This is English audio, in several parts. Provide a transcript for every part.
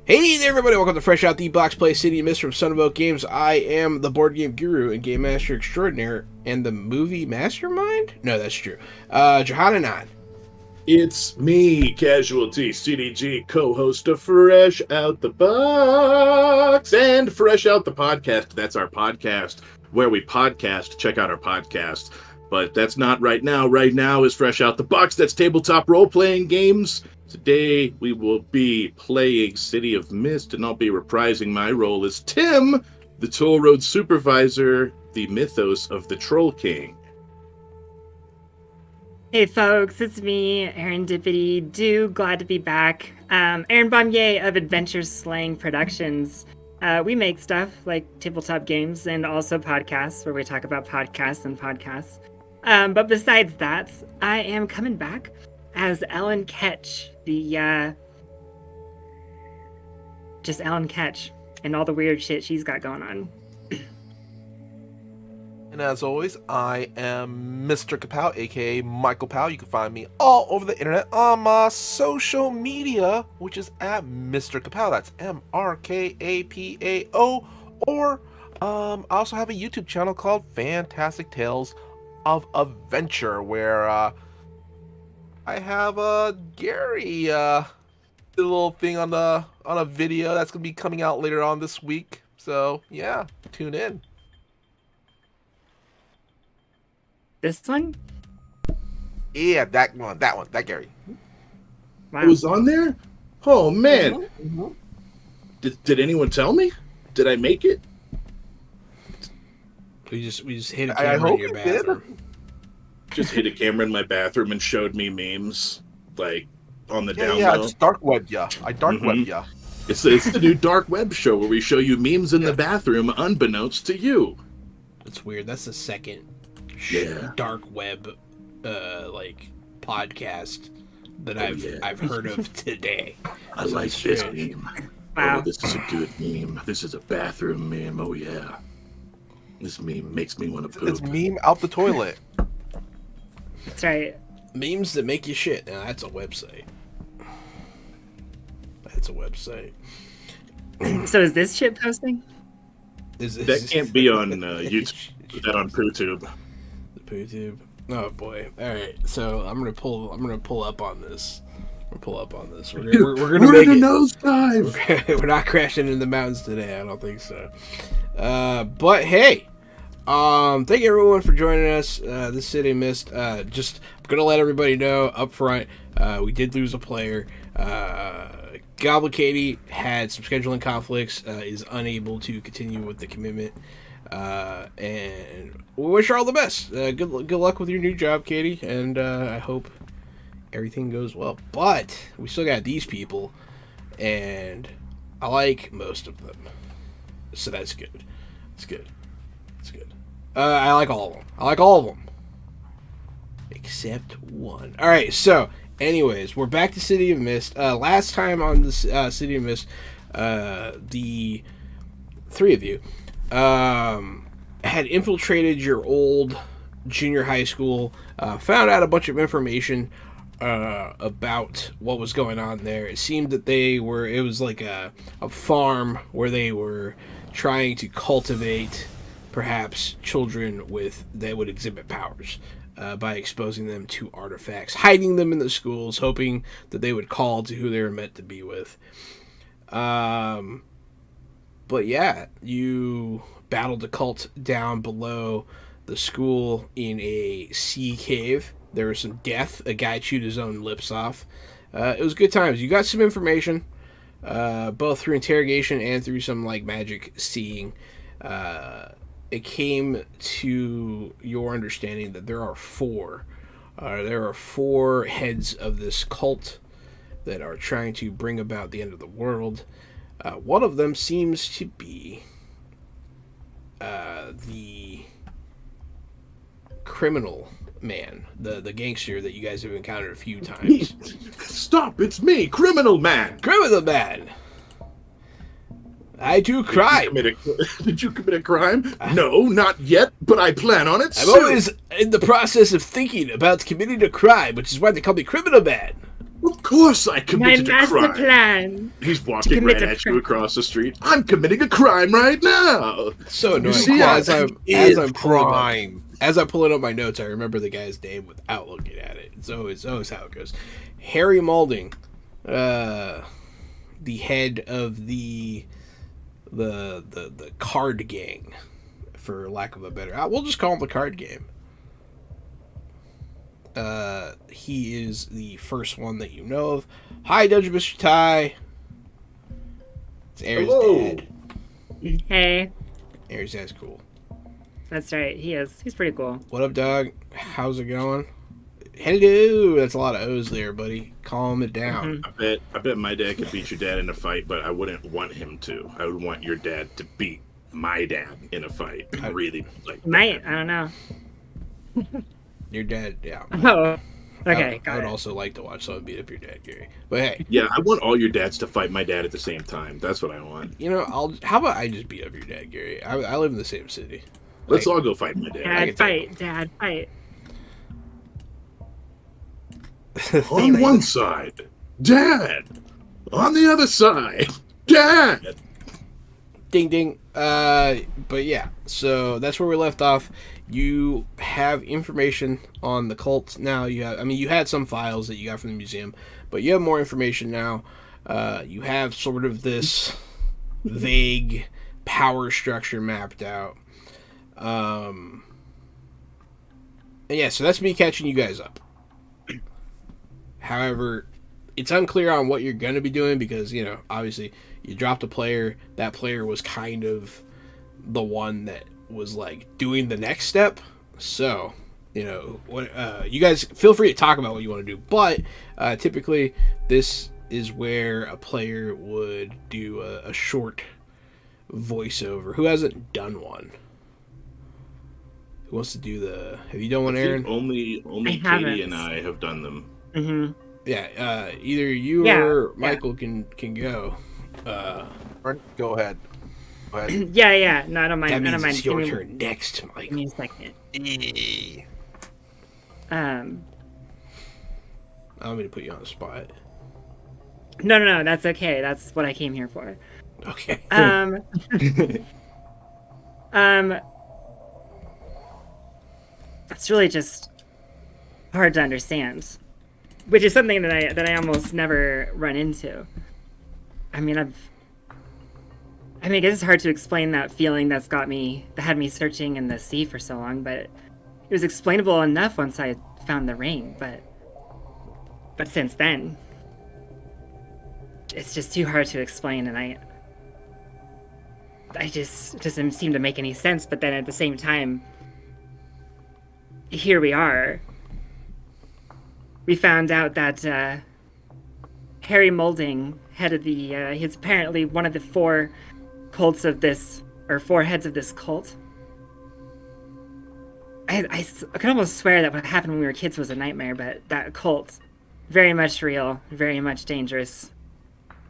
Hey there, everybody! Welcome to Fresh Out the Box Play City Mist from Son of Oak Games. I am the board game guru and game master extraordinaire, and the movie mastermind? No, that's true. Johanan. It's me, Casualty CDG, co-host of Fresh Out the Box and Fresh Out the Podcast. That's our podcast where we podcast. Check out our podcast. But that's not right now. Right now is Fresh Out the Box. That's tabletop role-playing games. Today we will be playing City of Mist, and I'll be reprising my role as Tim, the Toll Road Supervisor, the mythos of the Troll King. Hey folks, it's me, Aaron Dippity. Glad to be back. Aaron Bombier of Adventures Slang Productions. We make stuff like tabletop games and also podcasts where we talk about podcasts and podcasts. But besides that, I am coming back as Ellen Ketch, the just Ellen Ketch, and all the weird shit she's got going on. And as always, I am Mr. Kapow, aka Michael Pow. You can find me all over the internet on my social media, which is at Mr. Kapow. That's MRKAPAO. Or I also have a YouTube channel called Fantastic Tales of Adventure, where I have Gary did a little thing on a video that's gonna be coming out later on this week. So yeah, tune in. This one? Yeah, that Gary. Wow. It was on there? Oh, man. Did anyone tell me? Did I make it? We just hit a I camera in hope your you did. bathroom. Just hit a camera in my bathroom and showed me memes, like, on the down Yeah, I low. just dark web ya. I dark web Mhm. ya. It's the new dark web show where we show you memes in the bathroom unbeknownst to you. It's weird. That's the second Yeah. dark web like podcast that Oh, yeah. I've heard of today. I So like it's this strange. meme. Wow. Oh, this is a good meme. This is a bathroom meme. Oh, yeah. This meme makes me want to poop. It's meme out the toilet. That's right. Memes that make you shit. Now that's a website. That's a website. So is this shit posting? That can't be on YouTube. Put that on PooTube. The PooTube. Oh boy! All right, so I'm gonna pull up on this. We're gonna make in a it. nosedive. We're not crashing in the mountains today. I don't think so. But hey, thank you everyone for joining us. This City Mist. Just gonna let everybody know up front. We did lose a player. Goblin Katie had some scheduling conflicts. Is unable to continue with the commitment. And we wish her all the best. Good luck with your new job, Katie. And I hope everything goes well. But we still got these people, and I like most of them, so that's good. It's good. I like all of them, except one. All right. So, anyways, we're back to City of Mist. Last time on the City of Mist, the three of you had infiltrated your old junior high school, found out a bunch of information about what was going on there. It seemed that it was like a farm where they were trying to cultivate perhaps children that would exhibit powers by exposing them to artifacts, hiding them in the schools, hoping that they would call to who they were meant to be with. But yeah, you battled a cult down below the school in a sea cave. There was some death. A guy chewed his own lips off. It was good times. You got some information, both through interrogation and through some like magic seeing. It came to your understanding that there are four heads of this cult that are trying to bring about the end of the world. One of them seems to be the criminal man, the gangster that you guys have encountered a few times. Stop! It's me, Criminal Man. Criminal man! I do crime! Did you commit a crime? No, not yet, but I plan on it I'm soon. always in the process of thinking about committing a crime, which is why they call me Criminal Man. Of course I My committed a master crime. plan. He's walking Commit right a at you crime. across the street. I'm committing a crime right now. So annoying. see, as I'm crime. pulling up my notes, I remember the guy's name without looking at it. It's always how it goes. Harry Maulding, the head of the card gang, for lack of a better. We'll just call him the card game. He is the first one that you know of. Hi, Dungeon Mr. Ty. It's Air's Hello. dad. Hey, Air's dad's cool. that's right. He is. He's pretty cool. What up, dog? How's it going? Hello. That's a lot of O's there, buddy. Calm it down. I bet my dad could beat your dad in a fight, but I wouldn't want him to. I would want your dad to beat my dad in a fight. Really, like Might. I don't know. Your dad, yeah. Oh, Okay, I got would it. also like to watch someone beat up your dad, Gary. But hey, Yeah, I want all your dads to fight my dad at the same time. That's what I want. you know, how about I just beat up your dad, Gary? I live in the same city. Let's Like, all go fight my dad. I can Dad, take fight. Dad, fight. On one side, Dad. On the other side, Dad. Ding ding. But yeah, so that's where we left off. You have information on the cult now. You had some files that you got from the museum, but you have more information now. You have sort of this vague power structure mapped out. And yeah, so that's me catching you guys up. However, it's unclear on what you're going to be doing because, you know, obviously you dropped a player. That player was kind of the one that was like doing the next step. So, you know, what you guys feel free to talk about what you want to do. But typically, this is where a player would do a short voiceover. Who hasn't done one? Who wants to do the? Have you done one, I think Aaron? only I Katie haven't. and I have done them. Mm-hmm. Yeah. Either you Yeah, or yeah. Michael can go. Go ahead. Go ahead. Yeah. No, I don't mind. That I means don't mind. it's your Give me- turn next, Give Michael. me a second. Eee. I don't mean to put you on the spot. No. That's okay. That's what I came here for. Okay. It's really just hard to understand, which is something that I almost never run into. I guess it's hard to explain that feeling that had me searching in the sea for so long, but it was explainable enough once I found the ring, but since then, it's just too hard to explain, and it doesn't seem to make any sense, but then at the same time, here we are. We found out that Harry Molding, head of he's apparently one of the four heads of this cult. I can almost swear that what happened when we were kids was a nightmare, but that cult, very much real, very much dangerous.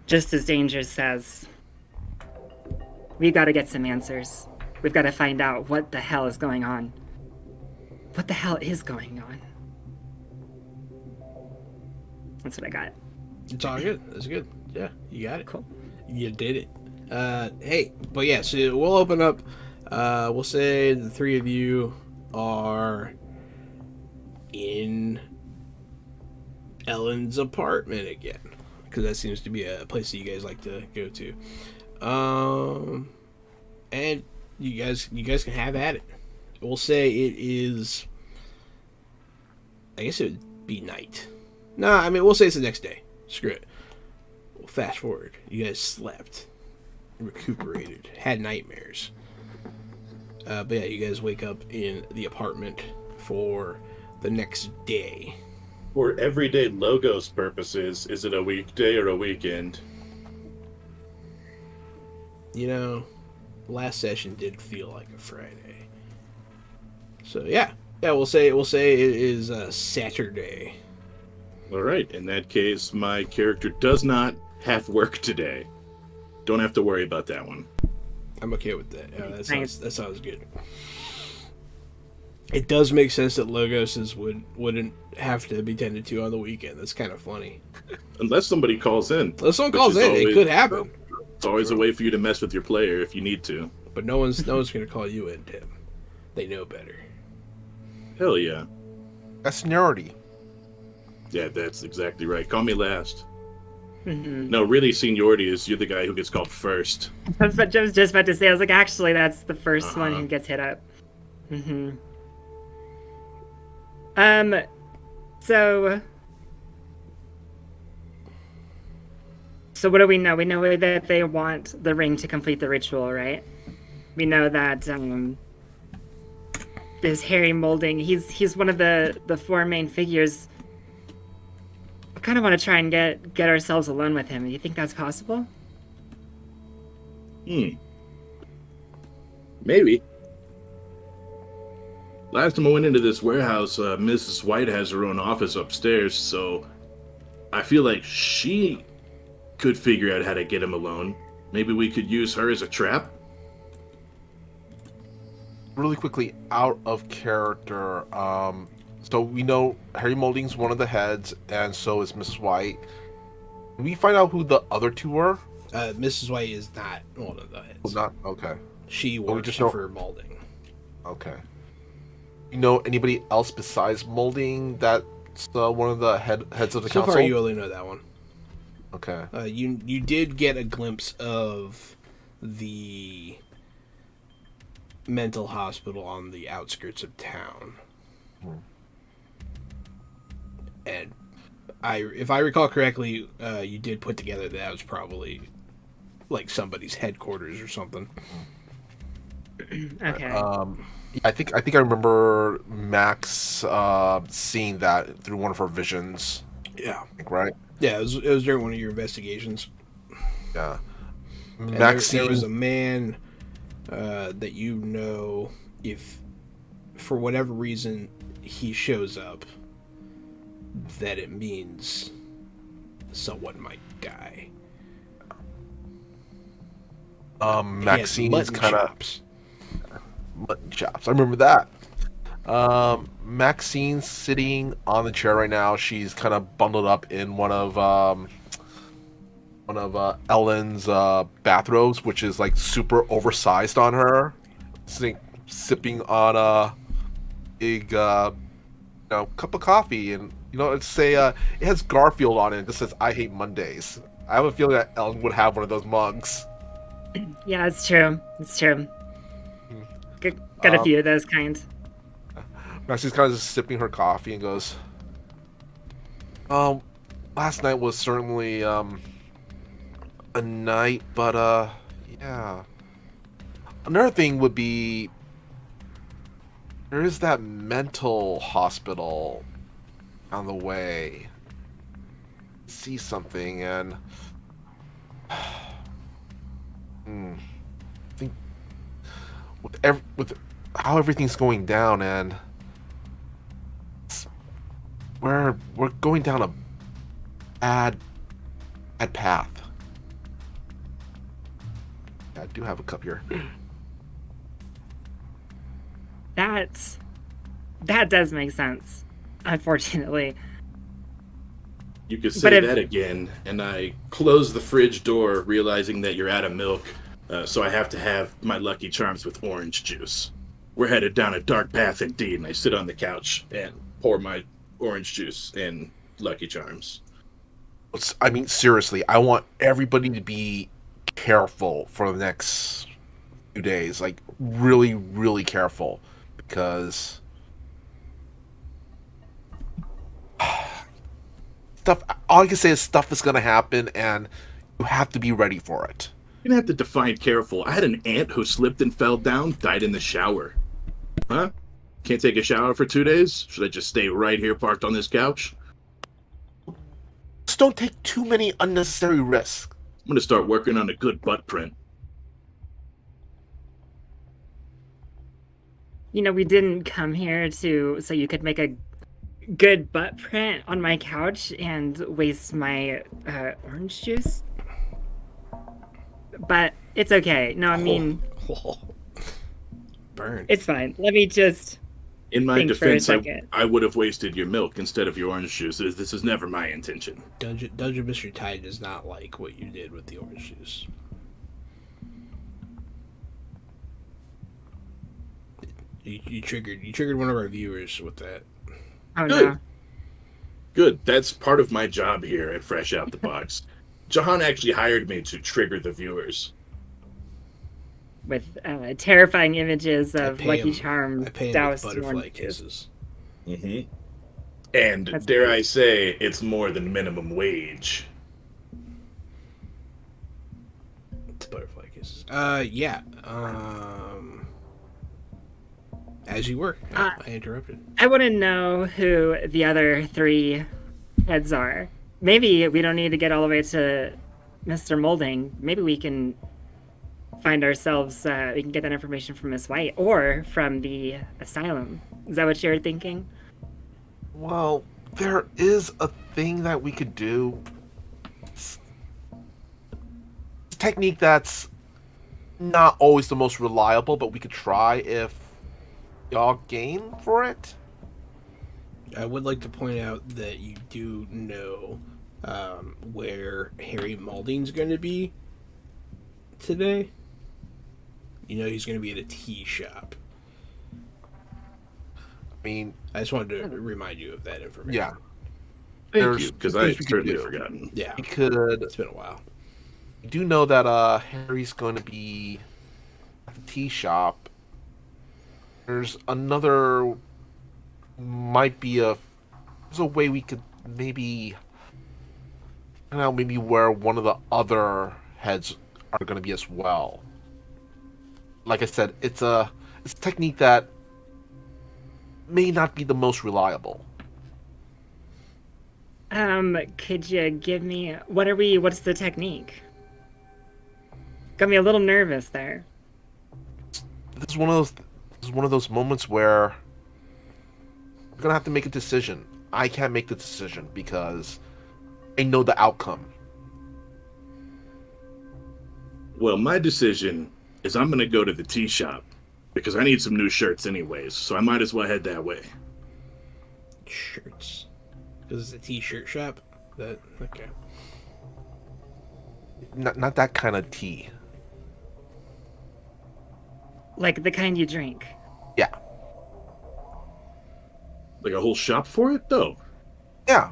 Just as dangerous as... We've got to get some answers. We've got to find out what the hell is going on. What the hell is going on? That's what I got. It's all good. That's good. Yeah, you got it. Cool. You did it. Hey, but yeah, so we'll open up. We'll say the three of you are in Ellen's apartment again, because that seems to be a place that you guys like to go to. And you guys can have at it. We'll say it is. I guess it would be night. No, I mean we'll say it's the next day. Screw it. We'll fast forward. You guys slept, recuperated, had nightmares. But yeah, you guys wake up in the apartment for the next day. For everyday Logos purposes, is it a weekday or a weekend? You know, last session did feel like a Friday. So yeah, we'll say it is a Saturday. All right. In that case, my character does not have work today. Don't have to worry about that one. I'm okay with that. Nice. That sounds good. It does make sense that Logoses wouldn't have to be tended to on the weekend. That's kind of funny. Unless somebody calls in. If someone Which calls is in, it always- could happen. It's always a way for you to mess with your player if you need to. But no one's going to call you in, Tim. They know better. Hell yeah. That's seniority. Yeah, that's exactly right. Call me last. Mm-hmm. No, really, seniority is you're the guy who gets called first. I was just about to say, I was like, actually, that's the 1st one Uh-huh. who gets hit up. So what do we know? We know that they want the ring to complete the ritual, right? We know that this Harry Molding, he's one of the four main figures. I kind of want to try and get ourselves alone with him. Do you think that's possible? Maybe. Last time I went into this warehouse, Mrs. White has her own office upstairs, so I feel like she could figure out how to get him alone. Maybe we could use her as a trap? Really quickly, out of character. So we know Harry Molding's one of the heads, and so is Mrs. White. Can we find out who the other two were? Mrs. White is not one of the heads. Oh, not okay. She Well, we works just know- for Molding. Okay. You know anybody else besides Molding that's one of the heads of the So council? far, you only know that one. Okay. You did get a glimpse of the mental hospital on the outskirts of town. And if I recall correctly, you did put together that was probably like somebody's headquarters or something. Okay. I think I remember Max seeing that through one of her visions. Yeah. Right? Yeah, it was during one of your investigations. Yeah. And Max there was a seeing man that you know, if for whatever reason he shows up, that it means someone might die. He has Maxine's mutton kind of chops. mutton chops. I remember that. Maxine's sitting on the chair right now. She's kind of bundled up in one of Ellen's bathrobes, which is like super oversized on her. Sipping on a big cup of coffee, and it's it has Garfield on it. It just says "I hate Mondays." I have a feeling that Ellen would have one of those mugs. Yeah, it's true. It's true. Got a few of those kinds. Maxine's kind of just sipping her coffee and goes, last night was certainly a night, but yeah. Another thing would be there is that mental hospital on the way. See something and I think with how everything's going down, and we're going down a bad path. I do have a cup here. That does make sense, unfortunately. You could But say if- that again, and I close the fridge door, realizing that you're out of milk, so I have to have my Lucky Charms with orange juice. We're headed down a dark path indeed, and I sit on the couch and pour my orange juice in Lucky Charms. I mean, seriously, I want everybody to be careful for the next few days. Like, really, really careful. Because all I can say is stuff is going to happen, and you have to be ready for it. You're gonna have to define careful. I had an aunt who slipped and fell down, died in the shower. Huh? Can't take a shower for 2 days? Should I just stay right here parked on this couch? Just don't take too many unnecessary risks. I'm gonna start working on a good butt print. We didn't come here so you could make a good butt print on my couch and waste my orange juice. But it's okay. No, I mean, Burn. it's fine. Let me just... In my Think for a defense, second. I would have wasted your milk instead of your orange juice. This is never my intention. Dungeon Mr. Tide does not like what you did with the orange juice. You triggered one of our viewers with that. Oh, Good. no. Good. That's part of my job here at Fresh Out the Box. Jahan actually hired me to trigger the viewers. With terrifying images I of pay Lucky him- Charms I pay him with doused in butterfly orange juice. kisses. Mm-hmm. And That's dare great. I say, it's more than minimum wage. It's butterfly kisses. Yeah. As you were. Uh, I interrupted. I want to know who the other three heads are. Maybe we don't need to get all the way to Mr. Molding. Maybe we can find ourselves, we can get that information from Miss White or from the asylum. Is that what you're thinking? Well, there is a thing that we could do. It's a technique that's not always the most reliable, but we could try if y'all game for it. I would like to point out that you do know where Harry Malding's going to be today. You know he's going to be at a tea shop. I mean, I just wanted to remind you of that information. yeah, Thank There's you, because two I things we could certainly do. forgotten. Yeah, we could. it's been a while. We do know that Harry's going to be at the tea shop. There's another. There's a way we could maybe. I don't know, maybe where one of the other heads are going to be as well. Like I said, it's a technique that may not be the most reliable. Could you give me what's the technique? Got me a little nervous there. This is one of those moments where we're gonna have to make a decision. I can't make the decision because I know the outcome. Well, my decision is I'm going to go to the tea shop because I need some new shirts anyways, so I might as well head that way. Shirts. Because it's a t-shirt shop? Okay. Not that kind of tea. Like the kind you drink. Yeah. Like a whole shop for it, though? Yeah.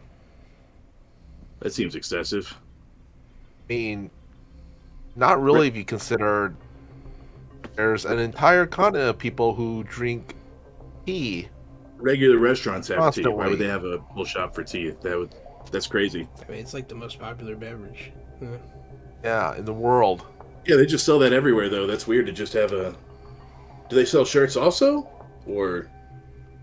That seems excessive. I mean, not really if you consider there's an entire continent of people who drink tea. Regular restaurants have tea. Constantly. Why would they have a whole shop for tea? That's crazy. I mean, it's like the most popular beverage. Yeah, in the world. Yeah, they just sell that everywhere, though. That's weird to just have a... Do they sell shirts also? Or...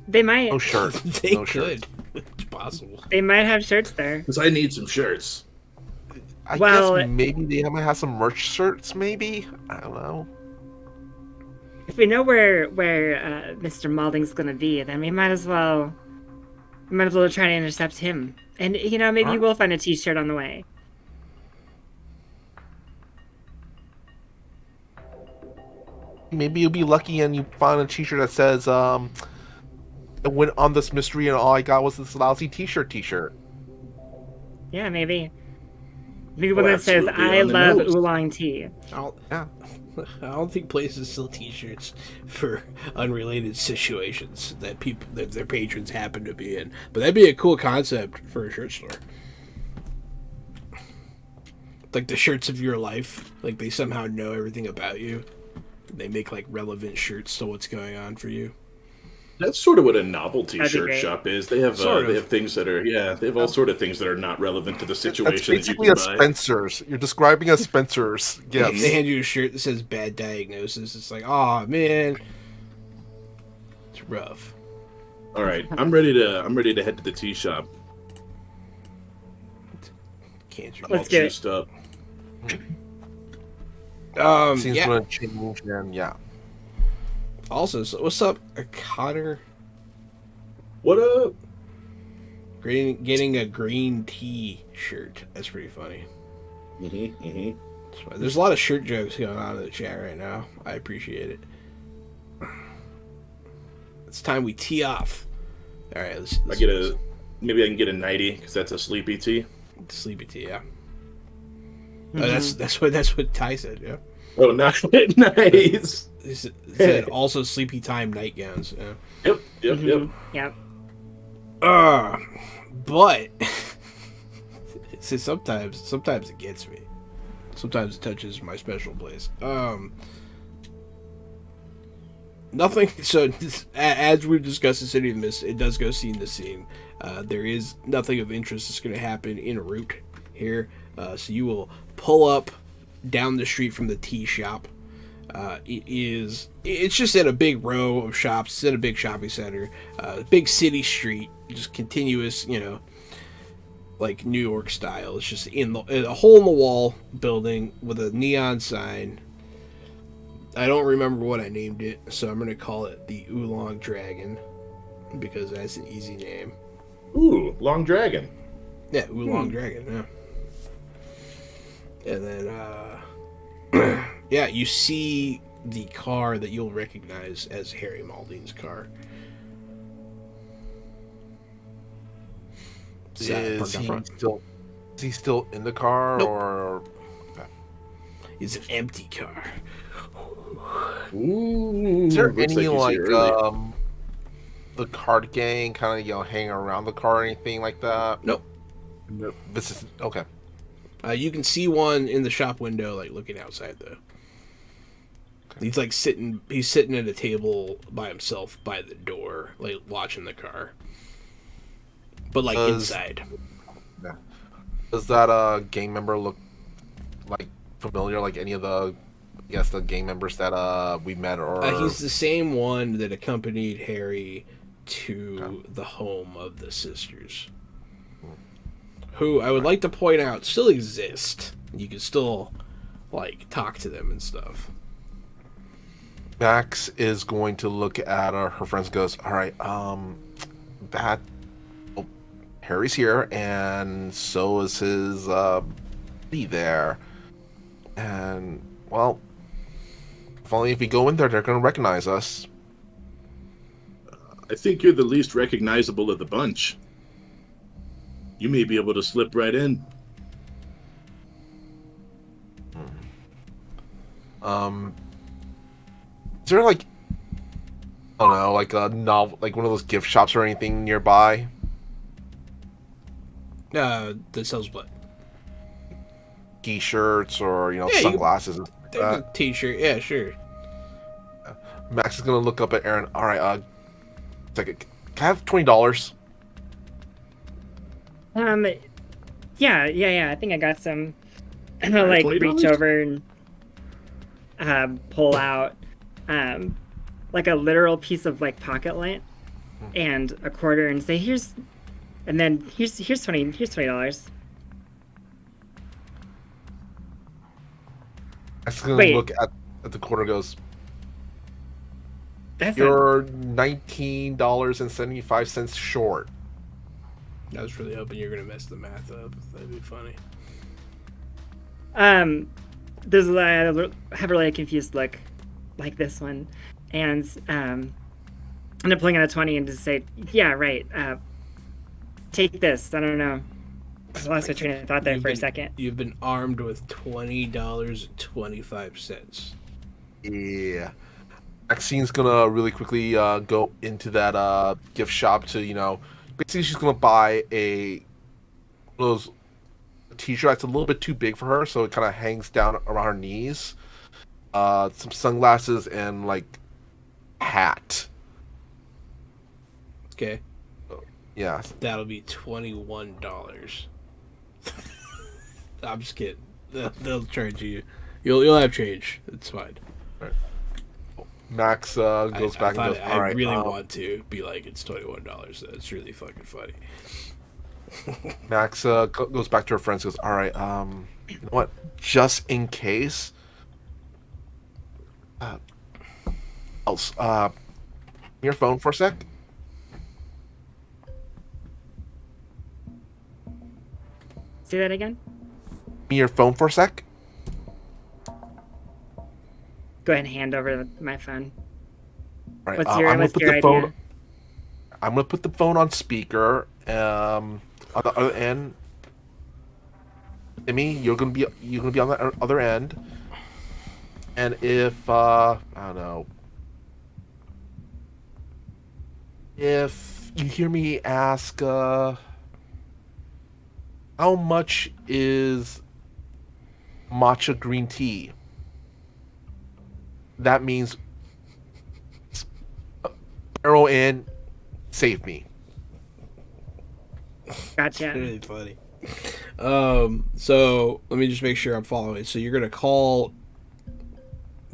They might No shirt. They No shirt. could. It's possible. they might have shirts there. Because I need some shirts. I Well, guess maybe they might have some merch shirts, maybe? I don't know. If we know where Mr. Malding's gonna be, then we might as well try to intercept him. And maybe Alright. we'll find a T-shirt on the way. Maybe you'll be lucky and you find a t-shirt that says, I went on this mystery and all I got was this lousy t-shirt. Yeah, maybe. Maybe one Oh, that says absolutely, "I on the love nose. oolong tea." Yeah. I don't think places sell T-shirts for unrelated situations that their patrons happen to be in. But that'd be a cool concept for a shirt store. Like the shirts of your life. Like they somehow know everything about you. They make like relevant shirts to what's going on for you. That's sort of what a novelty That'd be shirt great. shop is. They have Sort of. they have things that are they have all sort of things that are not relevant to the That's situation that you basically can a buy. Spencer's. You're describing a Spencer's If gifts. they hand you a shirt that says bad diagnosis, it's like, oh man, it's rough. All right, I'm ready to head to the tea shop. Cancer. I'm all Let's do it. juiced up. Seems Yeah. going to change, and yeah. Also, so what's up, Connor? What up? Getting a green tea shirt. That's pretty funny. There's a lot of shirt jokes going on in the chat right now. I appreciate it. It's time we tee off. All right, Maybe I can get a nightie because that's a sleepy tea. sleepy tea. Yeah. Mm-hmm. Oh, that's what Ty said. Yeah. Oh, nice. Nice. He said also sleepy time nightgowns. Yeah. Yep. Mhm. Yep. But see, sometimes it gets me. Sometimes it touches my special place. Nothing. So as we've discussed the City of Mist, it does go scene to scene. There is nothing of interest that's going to happen en route here. So you will pull up down the street from the tea shop. It's just in a big row of shops. It's in a big shopping center, big city street, just continuous, like New York style. It's just in a hole in the wall building with a neon sign. I don't remember what I named it, so I'm gonna call it the Oolong Dragon because that's an easy name. Ooh, Long Dragon. Yeah, Oolong Dragon. Yeah. And then, yeah, you see the car that you'll recognize as Harry Maldine's car. Is he still in the car, Nope. or It's an empty car. Ooh. is there looks any you like said earlier. the card gang kind of hanging around the car or anything like that? Nope. Nope. This is okay. You can see one in the shop window, like looking outside though. He's like sitting. He's sitting at a table by himself by the door, like watching the car. But like inside. Does that gang member look like familiar, like any of the, I guess, the gang members that we met? Or He's the same one that accompanied Harry to the home of the sisters, who I would like to point out still exist. You can still like talk to them and stuff. Max is going to look at her friends. And goes, all right, Harry's here, and so is his buddy there. And well, if only if we go in there, they're going to recognize us. I think you're the least recognizable of the bunch. You may be able to slip right in. Is there like, I don't know, like a novel, like one of those gift shops or anything nearby? That sells what? T-shirts or Yeah, you- sunglasses and stuff like There's that. a T-shirt. Yeah, sure. Max is gonna look up at Aaron. All right, can I have $20? Yeah. I think I got some. I'm gonna Alright, like $20? reach over and pull out like a literal piece of like pocket lint and a quarter and say here's $20. Max is gonna Wait. look at the quarter. Goes, That's not, you're $19.75 short. I was really hoping you were gonna mess the math up. That'd be funny. there's I have a really confused look like this one, and I'm pulling out a 20 and just say, yeah, right. Take this. I don't know. I lost my train of thought there for a second. You've been armed with $20.25. Yeah. Maxine's gonna really quickly go into that gift shop to, basically she's gonna buy one of those t-shirt that's a little bit too big for her, so it kind of hangs down around her knees. Some sunglasses and like hat. Okay, Yeah. that'll be $21. I'm just kidding. They'll charge you. You'll have change. It's fine. Max goes back and goes, I all right. really want to be like, it's $21. That's really fucking funny. Max goes back to her friends. Goes, all right. You know what? Just in case. Your phone for a sec. Say that again. Your phone for a sec. Go ahead and hand over my phone. All right. What's I'm your gonna what's put your the idea? phone. I'm gonna put the phone on speaker. On the other end, Timmy, you're gonna be on the other end. And if I don't know, if you hear me ask, how much is matcha green tea? That means arrow in, save me. Gotcha. Really funny. So let me just make sure I'm following. So you're gonna call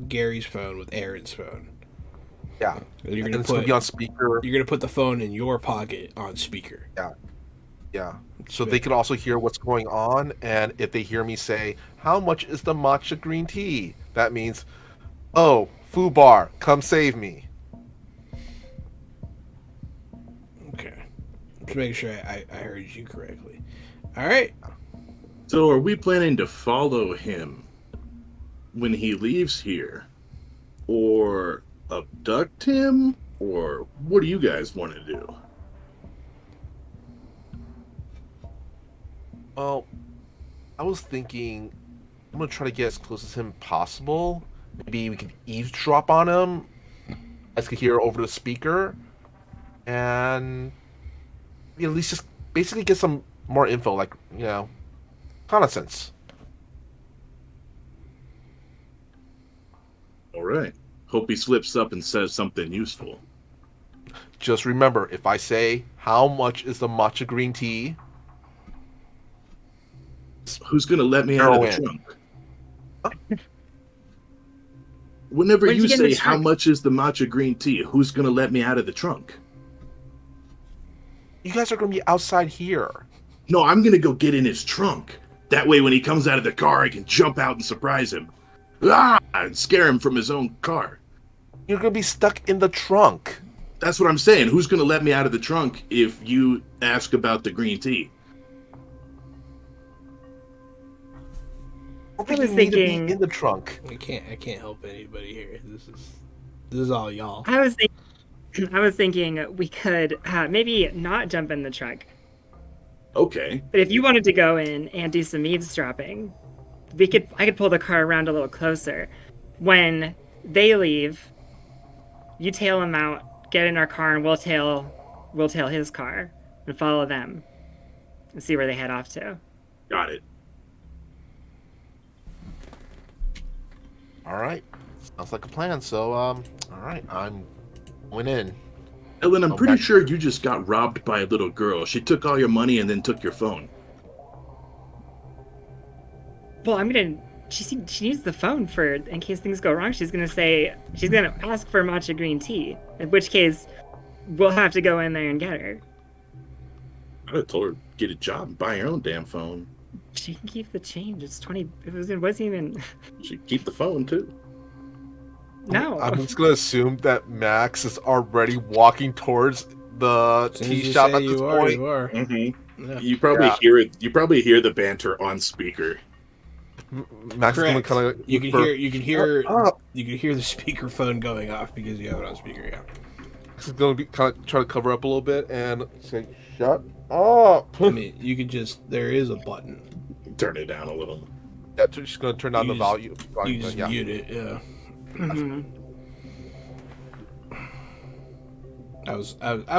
Gary's phone with Aaron's phone. Yeah. And you're And gonna it's gonna put be on speaker. you're gonna put the phone in your pocket on speaker. Yeah. So they can also hear what's going on, and if they hear me say, "How much is the matcha green tea?" That means, oh, Fubar, come save me. Okay. Just making sure I heard you correctly. All right. So are we planning to follow him when he leaves here? Or abduct him? Or what do you guys want to do? Well, I was thinking I'm gonna try to get as close as him possible. Maybe we could eavesdrop on him. I could hear over the speaker, and at least just basically get some more info, like reconnaissance. All right. Hope he slips up and says something useful. Just remember, if I say how much is the matcha green tea, Who's going to let me out of the Heroin. trunk? Whenever Where'd you you get in say the how trunk? much is the matcha green tea, who's going to let me out of the trunk? you guys are gonna be outside here. No, I'm going to go get in his trunk. That way when he comes out of the car, I can jump out and surprise him. Ah! And scare him from his own car. You're gonna be stuck in the trunk. That's what I'm saying. Who's going to let me out of the trunk if you ask about the green tea? I think was you need to thinking- be in the trunk. I can't help anybody here. This is all y'all. I was thinking we could maybe not jump in the trunk. Okay. But if you wanted to go in and do some eavesdropping, I could pull the car around a little closer. When they leave, you tail them out, get in our car, and we'll tail his car and follow them and see where they head off to. Got it. All right, sounds like a plan. So, all right, I'm going in. Ellen, I'm pretty Okay. sure you just got robbed by a little girl. She took all your money and then took your phone. Well, she needs the phone for in case things go wrong. She's gonna ask for matcha green tea. In which case, we'll have to go in there and get her. I'd have told her get a job and buy her own damn phone. She can keep the change. It's 20. It wasn't even. She'd keep the phone too. No. I'm just gonna assume that Max is already walking towards the As soon tea as you shop say at this you are, point. you are. Mm-hmm. Yeah. You probably Yeah. hear it. You probably hear the banter on speaker. Max is gonna Correct. kind of You can hear you can hear up. the speakerphone going off because you have it on speaker. Yeah. Max is gonna be kind of try to cover up a little bit and say, "Shut up." I mean, you could just there is a button. Turn it down a little. Yeah, she's gonna turn down You the just- volume. You just Yeah. mute it. Yeah. Mhm. I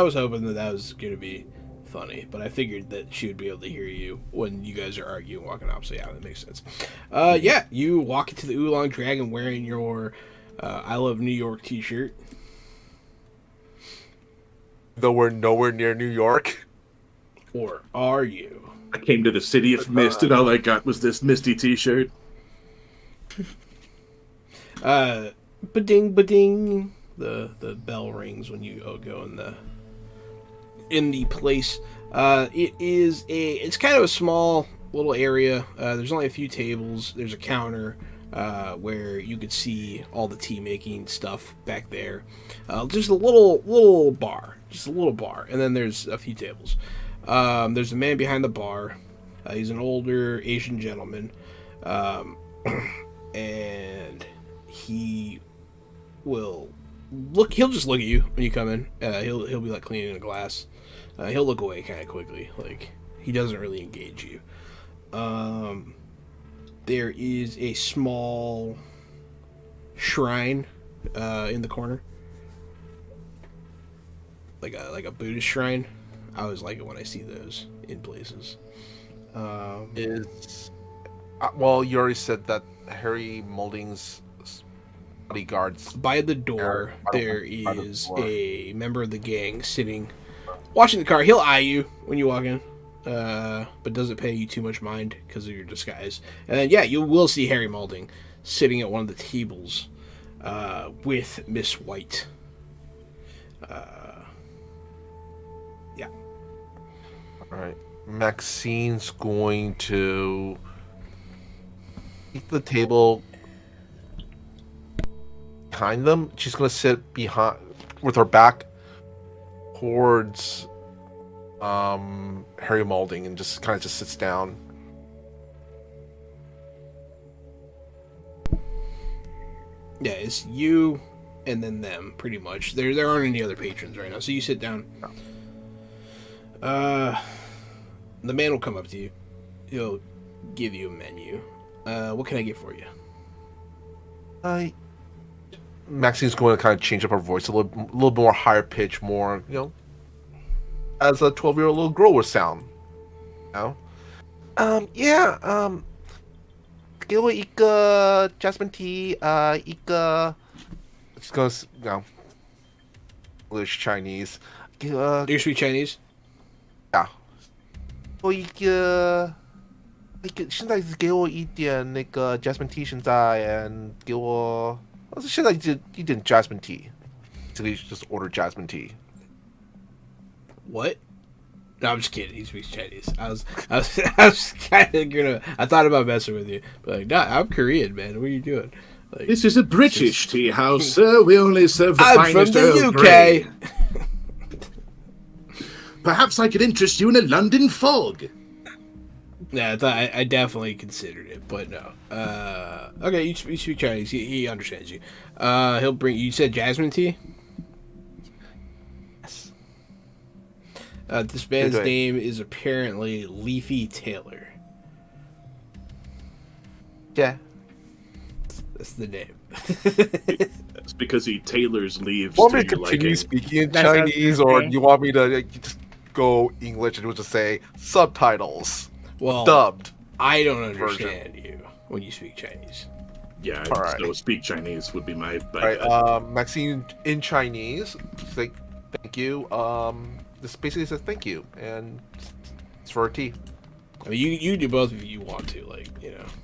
was hoping that was going to be funny, but I figured that she would be able to hear you when you guys are arguing, walking opposite. Yeah, that makes sense. Yeah, you walk into the Oolong Dragon wearing your I Love New York t-shirt. Though we're nowhere near New York. Or are you? I came to the city of mist, and all I got was this misty T-shirt. Ba-ding, ba-ding. The bell rings when you go in the place. It's kind of a small little area. There's only a few tables. There's a counter where you could see all the tea making stuff back there. Just a little bar, and then there's a few tables. There's a man behind the bar. He's an older Asian gentleman, and he will look. He'll just look at you when you come in. He'll be like cleaning a glass. He'll look away kind of quickly, like he doesn't really engage you. There is a small shrine in the corner, like a Buddhist shrine. I always like it when I see those in places. Well, you already said that Harry Molding's bodyguards. By the door, there by the is door. a member of the gang sitting, watching the car. He'll eye you when you walk in, but doesn't pay you too much mind because of your disguise. And then, yeah, you will see Harry Molding sitting at one of the tables with Miss White. Yeah. All right. Maxine's going to eat the table. behind them. She's gonna sit behind with her back towards Harry Malding and just kind of just sits down. Yeah, it's you and then them, pretty much. There aren't any other patrons right now, so you sit down. The man will come up to you. He'll give you a menu. What can I get for you? Maxine's going to kind of change up her voice a little more higher pitch, more, as a 12-year-old little girl would sound. Yeah, 给我一个 jasmine tea, 一个 it's gonna, English Chinese. Do you speak Chinese? Yeah. 我一个现在给我一点那个 jasmine tea 现在 and 给我现在一点 jasmine tea. Basically, just order jasmine tea. What? No, I'm just kidding. He speaks Chinese. I was kind of gonna. I thought about messing with you, but like, nah, I'm Korean, man. What are you doing? Like, This is a British tea house, sir. We only serve the I'm from finest the Earl UK. Grey. Perhaps I could interest you in a London fog. Yeah, I definitely considered it, but no. Okay, you speak Chinese. He understands you. He'll bring. You said jasmine tea. Yes. This man's Good. name is apparently Leafy Taylor. Yeah. That's the name. It's because he tailors leaves Want to me to your continue liking. speaking in That's what I was Chinese, gonna or say. you want me to just go English and we'll just say subtitles Well, dubbed? I don't understand you when you speak Chinese. Yeah, All right. so speak Chinese would be my All right, Maxine in Chinese, say thank you. This basically says thank you, and it's for a tea. I mean, you do both if you want to. Like,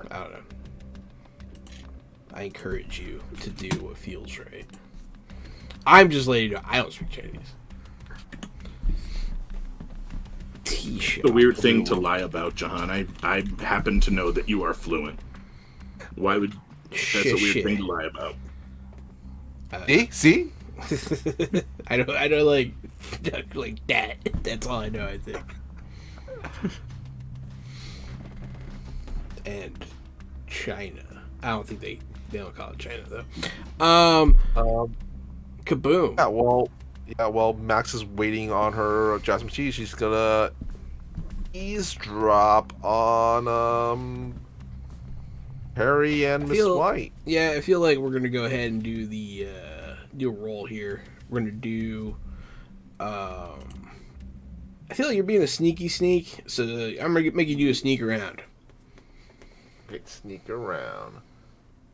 I don't know. I encourage you to do what feels right. I'm just letting you know I don't speak Chinese. T-shirt. The weird thing to lie about, Jahan. I happen to know that you are fluent. Why would that's a weird thing to lie about? See? I know, like that. That's all I know. I think. And China. I don't think they don't call it China though. Kaboom. Well, Max is waiting on her jasmine tea. She's gonna eavesdrop on Harry and Miss White. Yeah, I feel like we're gonna go ahead and do the do a roll here. We're gonna do. I feel like you're being a sneaky sneak, so I'm gonna make you do a sneak around. Big sneak around.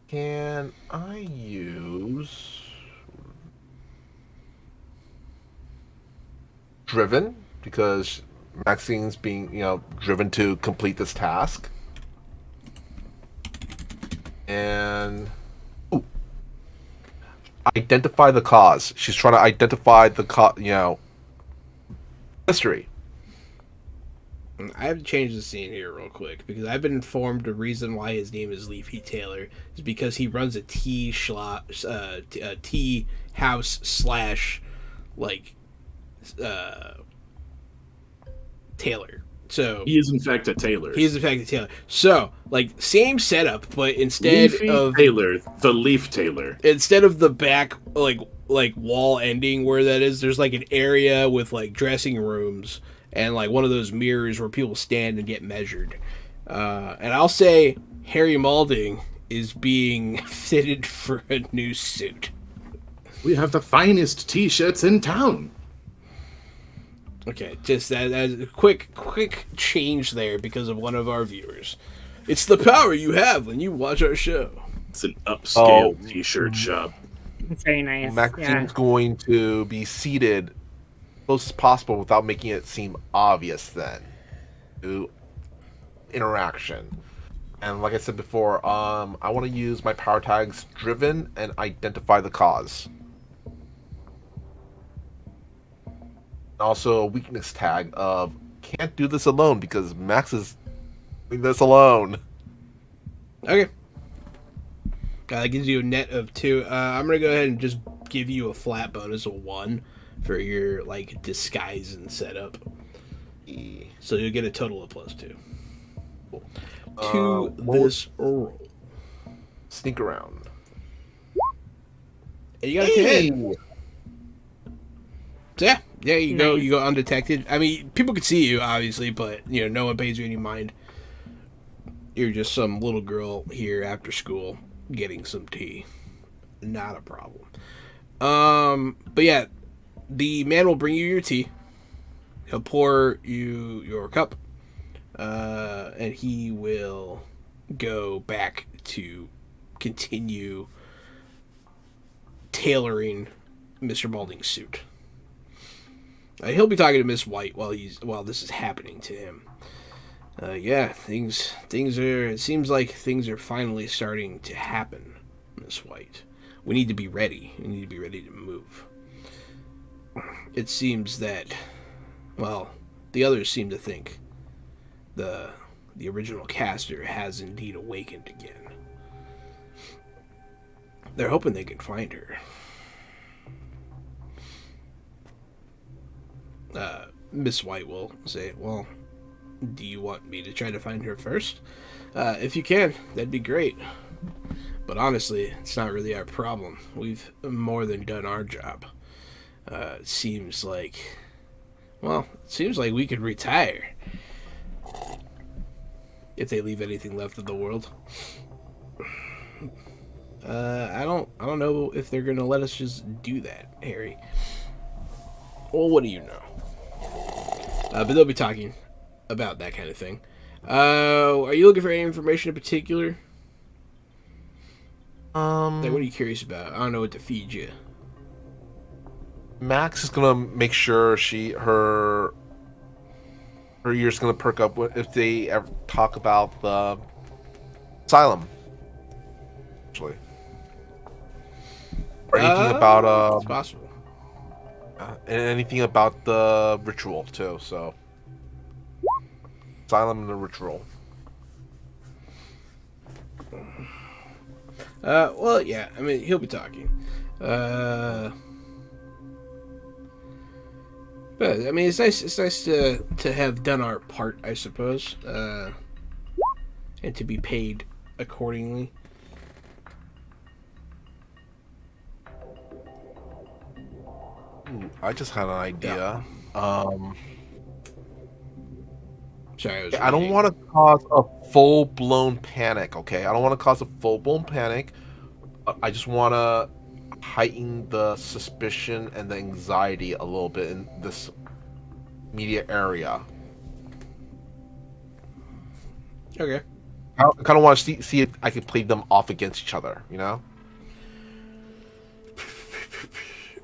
Can I use driven, because Maxine's being driven to complete this task? And identify the cause. She's trying to identify the mystery. I have to change the scene here real quick because I've been informed the reason why his name is Leafy Taylor is because he runs a tea house slash tailor. So He is in fact a tailor. he is in fact a tailor. So same setup, but instead Leafy of Taylor, the Leaf Tailor. the back wall ending where that is, there's an area with dressing rooms and one of those mirrors where people stand and get measured. And I'll say Harry Malding is being fitted for a new suit. We have the finest T-shirts in town. Okay, just that a quick change there because of one of our viewers. It's the power you have when you watch our show. It's an upscale T-shirt shop. It's very nice. Maxine's going to be seated close as possible without making it seem obvious then to interaction. And like I said before, I want to use my power tags driven and identify the cause. Also a weakness tag of can't do this alone because Max is doing this alone. Okay. That gives you a net of 2. I'm gonna go ahead and just give you a flat bonus of 1 for your like disguise and setup. So you'll get a total of +2 to this roll. Sneak around. And you got a hit. So yeah, you go undetected. I mean, people could see you obviously, but no one pays you any mind. You're just some little girl here after school getting some tea. Not a problem. But yeah, the man will bring you your tea. He'll pour you your cup, and he will go back to continue tailoring Mr. Balding's suit. He'll be talking to Miss White while this is happening to him. Yeah, things are. It seems like things are finally starting to happen, Miss White. We need to be ready. We need to be ready to move. It seems that, well, the others seem to think the original caster has indeed awakened again. They're hoping they can find her. Miss White will say, well, do you want me to try to find her first? If you can, that'd be great. But honestly, it's not really our problem. We've more than done our job. It seems like we could retire. If they leave anything left of the world. I don't know if they're gonna let us just do that, Harry. Well, what do you know? But they'll be talking about that kind of thing. Are you looking for any information in particular? Like, what are you curious about? I don't know what to feed you. Max is gonna make sure her ears gonna perk up if they ever talk about the asylum. Actually, or anything about it's possible. And anything about the ritual too. So, asylum and the ritual. Well, yeah. I mean, he'll be talking. But I mean, it's nice. It's nice to have done our part, I suppose, and to be paid accordingly. Ooh, I just had an idea. Sorry, I don't want to cause a full-blown panic, okay? I don't want to cause a full-blown panic. I just want to heighten the suspicion and the anxiety a little bit in this media area. Okay. I kind of want to see if I can play them off against each other, you know?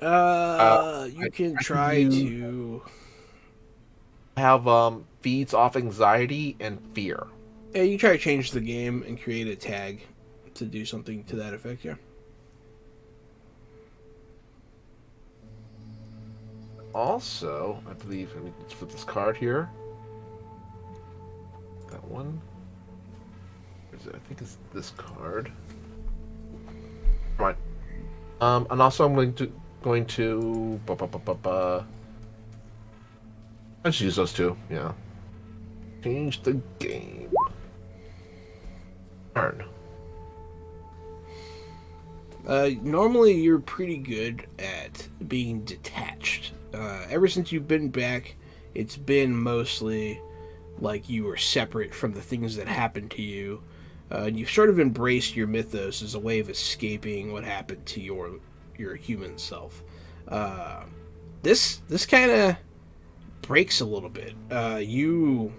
You can try to have feeds off anxiety and fear. Yeah, you try to change the game and create a tag to do something to that effect, yeah. Also, I believe, let's put this card here. That one. Where is it? I think it's this card. Come on. And also I'm going to let's use those two, yeah. Change the game. Turn. Normally you're pretty good at being detached. Ever since you've been back, it's been mostly like you were separate from the things that happened to you. And you've sort of embraced your mythos as a way of escaping what happened to your human self. This kind of breaks a little bit. You,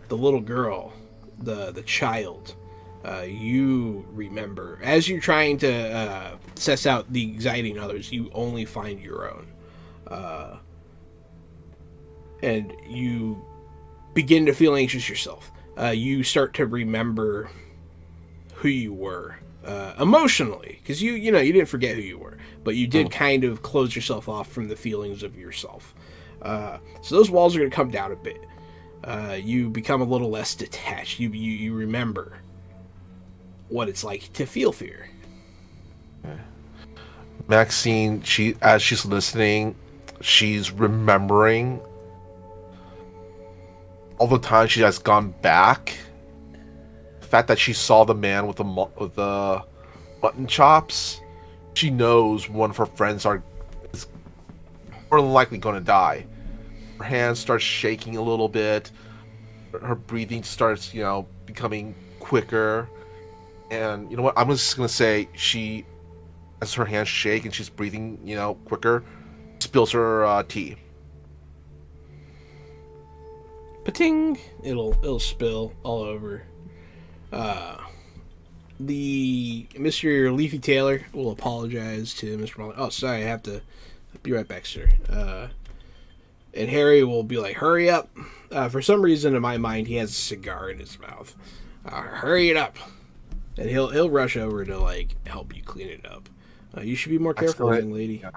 the little girl, the child, you remember as you're trying to suss out the anxiety in others, you only find your own, and you begin to feel anxious yourself. You start to remember who you were emotionally, because you didn't forget who you were, but you did kind of close yourself off from the feelings of yourself. So those walls are going to come down a bit. You become a little less detached. You remember what it's like to feel fear. Maxine, as she's listening, she's remembering all the time she has gone back. The fact that she saw the man with the mutton chops, she knows one of her friends is more than likely going to die. Her hands start shaking a little bit. Her breathing starts, becoming quicker. And you know what? I'm just going to say as her hands shake and she's breathing, quicker, spills her tea. Pating! It'll spill all over. The Mr. Leafy Taylor will apologize to Mr. Molly. Oh, sorry, I have to be right back, sir. And Harry will be like, "Hurry up!" For some reason, in my mind, he has a cigar in his mouth. Hurry it up! And he'll rush over to help you clean it up. You should be more careful, young lady. Yeah.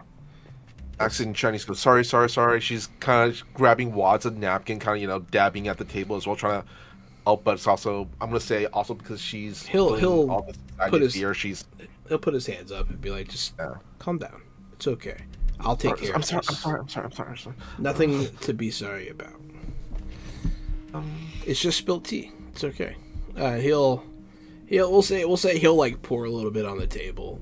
Accent Chinese goes, sorry. She's kind of grabbing wads of napkin, kind of, dabbing at the table as well, trying to help. But it's also, I'm going to say, also because she's he'll all this put his fear, he'll put his hands up and be like, just calm down. It's okay. I'll take care of this. I'm sorry. Nothing to be sorry about. It's just spilled tea. It's okay. We'll say he'll pour a little bit on the table,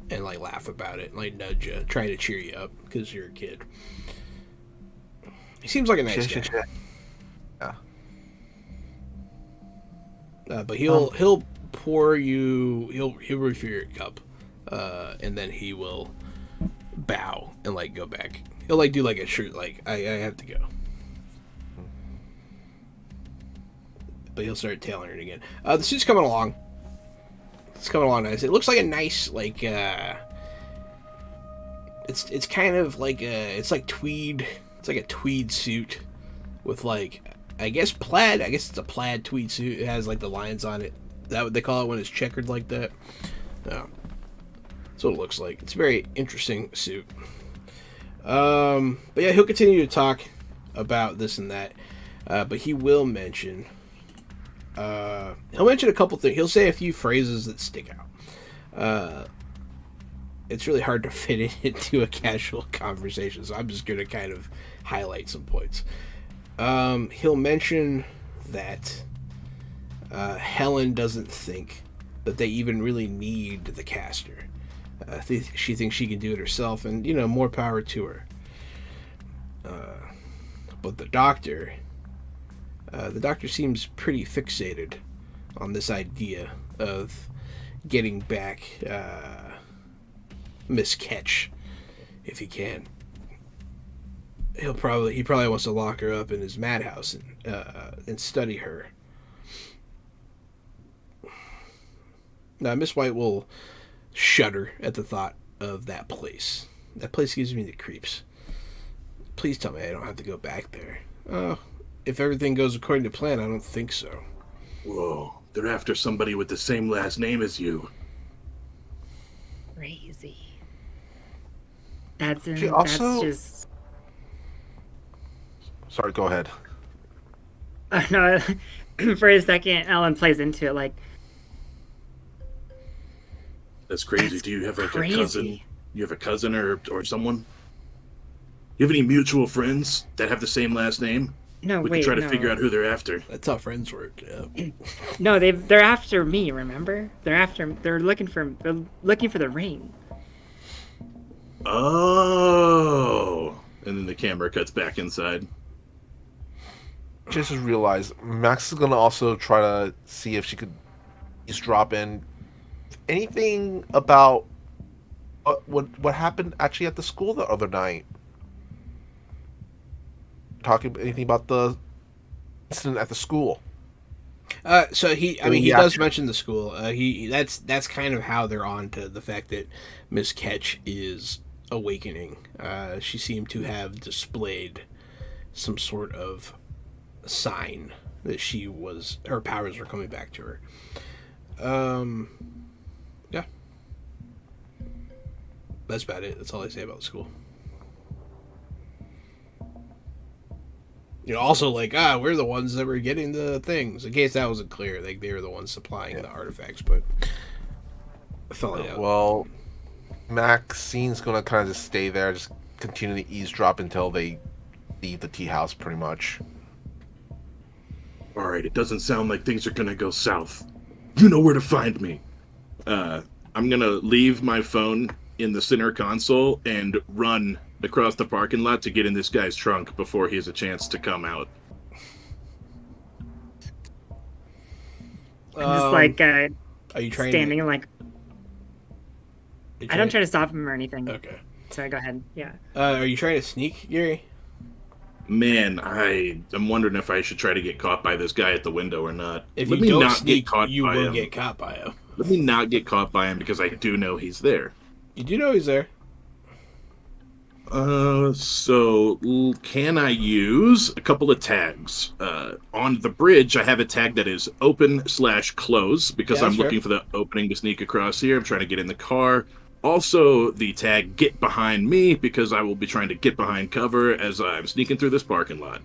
and laugh about it, nudge you, try to cheer you up because you're a kid. He seems like a nice guy. Yeah. But he'll pour you. He'll refill your cup, and then he will bow and go back. He'll do a shirt I have to go. But he'll start tailoring it again. The suit's coming along. It's coming along nice. It looks like a nice it's kind of it's like tweed. It's like a tweed suit with I guess plaid. I guess it's a plaid tweed suit. It has the lines on it. That what they call it when it's checkered like that. Yeah. That's what it looks like. It's a very interesting suit. But yeah, he'll continue to talk about this and that. But he will mention a couple things. He'll say a few phrases that stick out. It's really hard to fit it into a casual conversation, so I'm just going to kind of highlight some points. He'll mention that Helen doesn't think that they even really need the caster. She thinks she can do it herself, and more power to her. But the doctor seems pretty fixated on this idea of getting back Miss Ketch if he can. He probably wants to lock her up in his madhouse and study her. Now, Miss White will shudder at the thought of that place. That place gives me the creeps. Please tell me I don't have to go back there. Oh, if everything goes according to plan, I don't think so. Whoa, they're after somebody with the same last name as you. Crazy. That's just... Sorry, go ahead. No, for a second, Ellen plays into it That's crazy. Do you have crazy. a cousin? You have a cousin or someone? You have any mutual friends that have the same last name? No, we can try to figure out who they're after. That's how friends work. Yeah. No, they're after me. Remember, they're looking for the ring. Oh, and then the camera cuts back inside. Just realized Max is gonna also try to see if she could just drop in anything about what happened actually at the school the other night. Talking anything about the incident at the school. So he does mention the school. That's kind of how they're on to the fact that Miss Ketch is awakening. She seemed to have displayed some sort of sign that her powers were coming back to her. Yeah. That's about it. That's all I say about the school. Also we're the ones that were getting the things. In case that wasn't clear, they were the ones supplying the artifacts, but I felt like that. Well, Maxine's gonna kind of just stay there, just continue to eavesdrop until they leave the tea house, pretty much. All right, it doesn't sound like things are gonna go south. You know where to find me. I'm gonna leave my phone in the center console and run across the parking lot to get in this guy's trunk before he has a chance to come out. I'm just like are you trying standing and like to, I don't try to stop him or anything. Okay. So go ahead. Yeah. Are you trying to sneak, Gary? Man, I'm wondering if I should try to get caught by this guy at the window or not. If Let you me don't not sneak, get caught you by will him. get caught by him. Let me not get caught by him because I do know he's there. You do know he's there. So can I use a couple of tags? On the bridge, I have a tag that is open/close because Yeah, I'm sure. looking for the opening to sneak across here. I'm trying to get in the car. Also, the tag get behind me because I will be trying to get behind cover as I'm sneaking through this parking lot.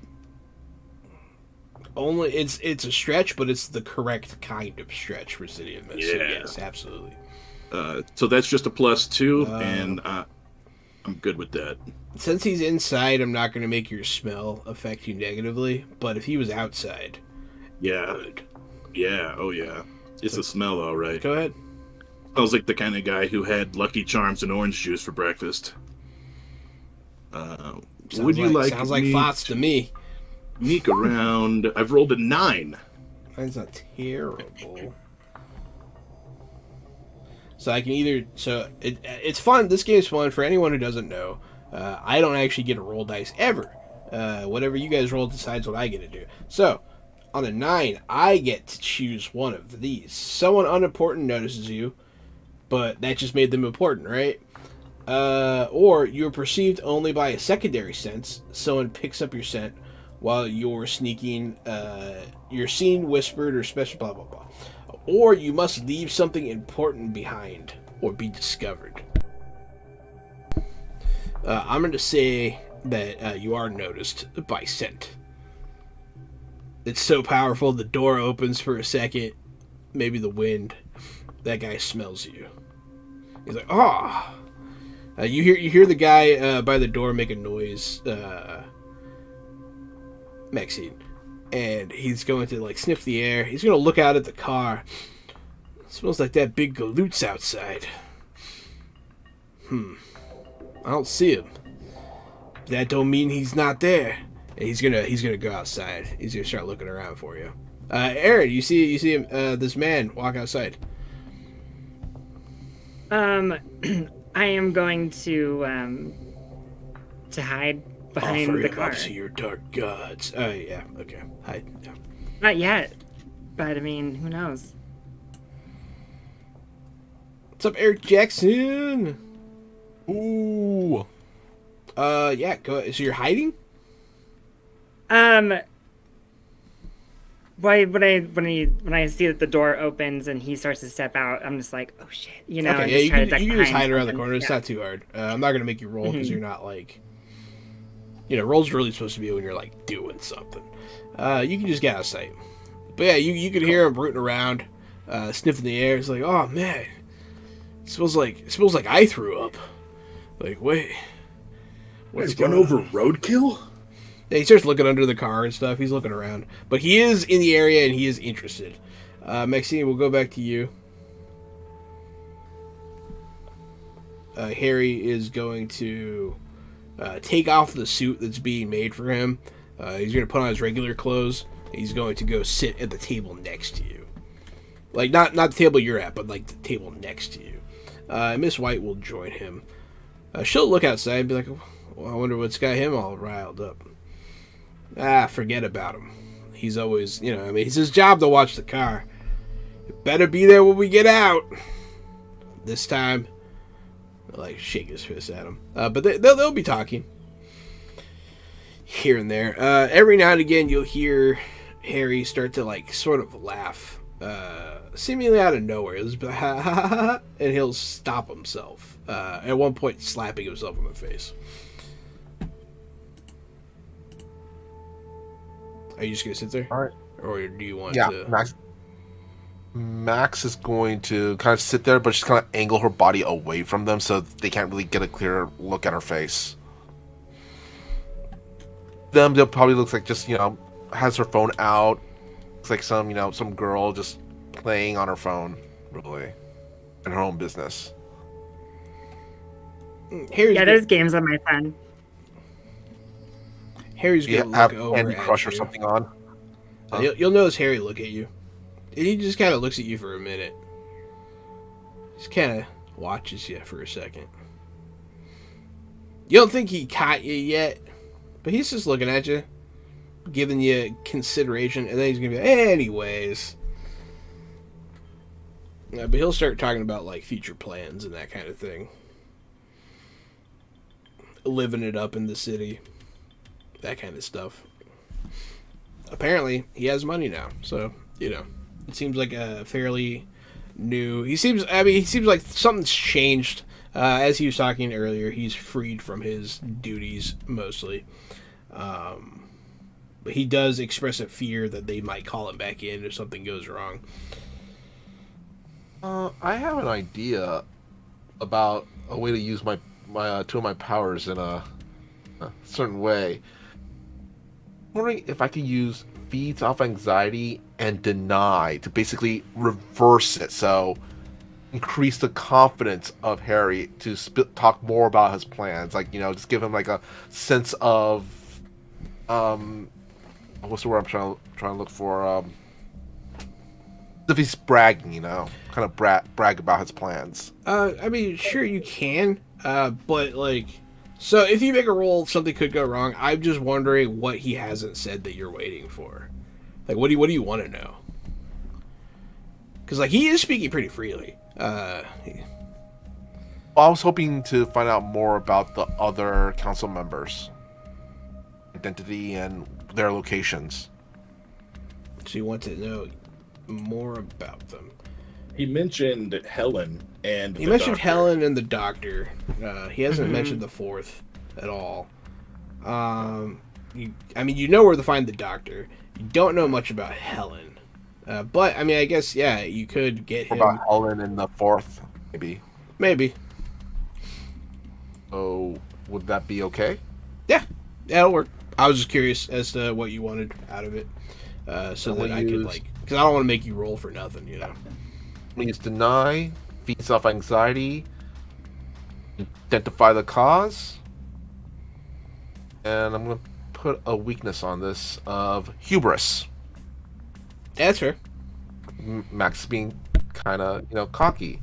Only it's a stretch, but it's the correct kind of stretch for City of Mist. So Yeah. yes, absolutely. So that's just a +2, Oh. and I'm good with that. Since he's inside, I'm not going to make your smell affect you negatively. But if he was outside, Yeah, good. yeah, oh yeah. It's a smell, all right. Go ahead. Smells like the kind of guy who had Lucky Charms and orange juice for breakfast. Would you like sounds like me Fots to me? sneak around? I've rolled a 9. That's not terrible. So I can either it's fun. This game's fun for anyone who doesn't know. I don't actually get to roll dice ever. Whatever you guys roll decides what I get to do. So on a 9, I get to choose one of these. Someone unimportant notices you, but that just made them important, right? Or you're perceived only by a secondary sense. Someone picks up your scent while you're sneaking. You're seen, whispered, or special, blah, blah, blah. Or you must leave something important behind or be discovered. I'm going to say that you are noticed by scent. It's so powerful, the door opens for a second. Maybe the wind. That guy smells you. He's like, ah. You hear the guy by the door make a noise, Maxine, and he's going to like sniff the air. He's going to look out at the car. It smells like that big galoot's outside. I don't see him. That don't mean he's not there. And he's gonna go outside. He's gonna start looking around for you. Aaron, you see him, this man walk outside. I am going to hide behind Offer the him car. up to your dark gods. Oh yeah, okay. Hide. Yeah. Not yet, but I mean, who knows? What's up, Eric Jackson? Ooh. Yeah. Go. So you're hiding? Why when I see that the door opens and he starts to step out, I'm just like, oh shit, you know. and Okay. Yeah. try to You duck can just behind hide around the something. corner. It's Yeah. not too hard. I'm not gonna make you roll because you're not like. Rolls are really supposed to be when you're like doing something. You can just get out of sight. But yeah, you can hear him rooting around, sniffing the air. It's like, oh man, it smells like I threw up. Like, wait, what's Run going over on? roadkill? Yeah, he starts looking under the car and stuff. He's looking around, but he is in the area and he is interested. Maxine, we'll go back to you. Harry is going to take off the suit that's being made for him. He's going to put on his regular clothes. He's going to go sit at the table next to you. Like, not the table you're at, but like the table next to you. Miss White will join him. She'll look outside and be like, well, I wonder what's got him all riled up. Forget about him. He's always, it's his job to watch the car. It better be there when we get out. This time, like, shake his fist at him. But they'll be talking here and there. Every now and again, you'll hear Harry start to, like, sort of laugh. Seemingly out of nowhere. He'll just be like, ha, ha, ha, ha, and he'll stop himself. At one point, slapping himself in the face. Are you just going to sit there? All right. Or do you want Yeah, to... Max is going to kind of sit there, but just kind of angle her body away from them so they can't really get a clear look at her face. They'll probably looks like just, has her phone out. Looks like some girl just playing on her phone, really, in her own business. There's games on my phone. Harry's gonna have look over Candy at Crush you. or something on. You'll notice Harry look at you. And he just kind of looks at you for a minute. Just kind of watches you for a second. You don't think he caught you yet, but he's just looking at you, giving you consideration, and then he's going to be like, anyways. But he'll start talking about, like, future plans and that kind of thing. Living it up in the city. That kind of stuff. Apparently, he has money now, so, it seems like a fairly new... He seems like something's changed. As he was talking earlier, he's freed from his duties, mostly. But he does express a fear that they might call him back in if something goes wrong. I have an idea about a way to use my two of my powers in a certain way. I'm wondering if I could use feeds off anxiety and deny to basically reverse it. So increase the confidence of Harry to talk more about his plans. Like, just give him like a sense of what's the word I'm trying to look for? If he's bragging, kind of brag about his plans. Sure you can, but like, so if you make a roll, something could go wrong. I'm just wondering what he hasn't said that you're waiting for. Like, what do you want to know? Because like he is speaking pretty freely. I was hoping to find out more about the other council members' identity and their locations. So you want to know more about them. He mentioned Helen and He the mentioned doctor. Helen and the doctor. He hasn't mentioned the fourth at all. You know where to find the doctor. You don't know much about Helen. But, I guess, yeah, you could get him. About Helen in the fourth, maybe. Maybe. So, would that be okay? Yeah, it'll work. I was just curious as to what you wanted out of it. So that I could, because I don't want to make you roll for nothing, Please deny, feeds off anxiety, identify the cause, and I'm going to put a weakness on this of hubris. That's fair. Max being kind of, cocky.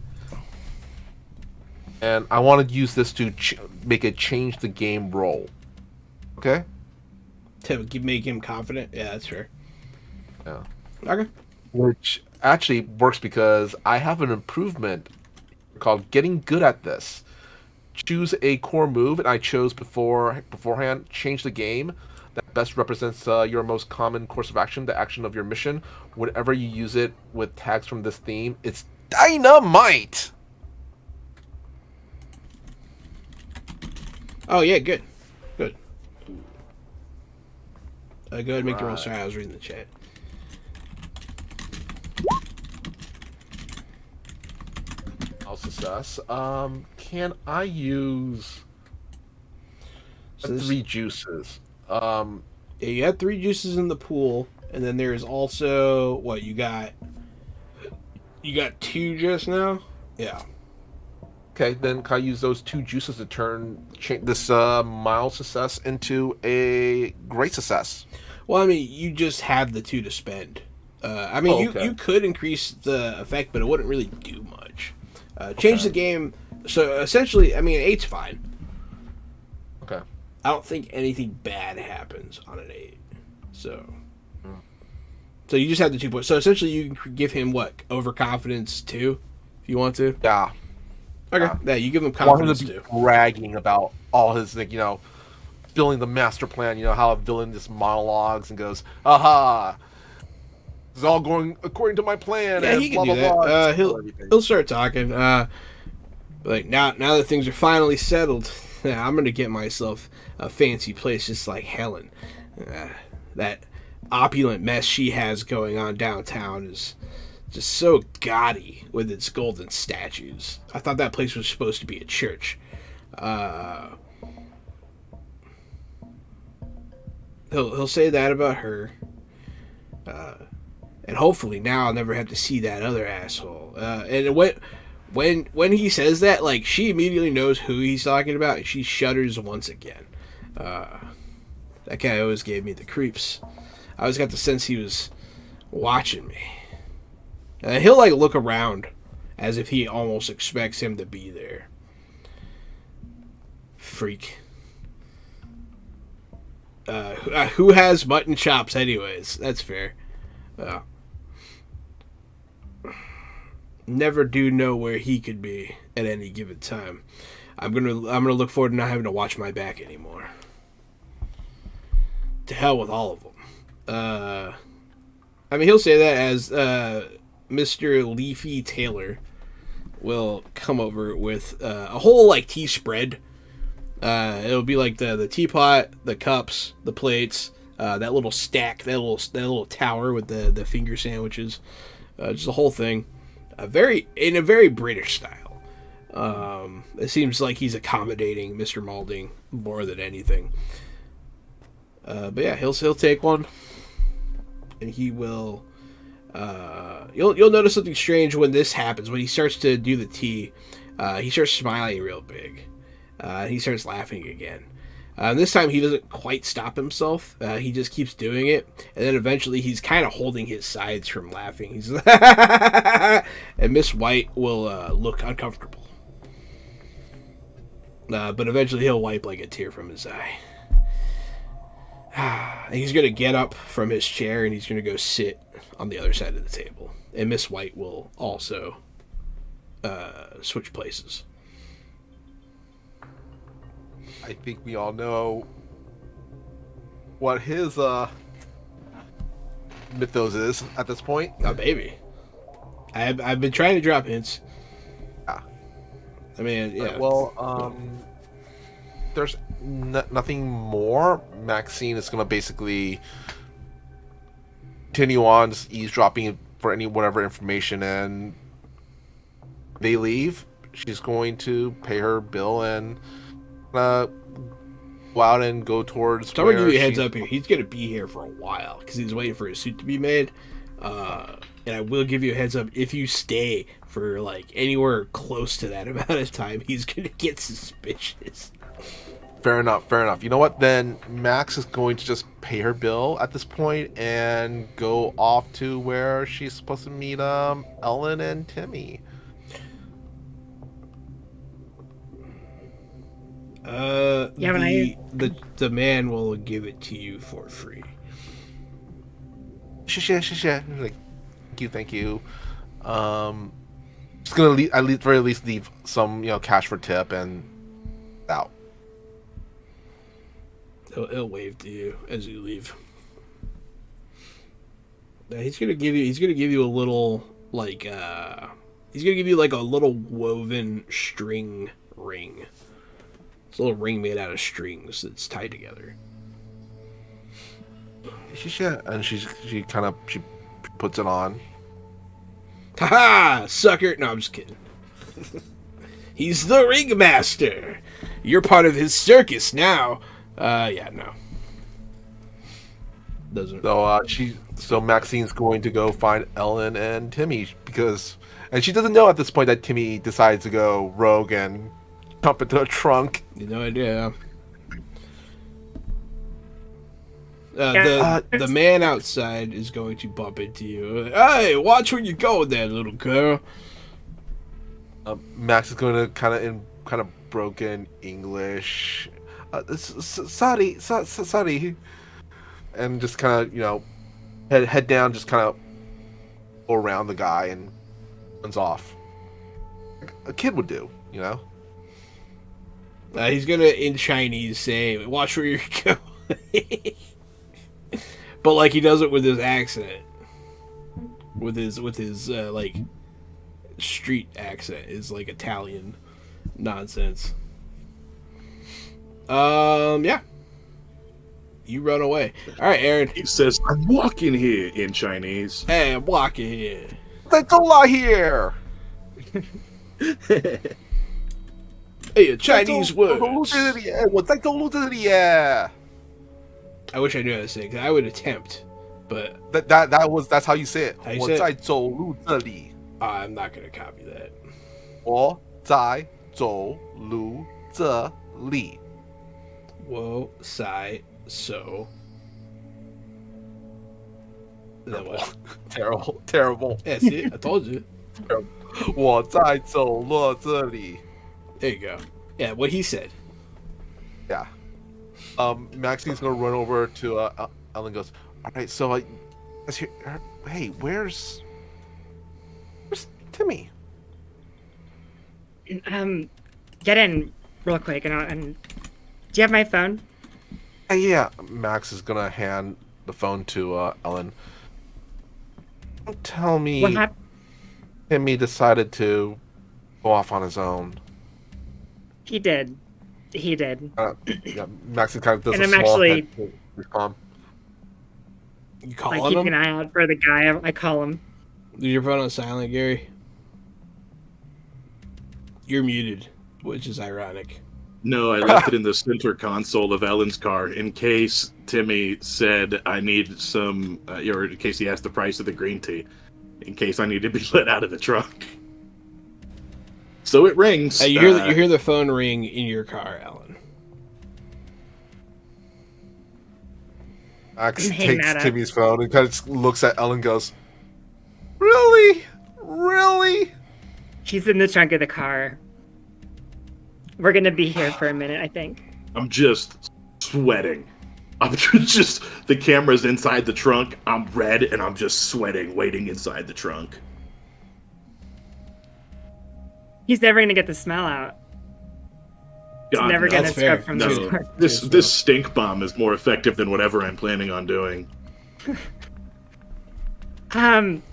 And I want to use this to make it change the game roll. Okay? To make him confident? Yeah, that's fair. Yeah. Okay. Which actually works because I have an improvement called Getting Good at This. Choose a core move, and I chose beforehand, change the game that best represents your most common course of action, the action of your mission. Whenever you use it with tags from this theme, it's dynamite! Oh, yeah, good. Good. Go ahead and make the roll. Sorry, I was reading the chat. I'll success. Can I use So 3 juices? Yeah, you had 3 juices in the pool, and then there's also what you got 2 just now. Yeah. Okay, then can I use those 2 juices to turn this mild success into a great success? Well, you just have the 2 to spend. Okay. You could increase the effect, but it wouldn't really do much. Change the game. So essentially, 8's fine. Okay. I don't think anything bad happens on an 8. So you just have the 2 points. So essentially, you can give him what, overconfidence 2, if you want to. Yeah. Okay. Yeah, you give him I want him confidence to be 2. bragging about all his, filling the master plan. How a villain just monologues and goes, "Aha! It's all going according to my plan." Yeah, and he can blah, do blah, that. blah. He'll start talking. Like now that things are finally settled, I'm gonna get myself a fancy place just like Helen. That opulent mess she has going on downtown is just so gaudy with its golden statues. I thought that place was supposed to be a church. He'll say that about her. And hopefully now I'll never have to see that other asshole. And when he says that, like, she immediately knows who he's talking about, and she shudders once again. That guy always gave me the creeps. I always got the sense he was watching me. And he'll, like, look around as if he almost expects him to be there. Freak. Who has mutton chops anyways? That's fair. Never do know where he could be at any given time. I'm gonna look forward to not having to watch my back anymore. To hell with all of them. I mean, he'll say that as Mr. Leafy Taylor will come over with a whole, like, tea spread. It'll be like the teapot, the cups, the plates, that little stack, that little tower with the finger sandwiches, just the whole thing. In a very British style. It seems like he's accommodating Mr. Malding more than anything. But yeah, he'll take one, and he will. You'll notice something strange when this happens. When he starts to do the tea, he starts smiling real big. He starts laughing again. This time he doesn't quite stop himself. He just keeps doing it, and then eventually he's kind of holding his sides from laughing. He's and Miss White will look uncomfortable, but eventually he'll wipe like a tear from his eye. And he's gonna get up from his chair and he's gonna go sit on the other side of the table, and Miss White will also switch places. I think we all know what his mythos is at this point. Oh, baby. I've been trying to drop hints. Yeah. I mean, yeah. Right, well, there's nothing more. Maxine is going to basically continue on just eavesdropping for whatever information, and they leave. She's going to pay her bill and go out and go towards. So I'm gonna give you a heads up here. He's gonna be here for a while because he's waiting for his suit to be made. And I will give you a heads up: if you stay for like anywhere close to that amount of time, he's gonna get suspicious. Fair enough. Fair enough. You know what? Then Max is going to just pay her bill at this point and go off to where she's supposed to meet Ellen and Timmy. The man will give it to you for free. Like, thank you. Just gonna at least very least leave some cash for tip and out. He'll wave to you as you leave. He's gonna give you a little like he's gonna give you like a little woven string ring. It's a little ring made out of strings that's tied together. And she puts it on. Ha-ha! Sucker! No, I'm just kidding. He's the ringmaster! You're part of his circus now. Yeah, no. Doesn't. So Maxine's going to go find Ellen and Timmy and she doesn't know at this point that Timmy decides to go rogue and jump into a trunk. No idea. The man outside is going to bump into you. Hey, watch where you go there, little girl. Max is going to kind of broken English. Sorry, and just kind of head down, just kind of go around the guy and runs off. Like a kid would do, He's gonna in Chinese say, "Watch where you're going." But like he does it with his accent, with his like street accent, is like Italian nonsense. Yeah. You run away. All right, Aaron. He says, "I'm walking here" in Chinese. Hey, I'm walking here. Zaizola here. Hey, Chinese words. 我在走路这里耶。 I wish I knew how to say it, 'cause I would attempt, but That's how you say it. How you 我 say it? 在走路这里。 I'm not gonna copy that. 我在走路这里。 Whoa, sai, so. Is that what? Terrible. Yeah, see, I told you. 我在走路这里。 There you go. Yeah, what he said. Yeah. Maxine's gonna run over to Ellen. Goes, all right. So, let's hear. Hey, where's Timmy? Get in real quick, and do you have my phone? Hey, yeah. Max is gonna hand the phone to Ellen. Don't tell me What happened? Timmy decided to go off on his own. He did. Yeah, Maxine kind of does And a I'm small actually- head to respond. You Like calling keeping him? an eye out for the guy. I call him. Leave your phone on silent, Gary. You're muted, which is ironic. No, I left it in the center console of Ellen's car in case Timmy said I need some, or in case he asked the price of the green tea, in case I need to be let out of the trunk. So it rings. You hear the phone ring in your car, Alan. Max Hang takes that up. Timmy's phone and kind of looks at Ellen and goes, Really? Really? He's in the trunk of the car. We're gonna be here for a minute, I think. I'm just sweating. I'm just the camera's inside the trunk. I'm red and I'm just sweating, waiting inside the trunk. He's never gonna get the smell out. He's God, never no. gonna That's fair. scrub from No, this part. this stink bomb is more effective than whatever I'm planning on doing.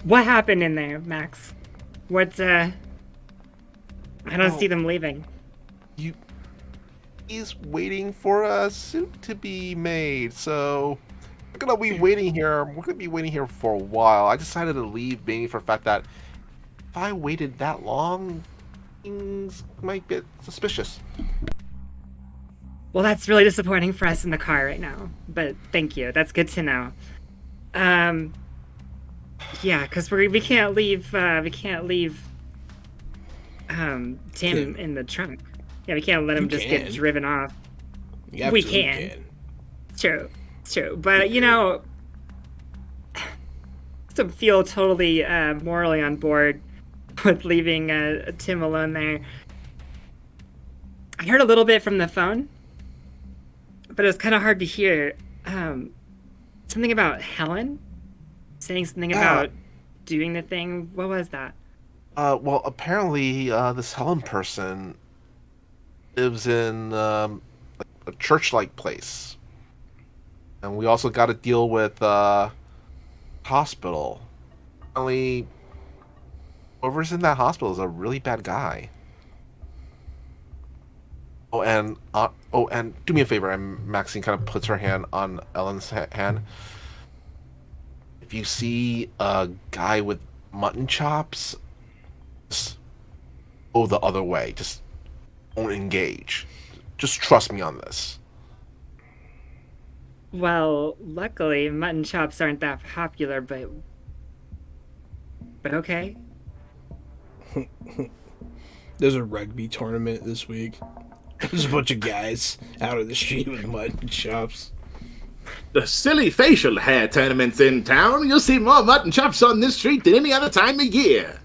What happened in there, Max? What's I don't Oh. see them leaving. He's waiting for a suit to be made, so we're gonna be waiting here. We're gonna be waiting here for a while. I decided to leave mainly for the fact that if I waited that long, things might get suspicious. Well, that's really disappointing for us in the car right now. But thank you. That's good to know. Yeah, because we can't leave Tim in the trunk. Yeah, we can't let him You just can. get driven off. You We absolutely can. It's true. But you know, to feel totally morally on board with leaving Tim alone there. I heard a little bit from the phone, but it was kind of hard to hear. Something about Helen saying something about doing the thing. What was that? Well, apparently, this Helen person lives in a church-like place, and we also got to deal with hospital. Apparently, whoever's in that hospital is a really bad guy. Oh, and do me a favor. And Maxine kind of puts her hand on Ellen's hand. If you see a guy with mutton chops, just go the other way. Just don't engage. Just trust me on this. Well, luckily, mutton chops aren't that popular, but okay. There's a rugby tournament this week. There's a bunch of guys out on the street with mutton chops. The silly facial hair tournament's in town. You'll see more mutton chops on this street than any other time of year.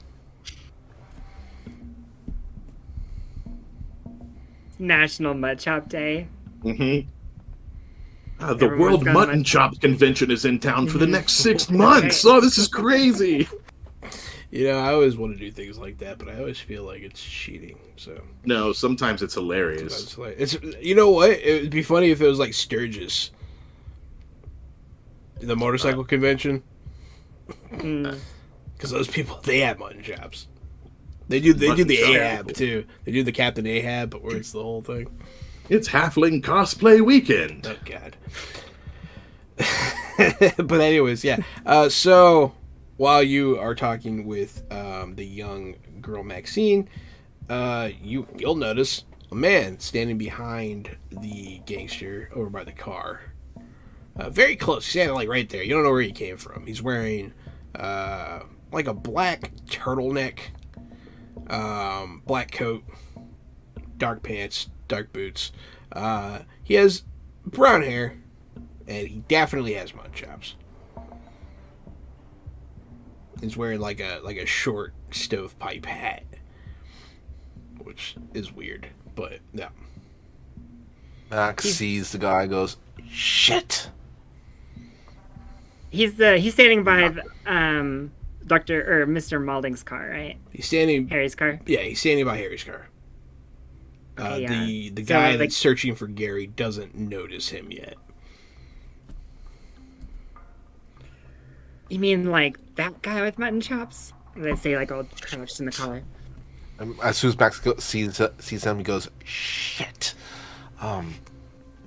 National Mud Chop Day. Mm-hmm. The Everyone's World got Mutton mutton Chop Convention is in town for the next 6 months. Oh, this is crazy. You know, I always want to do things like that, but I always feel like it's cheating. So No, sometimes it's hilarious. it's like you know what? It would be funny if it was like Sturgis, the motorcycle convention, Mm. because those people they have mutton chops. They do the Mutton chop. Ahab too. They do the Captain Ahab, but where it's the whole thing. It's Halfling Cosplay Weekend. Oh God. But anyways, yeah. So while you are talking with the young girl Maxine, you'll notice a man standing behind the gangster over by the car. Very close. He's standing like right there. You don't know where he came from. He's wearing like a black turtleneck, black coat, dark pants, dark boots. He has brown hair, and he definitely has mutton chops. He's wearing like a short stovepipe hat, which is weird, but yeah. Max sees the guy, goes, "Shit." He's standing by Dr. or Mr. Malding's car, right? He's standing. Harry's car. Yeah, he's standing by Harry's car. Okay, yeah. The So, guy like- that's searching for Gary doesn't notice him yet. You mean like that guy with mutton chops? They say like all crouched in the collar. And as soon as Max sees him, he goes, "Shit.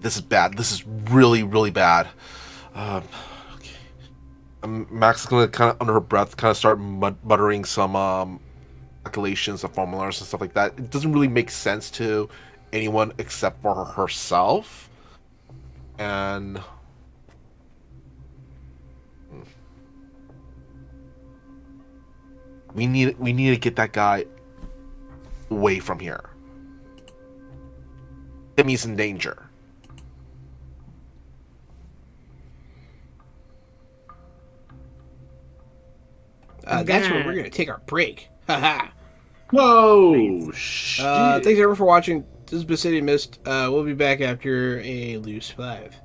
This is bad. This is really, really bad." Okay. Max is gonna kind of under her breath, kind of start muttering some calculations of formulas and stuff like that. It doesn't really make sense to anyone except for herself. And we need to get that guy away from here. Timmy's in danger. That's where we're gonna take our break. Haha. Whoa, shit. Thanks everyone for watching. This is Basidian Mist. We'll be back after a loose 5.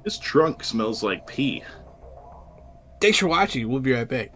This trunk smells like pee. Thanks for watching. We'll be right back.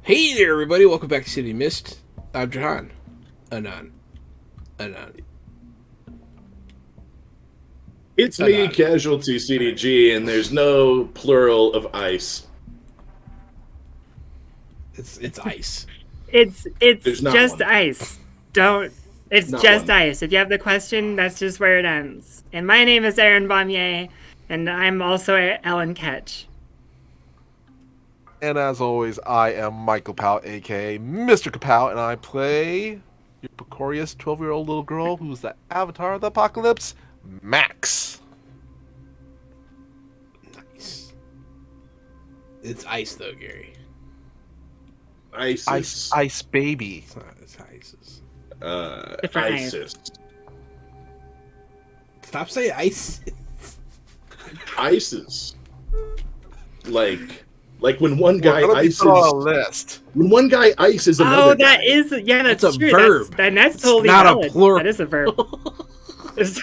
Hey there, everybody. Welcome back to City Mist. I'm Jahan. Anan. It's me, Casualty CDG, and there's no plural of ice. It's ice. It's There's not just one. ice. Don't. It's Not just one. ice. If you have the question, that's just where it ends. And my name is Aaron Baumier, and I'm also Ellen Ketch. And as always, I am Michael Powell, aka Mr. Kapow, and I play your precarious 12-year-old little girl who's the avatar of the apocalypse, Max. Nice. It's ice, though, Gary. ISIS. Ice baby. It's not. It's ISIS. Different ice. ISIS. Stop saying ice. ISIS. Like when one guy We're gonna be ices. put on a list. When one guy ices another Oh, that guy. is that's It's a true. verb. That's totally not a valid. plural. That is a verb. It's-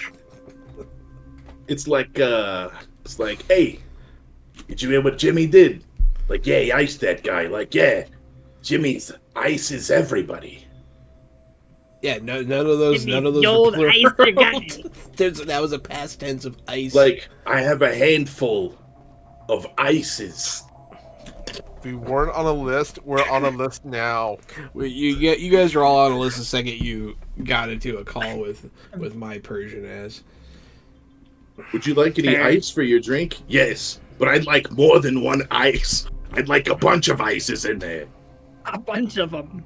It's like, hey, did you hear what Jimmy did? Like, yeah, he iced that guy. Like, yeah, Jimmy's ices everybody. Yeah, none of those. None of those. the are old plural. icer guy. That was a past tense of ice. Like, I have a handful of ices. If we weren't on a list, we're on a list now. you guys are all on a list the second you got into a call with my Persian ass. Would you like any Fair. ice for your drink? Yes, but I'd like more than one ice. I'd like a bunch of ices in there. A bunch of them.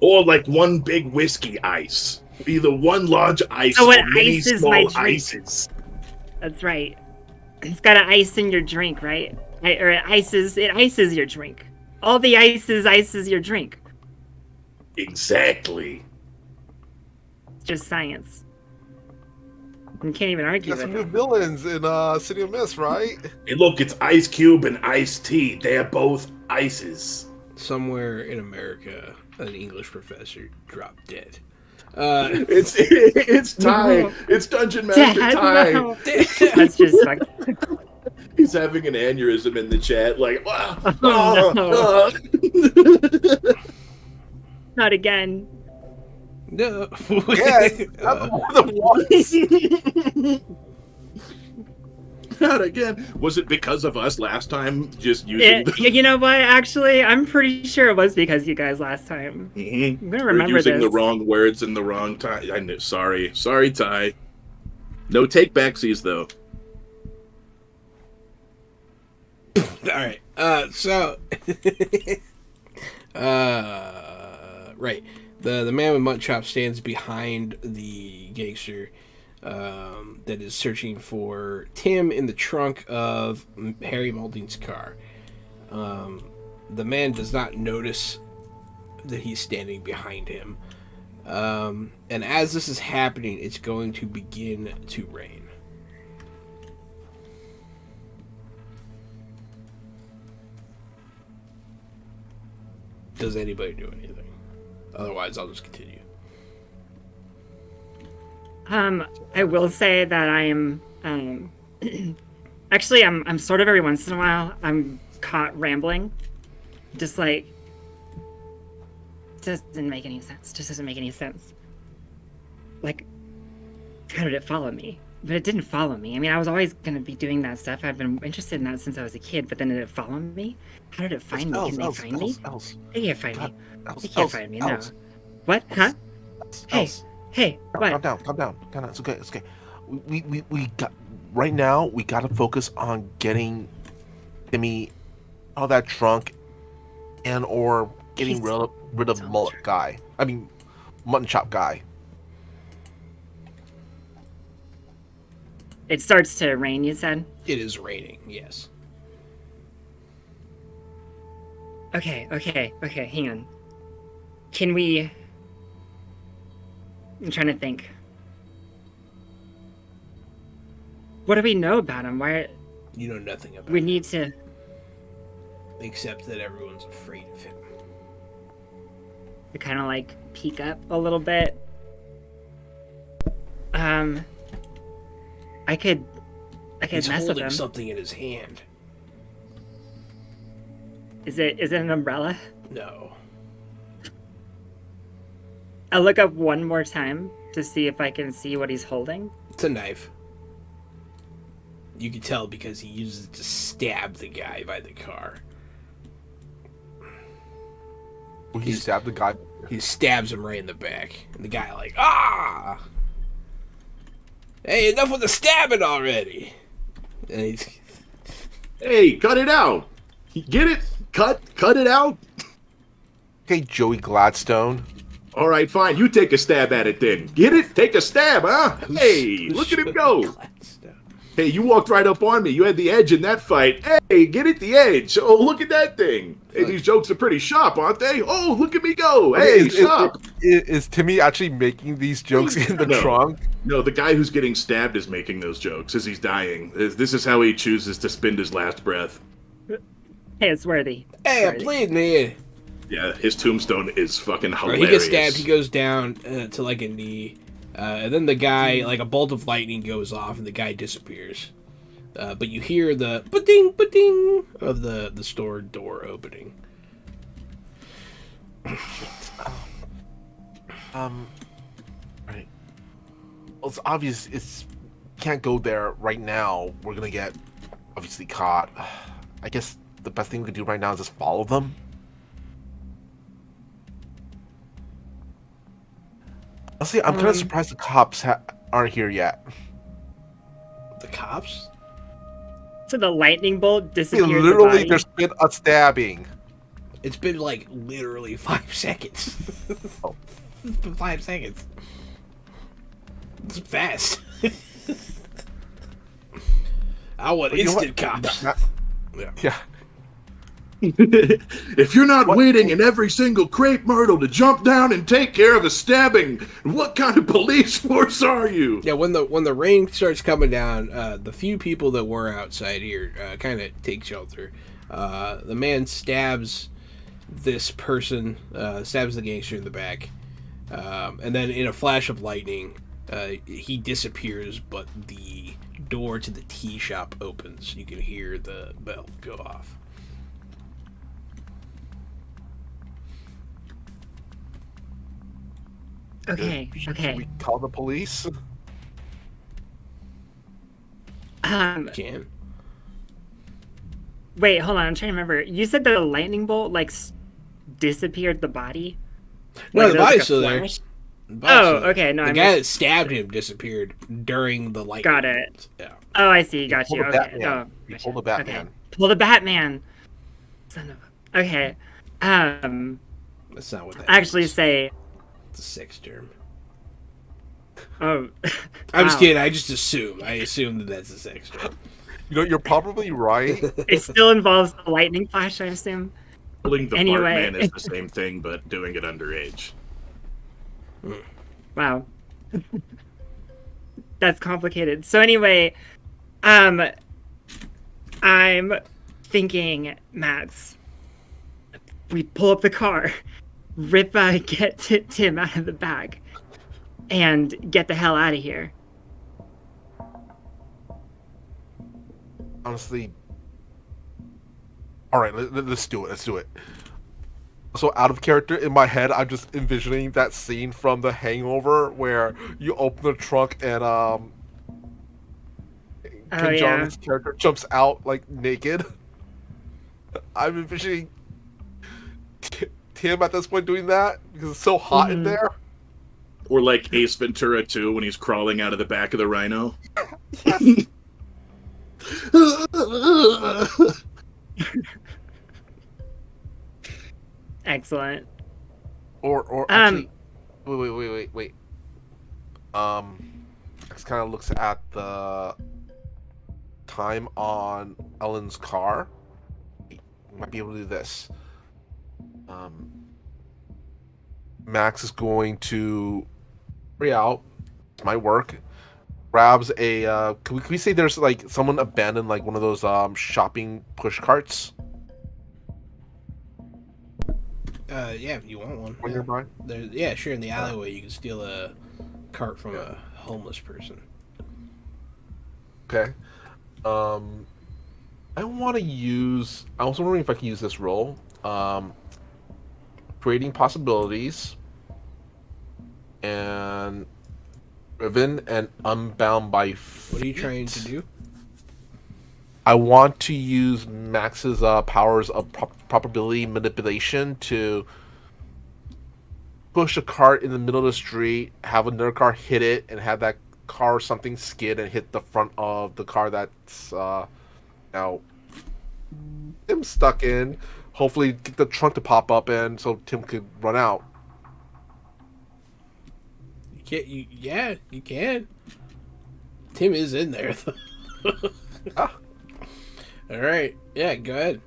Or like one big whiskey ice. Either one large ice So or what many ice is my small drink? ices. That's right. It's got an ice in your drink, right? Or it ices your drink. All the ices your drink. Exactly. It's just science. You can't even argue Got some with new it. villains in City of Mist, right? Hey, look, it's Ice Cube and Ice T. They're both ices. Somewhere in America, an English professor dropped dead. It's Ty. No. It's Dungeon Master Dad, Ty. no. That's just fucking. He's having an aneurysm in the chat. Like, wow. Oh, no. no. Not again. No. Yeah, I'm more than once. Not again. Was it because of us last time? Just using. You know what? Actually, I'm pretty sure it was because you guys last time. Mhm. I'm gonna We're remember using the this. wrong words in the wrong time. I knew. Sorry, Ty. No take backsies though. All right. So, right. The man with mutton chop stands behind the gangster that is searching for Tim in the trunk of Harry Maulding's car. The man does not notice that he's standing behind him. And as this is happening, it's going to begin to rain. Does anybody do anything? Otherwise, I'll just continue. I will say that I am actually I'm sort of every once in a while I'm caught rambling. Just like doesn't make any sense. Just doesn't make any sense. Like, how did it follow me? But it didn't follow me. I mean, I was always gonna be doing that stuff. I've been interested in that since I was a kid, but then did it follow me? How did it find me? Can they find me? They can't find me. They can't find me, no. What? Huh? Hey. Hey, what? Calm down. It's okay. It's okay. We got right now. We got to focus on getting Timmy out of that trunk, and or getting rid of mullet guy. I mean, mutton chop guy. It starts to rain, you said? It is raining, yes. Okay, hang on. Can we... I'm trying to think. What do we know about him? Why... You know nothing about We him, need to... except that everyone's afraid of him. to kind of like peek up a little bit. I could He's mess with holding him. something in his hand. Is it an umbrella? No. I'll look up one more time to see if I can see what he's holding. It's a knife. You can tell because he uses it to stab the guy by the car. Well, he stabbed the guy. He stabs him right in the back. And the guy like, ah! Hey, enough with the stabbing already! And he's... Hey, cut it out. Get it? Cut it out. Okay, Joey Gladstone. All right, fine. You take a stab at it then. Get it? Take a stab, huh? Hey, look at him go. Hey, you walked right up on me. You had the edge in that fight. Hey, get at the edge. Oh, look at that thing. Hey, these jokes are pretty sharp, aren't they? Oh, look at me go. Hey, sharp. Is Timmy actually making these jokes in the No. trunk? No, the guy who's getting stabbed is making those jokes as he's dying. This is how he chooses to spend his last breath. Hey, it's worthy. Hey, I'm bleeding here. Yeah, his tombstone is fucking Right, hilarious. he gets stabbed, he goes down to like a knee. And then the guy, like a bolt of lightning goes off and the guy disappears. But you hear the ba-ding, ba-ding of the store door opening. Right. Well, it's obvious. Can't go there right now. We're gonna get obviously caught. I guess the best thing we can do right now is just follow them. Honestly, I'm kind of surprised the cops aren't here yet. The cops? So the lightning bolt They disappeared. literally the body. there's been a stabbing. It's been like literally 5 seconds. Oh. 5 seconds. It's fast. I want But you know what? instant cops. Yeah. If you're not What? waiting in every single crepe myrtle to jump down and take care of a stabbing, what kind of police force are you? Yeah, when the rain starts coming down, the few people that were outside here kind of take shelter. The man stabs this person, stabs the gangster in the back, and then in a flash of lightning, he disappears. But the door to the tea shop opens. You can hear the bell go off. Okay. Should Okay. we call the police? You can. Wait, hold on. I'm trying to remember. You said that a lightning bolt disappeared the body. No, Like, the there was, body's a still there. flash? The body's Oh, still there. okay. No, the I guy missed- that stabbed him disappeared during the lightning. Got it. bolt. Yeah. Oh, I see. Got you. Pull the Okay. Batman. Oh, You gotcha. pull the Batman. Okay. Pull the Batman. Son of a. Okay. That's not what that Actually, means. say. It's a sex term. Oh. I'm just wow. kidding. I just assume. I assume that that's a sex term. You know, you're probably right. It still involves the lightning flash, I assume. Pulling the Anyway. Bartman is the same thing, but doing it underage. Wow. That's complicated. So anyway, I'm thinking, Max, we pull up the car, get Tim out of the back, and get the hell out of here. Honestly. All right, let's do it. Let's do it. So out of character in my head, I'm just envisioning that scene from The Hangover where you open the trunk and Ken yeah. Jarman's character jumps out like naked. I'm envisioning Tim at this point doing that because it's so hot in Mhm. there. Or like Ace Ventura 2 when he's crawling out of the back of the rhino. Excellent. Or actually, wait. X kind of looks at the time on Ellen's car. We might be able to do this. Max is going to hurry out. Might work. Grabs a. Can we say there's like someone abandoned like one of those shopping push carts Yeah, if you want one. when you're buying? Yeah, sure. In the alleyway, you can steal a cart from a homeless person. Okay. I want to use. I was wondering if I can use this role. Creating possibilities. And driven and unbound by fate. What are you trying to do? I want to use Max's powers of probability manipulation to push a cart in the middle of the street, have another car hit it, and have that car or something skid and hit the front of the car that's now Tim stuck in. Hopefully, get the trunk to pop up and so Tim could run out. You can. Tim is in there. Ah. All right. Yeah, go ahead.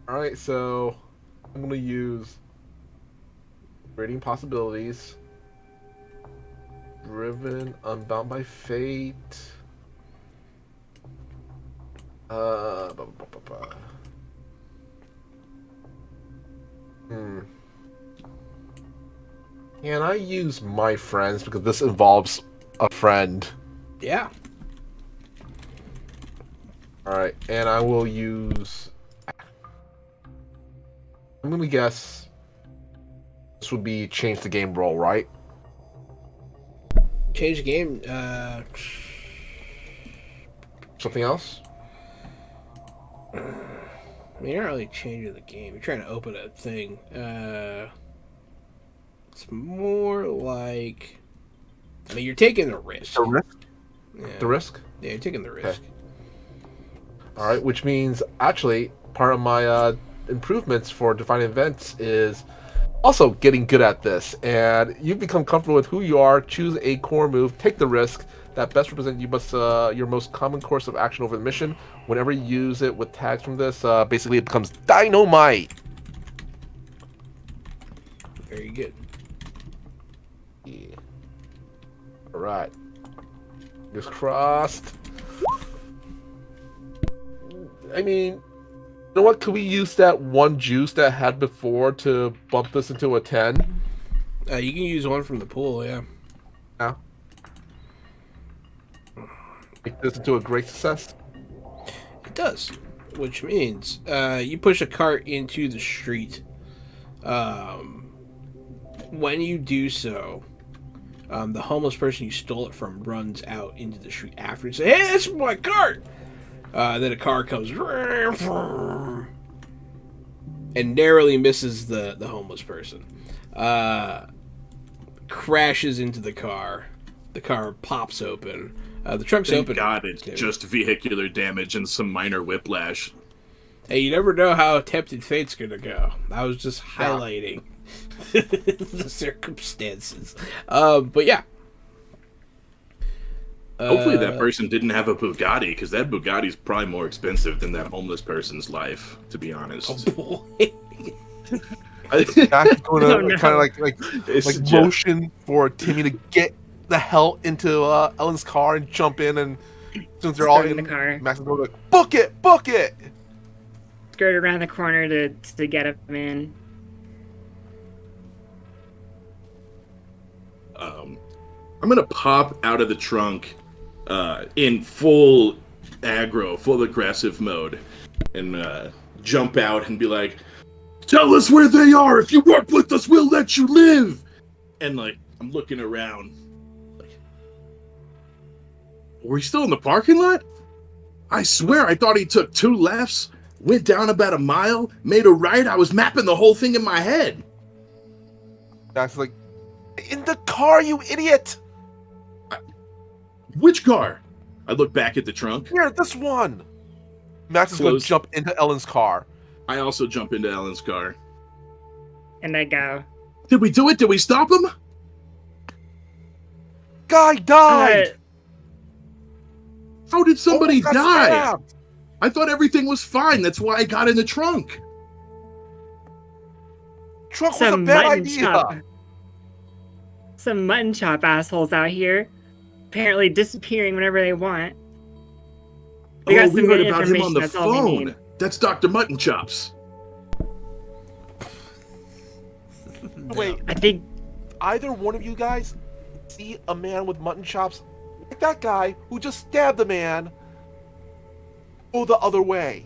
All right, so I'm gonna use creating possibilities, driven, unbound by fate. Can I use my friends because this involves a friend? Yeah. All right, and I will use. I'm gonna guess this would be change the game role, right? Change the game. Something else? I mean, you're not really changing the game. You're trying to open a thing. It's more like. I mean, you're taking the risk. The risk. Yeah. The risk. Yeah, you're taking the risk. All right, which means actually part part of my improvements for defining events is also getting good at this. And you become comfortable with who you are, choose a core move, take the risk that best represent you must your most common course of action over the mission. Whenever you use it with tags from this, basically it becomes dynamite. Very good. Yeah. All right. Fingers crossed. I mean, you know what? Could we use that one juice that I had before to bump this into a 10? You can use one from the pool, yeah. Yeah. Make this into a great success. It does, which means you push a cart into the street. When you do so, the homeless person you stole it from runs out into the street after and says, "Hey, that's my cart!" Then a car comes and narrowly misses the homeless person. Crashes into the car. The car pops open. The trunk's Thank open. God it's just vehicular damage and some minor whiplash. Hey, you never know how Tempted Fate's gonna go. I was just highlighting the circumstances. But yeah. Hopefully that person didn't have a Bugatti, because that Bugatti's probably more expensive than that homeless person's life, to be honest. Oh boy. Back going Oh, to no. kind of like It's like just- motion for Timmy to get the hell into Ellen's car and jump in, and since they're all Start in in the car. Max is going like, book it. Skirt around the corner to get him in. I'm gonna pop out of the trunk in full aggro, full aggressive mode, and jump out and be like, "Tell us where they are! If you work with us, we'll let you live!" And like, I'm looking around. Like, were we still in the parking lot? I swear I thought he took 2 lefts, went down about a mile, made a right. I was mapping the whole thing in my head. Max is like, in the car, you idiot! Which car? I look back at the trunk. Here, this one. Max is going Close. to jump into Ellen's car. I also jump into Ellen's car. And I go. Did we do it? Did we stop him? Guy died. How did somebody Almost got die? stabbed. I thought everything was fine. That's why I got in the trunk. Truck was a Some bad mutton idea. chop. Some mutton chop assholes out here, apparently disappearing whenever they want. We got some heard good about him on information, the that's all we phone. need. That's Dr. Mutton Chops. Wait, I think either one of you guys see a man with mutton chops like that guy who just stabbed the man, go the other way.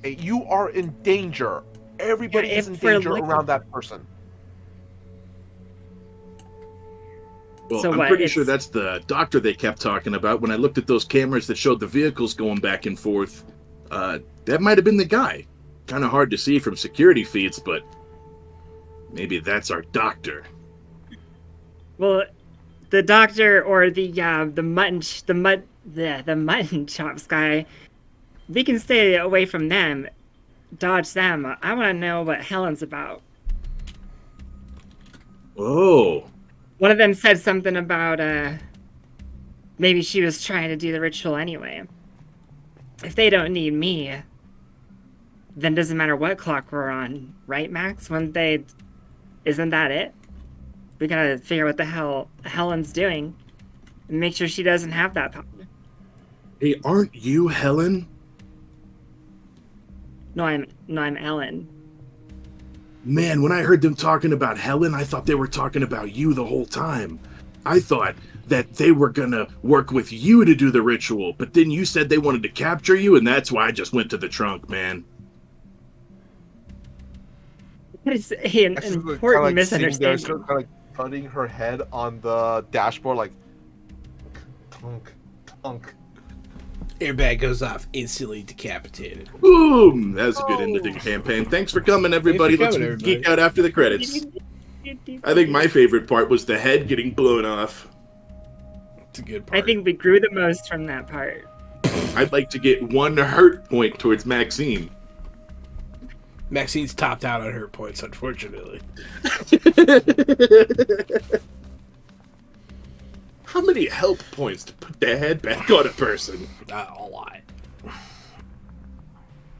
Hey, you are in danger. Everybody Yeah, is in if we're danger looking- around that person. Well, So I'm what, pretty sure it's- that's the doctor they kept talking about when I looked at those cameras that showed the vehicles going back and forth. That might have been the guy. Kind of hard to see from security feeds, but maybe that's our doctor. well, the doctor or the mutton chops guy, we can stay away from them, dodge them. I want to know what Helen's about. Oh, One of them said something about maybe she was trying to do the ritual anyway. If they don't need me, then it doesn't matter what clock we're on, right, Max? Isn't that it? We gotta figure out what the hell Helen's doing and make sure she doesn't have that power. hey, aren't you Helen? No, I'm Ellen. Man, when I heard them talking about Helen, I thought they were talking about you the whole time. I thought that they were gonna work with you to do the ritual, but then you said they wanted to capture you, and that's why I just went to the trunk, man. It's an She's like, important sitting there, misunderstanding. kind of like putting her head on the dashboard, like tunk, tunk. Airbag goes off, instantly decapitated. Boom! That was a good end of the campaign. Thanks for coming, everybody. Thanks for Let's coming, everybody. geek out after the credits. I think my favorite part was the head getting blown off. It's a good part. I think we grew the most from that part. I'd like to get 1 hurt point towards Maxine. Maxine's topped out on hurt points, unfortunately. How many health points to put the head back on a person? A lot.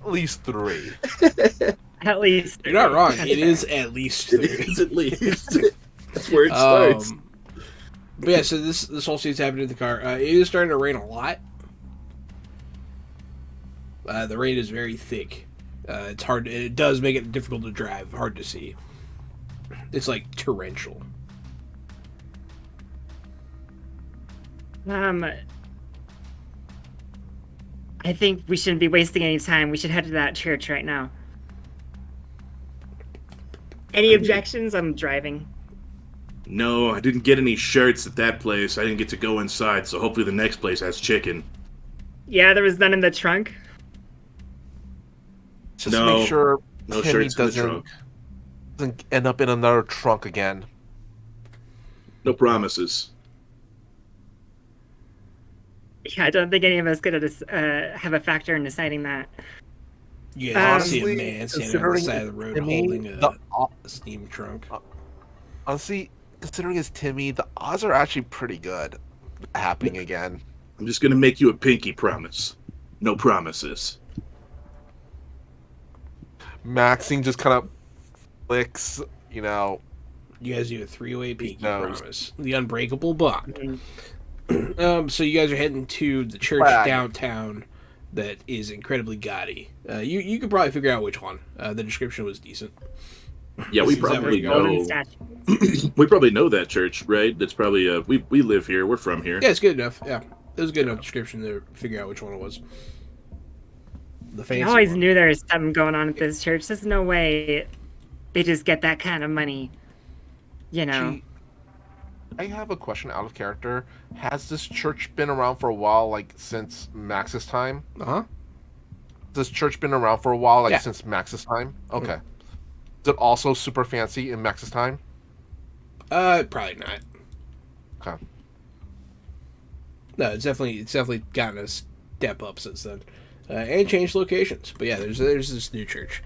At least 3. At least. You're not wrong. That's It fair. is at least 3. It is at least. That's where it starts. But yeah, so this whole scene's happening in the car. It is starting to rain a lot. The rain is very thick. It's hard. It does make it difficult to drive. Hard to see. It's like torrential. I think we shouldn't be wasting any time. We should head to that church right now. Any objections? I'm driving. No, I didn't get any shirts at that place. I didn't get to go inside, so hopefully the next place has chicken. Yeah, there was none in the trunk. Just No. make sure No Timmy shirts in the doesn't, trunk. doesn't end up in another trunk again. No promises. Yeah, I don't think any of us could have a factor in deciding that. You guys see a Honestly, man standing on the side of the road Timmy, holding a steam trunk. Honestly, considering it's Timmy, the odds are actually pretty good happening again. I'm just gonna make you a pinky promise. No promises. Maxine just kind of flicks, you know. You guys do a 3-way pinky knows. promise. The unbreakable bond. Mhm. So you guys are heading to the church Flag. downtown that is incredibly gaudy. You could probably figure out which one. The description was decent. Yeah, we Is that where probably you're going? know. Statue. We probably know that church, right? That's probably we live here. We're from here. Yeah, it's good enough. Yeah, it was a good enough description to figure out which one it was. The fancy I always one. knew there was something going on at this church. There's no way they just get that kind of money. You know. Gee, I have a question out of character. Has this church been around for a while, like since Max's time? Uh-huh. Has this church been around for a while, like Yeah. since Max's time? Okay. Is it also super fancy in Max's time? Probably not. Okay. No, it's definitely gotten a step up since then, and changed locations. But yeah, there's this new church.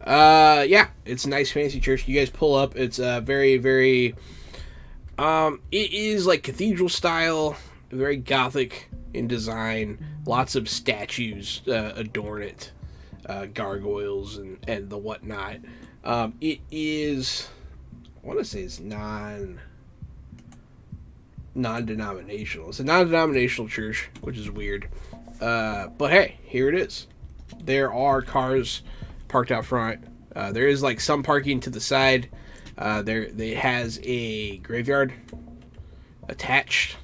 Yeah, it's a nice fancy church. You guys pull up. It's very very. It is like cathedral style, very gothic in design. Lots of statues adorn it, gargoyles and the whatnot. It is, I want to say it's non-denominational. It's a non-denominational church, which is weird. But hey, here it is. There are cars parked out front. There is like some parking to the side. It has a graveyard attached.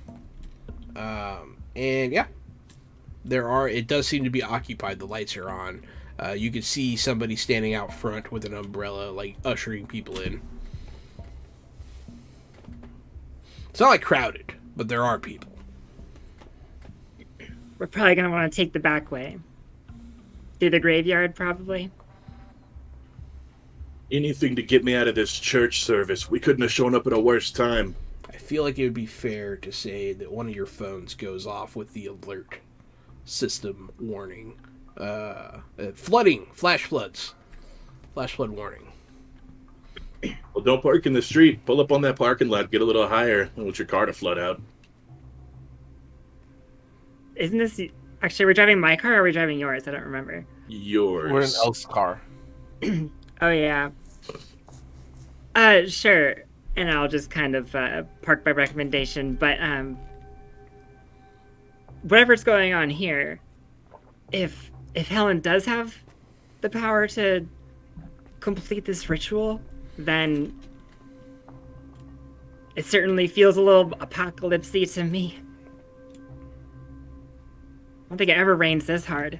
And yeah, it does seem to be occupied. The lights are on. You can see somebody standing out front with an umbrella, like ushering people in. It's not like crowded, but there are people. We're probably going to want to take the back way. Through the graveyard, probably. Anything to get me out of this church service. We couldn't have shown up at a worse time. I feel like it would be fair to say that one of your phones goes off with the alert system warning. Flooding, flash flood warning. Well, don't park in the street. Pull up on that parking lot. Get a little higher. I want your car to flood out. Isn't this... Actually, we're driving my car or are we driving yours? I don't remember. Yours. We're in Elf's car. Oh, yeah. Sure. And I'll just kind of park by recommendation. But whatever's going on here, if Helen does have the power to complete this ritual, then it certainly feels a little apocalypsy to me. I don't think it ever rains this hard.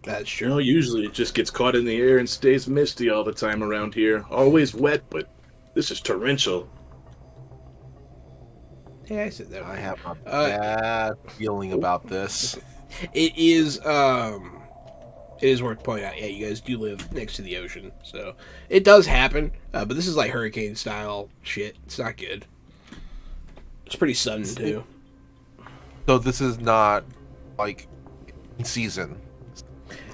That's You true. know, usually it just gets caught in the air and stays misty all the time around here. Always wet, but this is torrential. Yeah, I said that. I have a Uh, bad feeling about this. It is worth pointing out. Yeah, you guys do live next to the ocean, so it does happen. But this is like hurricane style shit. It's not good. It's pretty sudden too. So this is not like in season.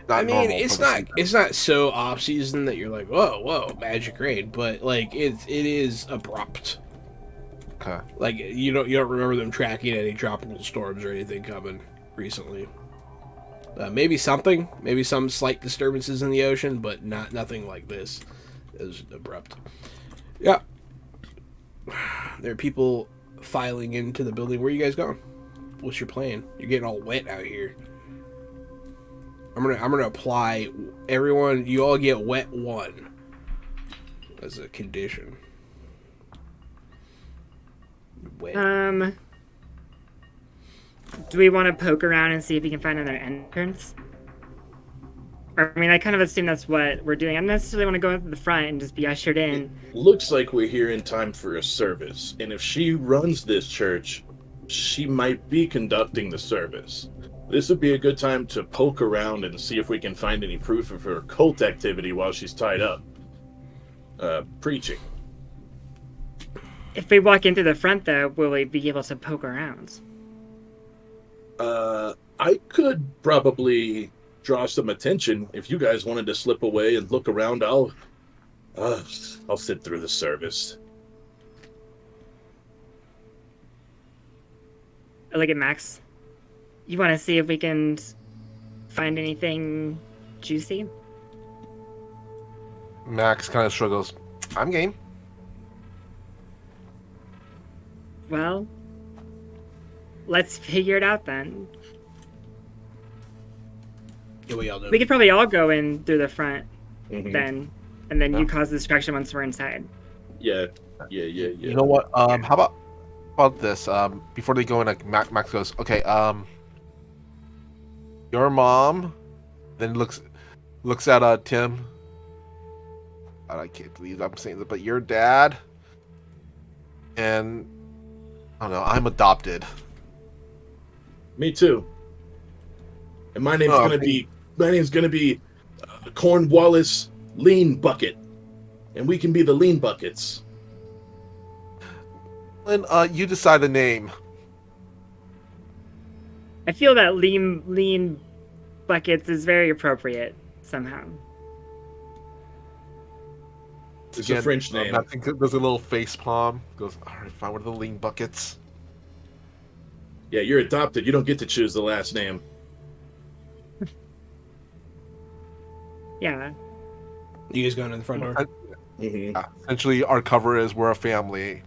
I mean, normal it's for the not season. it's not so off season that you're like, whoa, magic rain, but like it is abrupt. Okay. Like you don't remember them tracking any tropical storms or anything coming recently. Maybe some slight disturbances in the ocean, but nothing like this. It was abrupt. Yeah, there are people filing into the building. Where are you guys going? What's your plan? You're getting all wet out here. I'm gonna apply everyone. You all get wet 1 as a condition. Wet. Do we want to poke around and see if we can find another entrance? Or, I mean, I kind of assume that's what we're doing. I don't necessarily want to go into the front and just be ushered in. Looks like we're here in time for a service, and if she runs this church, she might be conducting the service. This would be a good time to poke around and see if we can find any proof of her cult activity while she's tied up. Preaching. If we walk into the front, though, will we be able to poke around? I could probably draw some attention if you guys wanted to slip away and look around. I'll sit through the service. I look at Max. You want to see if we can find anything juicy? Max kind of struggles. I'm game. Well, let's figure it out then. Yeah, what y'all doing? We could probably all go in through the front Mhm. then, and then Yeah. you cause the distraction once we're inside. Yeah. You know what? How about this? Before they go in, like Max goes, okay. Your mom, then looks at Tim. I can't believe I'm saying this, but your dad, and I don't know. I'm adopted. Me too. And my name's gonna be Cornwallis Lean Bucket, and we can be the Lean Buckets. And you decide the name. I feel that lean buckets is very appropriate somehow. It's a French name. I think there's a little face palm. Goes, all right, fine. What are the lean buckets? Yeah, you're adopted. You don't get to choose the last name. Yeah. You guys going in the front door? Mm-hmm. Yeah, essentially, our cover is we're a family.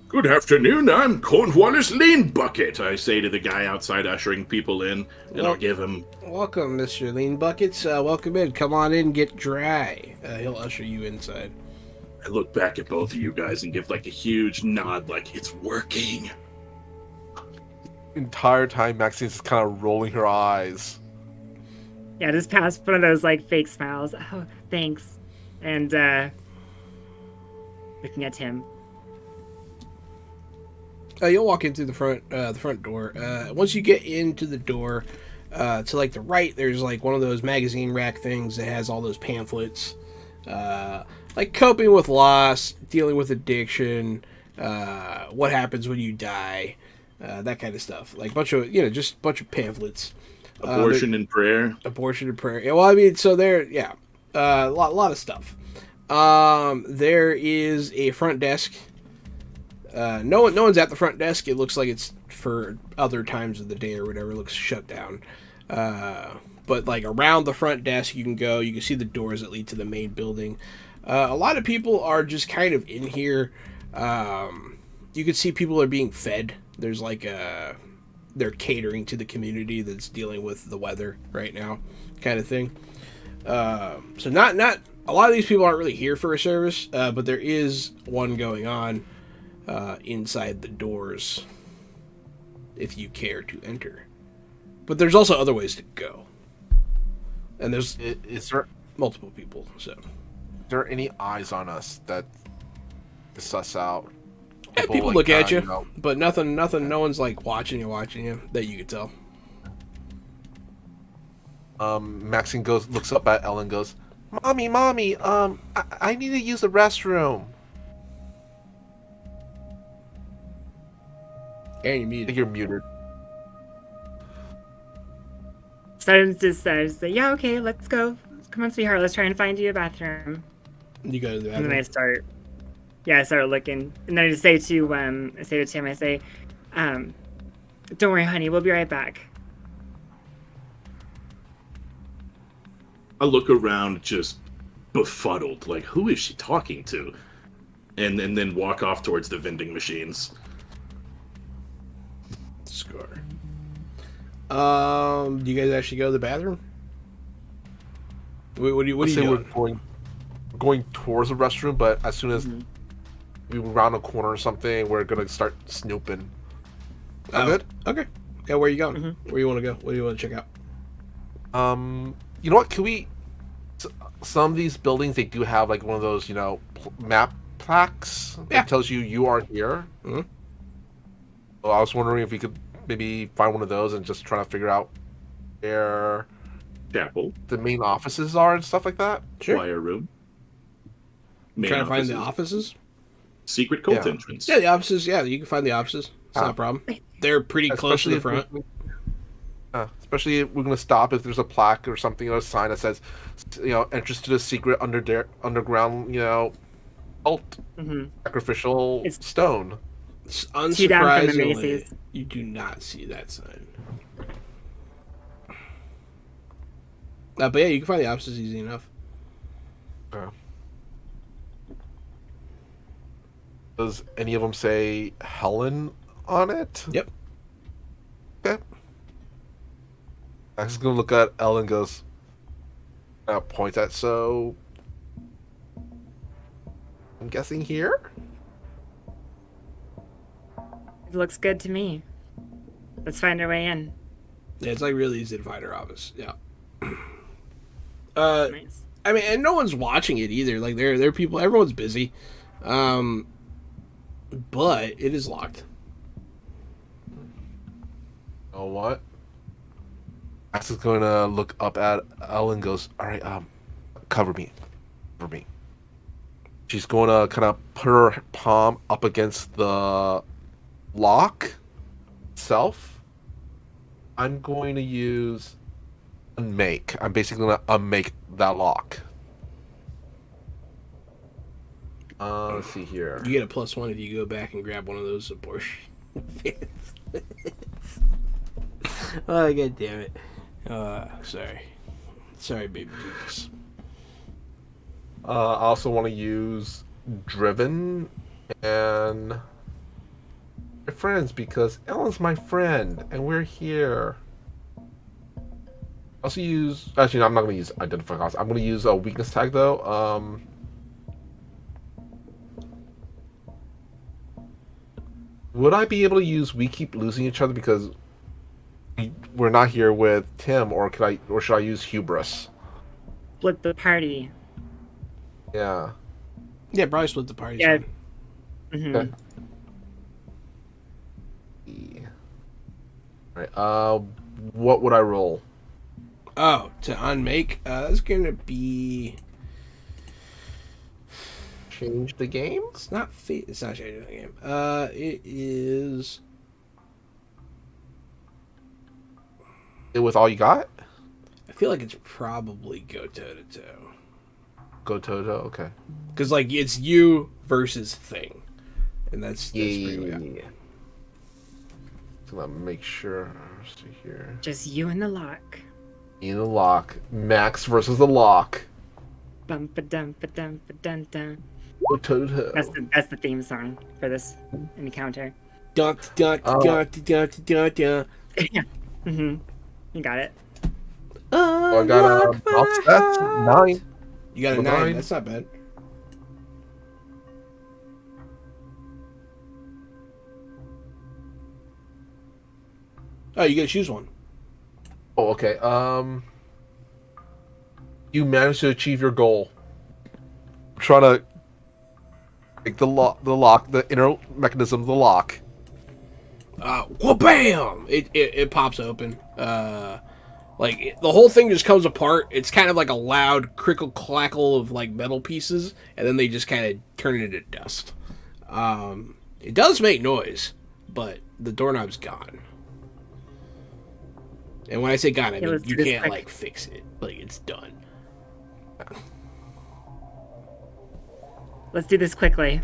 Good afternoon, I'm Cornwallis Lean Bucket, I say to the guy outside ushering people in, and I'll give him... Welcome, Mr. Lean Buckets. Welcome in. Come on in, get dry. He'll usher you inside. I look back at both of you guys and give like a huge nod, like it's working. Entire time, Maxine's just kind of rolling her eyes. Yeah, just past one of those like fake smiles. Oh, thanks. And looking at Tim. You'll walk in through the front door. Once you get into the door, to like the right, there's like one of those magazine rack things that has all those pamphlets, like coping with loss, dealing with addiction, what happens when you die, that kind of stuff. Like just a bunch of pamphlets. Abortion and prayer. Abortion and prayer. Yeah, well, I mean, so there, yeah, a lot of stuff. There is a front desk. No one's at the front desk. It looks like it's for other times of the day or whatever. It looks shut down. But like around the front desk, you can go. You can see the doors that lead to the main building. A lot of people are just kind of in here. You can see people are being fed. There's like they're catering to the community that's dealing with the weather right now, kind of thing. So not a lot of these people aren't really here for a service, but there is one going on inside the doors if you care to enter. But there's also other ways to go. And there's Is there multiple people, so. there any eyes on us that to suss out? Yeah, people like, look at you, know, but nothing, no one's like watching you that you could tell. Maxine looks up at Ellen, goes, "Mommy, I need to use the restroom." And you're I think muted. you're muted. So just say, yeah, okay, let's go. Come on, sweetheart, let's try and find you a bathroom. You go to the And then I bathroom. start looking, and then I just say to Tim, I say, don't worry, honey, we'll be right back. I look around just befuddled, like, who is she talking to? And then walk off towards the vending machines. Score. Do you guys actually go to the bathroom? What do you Let's say doing? we're going towards the restroom, but as soon as Mm-hmm. we round a corner or something, we're gonna start snooping. Oh, Good. Okay. Yeah, where are you going? Mm-hmm. Where you want to go? What do you want to check out? You know what? Can we? Some of these buildings, they do have like one of those, map plaques that Yeah. tells you are here. Mhm. So I was wondering if we could maybe find one of those and just try to figure out where Chapel, the main offices are and stuff like that. Sure. wire room, main Trying to find the offices, offices? secret cult Yeah. entrance. Yeah, the offices. Yeah, you can find the offices. It's not a problem. They're pretty close to the if front. especially if we're gonna stop if there's a plaque or something or a sign that says, entrance to the secret underground, cult Mm-hmm. sacrificial It's- stone. Two down from the Unsurprisingly, Macy's. you do not see that sign. But yeah, you can find the offices easy enough. Does any of them say Helen on it? Yep. Okay. I'm just gonna look at Ellen and goes, points at, so I'm guessing here? It looks good to me. Let's find our way in. Yeah, it's like really easy to find her office. Yeah. Nice. I mean, and no one's watching it either. Like there are people. Everyone's busy. But it is locked. You know what? Max is going to look up at Ellen and goes, all right, cover me. Cover me. She's going to kind of put her palm up against the lock itself. I'm going to use unmake. I'm basically going to unmake that lock. Let's see here. You get a +1 if you go back and grab one of those abortion. Oh, god damn it. Sorry, baby Jesus. I also want to use driven and my friends because Ellen's my friend and we're here. Also use actually no, I'm not gonna use identify cost. I'm gonna use a weakness tag though. Would I be able to use we keep losing each other because we're not here with Tim, or should I use hubris? Split the party. Yeah. Yeah, probably split the party. Yeah. Fine. Mm-hmm. Okay. Alright, what would I roll? Oh, to unmake? That's gonna be... Change the game? It's not changing the game. It is... With all you got? I feel like it's probably go toe-to-toe. Go toe-to-toe, okay. Because, like, it's you versus thing. And that's pretty Yeah. much So let me make sure. Let's see here. Just you and the lock. In the lock. Max versus the lock. Bum ba dum ba dum ba dun dun. Go toe-to-toe. That's the theme song for this encounter. Dun, dun, Oh. dun, dun, dun, dun, dun. Yeah. Mm-hmm. You got it. Oh, I got a that's 9. You got a 9. 9. That's not bad. Oh, you gotta choose one. Oh, okay. You managed to achieve your goal. Trying to make the lock, the inner mechanism of the lock. Wha-bam! It pops open. The whole thing just comes apart. It's kind of like a loud crickle clackle of like metal pieces, and then they just kind of turn it into dust. It does make noise, but the doorknob's gone. And when I say gone, I mean let's you do this can't quick. like fix it. Like it's done. Let's do this quickly.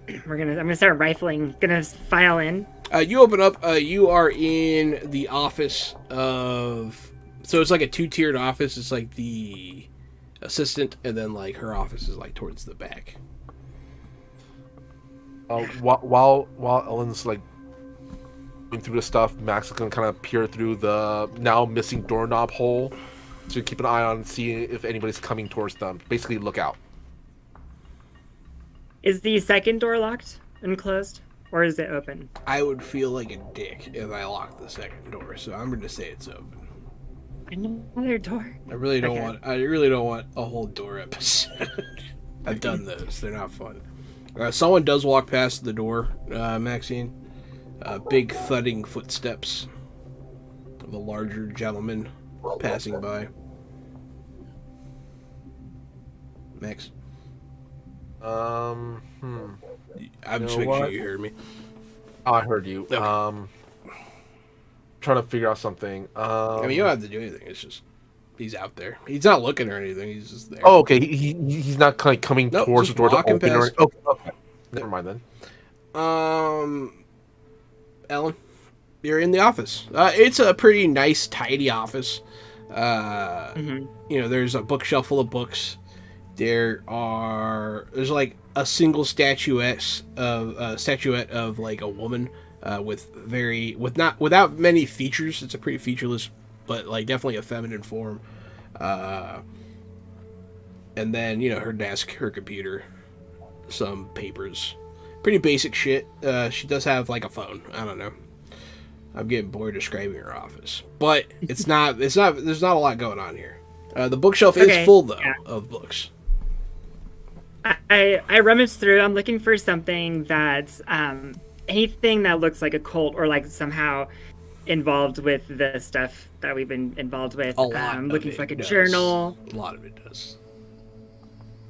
I'm gonna start rifling. Gonna file in. You open up. You are in the office of. So it's like a 2-tiered office. It's like the assistant, and then like her office is like towards the back. While Ellen's like going through the stuff, Max is gonna kind of peer through the now missing doorknob hole to keep an eye on, see if anybody's coming towards them. Basically, look out. Is the second door locked and closed, or is it open? I would feel like a dick if I locked the second door, so I'm going to say it's open. Another door. I really don't Okay. want. I really don't want a whole door episode. I've done those. They're not fun. Someone does walk past the door, Maxine. Big thudding footsteps of a larger gentleman passing by. Max, Hmm. I'm just You know making sure what? you heard me. Oh, I heard you. Okay. Trying to figure out something. I mean, you don't have to do anything. It's just he's out there. He's not looking or anything. He's just there. Oh, okay. He's not kind of coming Nope, towards the just door to walking open. Or, past. okay. Never mind then. Ellen, you're in the office. It's a pretty nice, tidy office. You know, there's a bookshelf full of books. There's like a single statuette of like a woman without many features. It's a pretty featureless, but like definitely a feminine form. And then, you know, her desk, her computer, some papers, pretty basic shit. She does have like a phone. I don't know. I'm getting bored describing her office, but there's not a lot going on here. The bookshelf is Okay, full though yeah. of books. I rummaged through. I'm looking for something that's anything that looks like a cult or like somehow involved with the stuff that we've been involved with. A lot. I'm looking for like a does. journal. A lot of it does.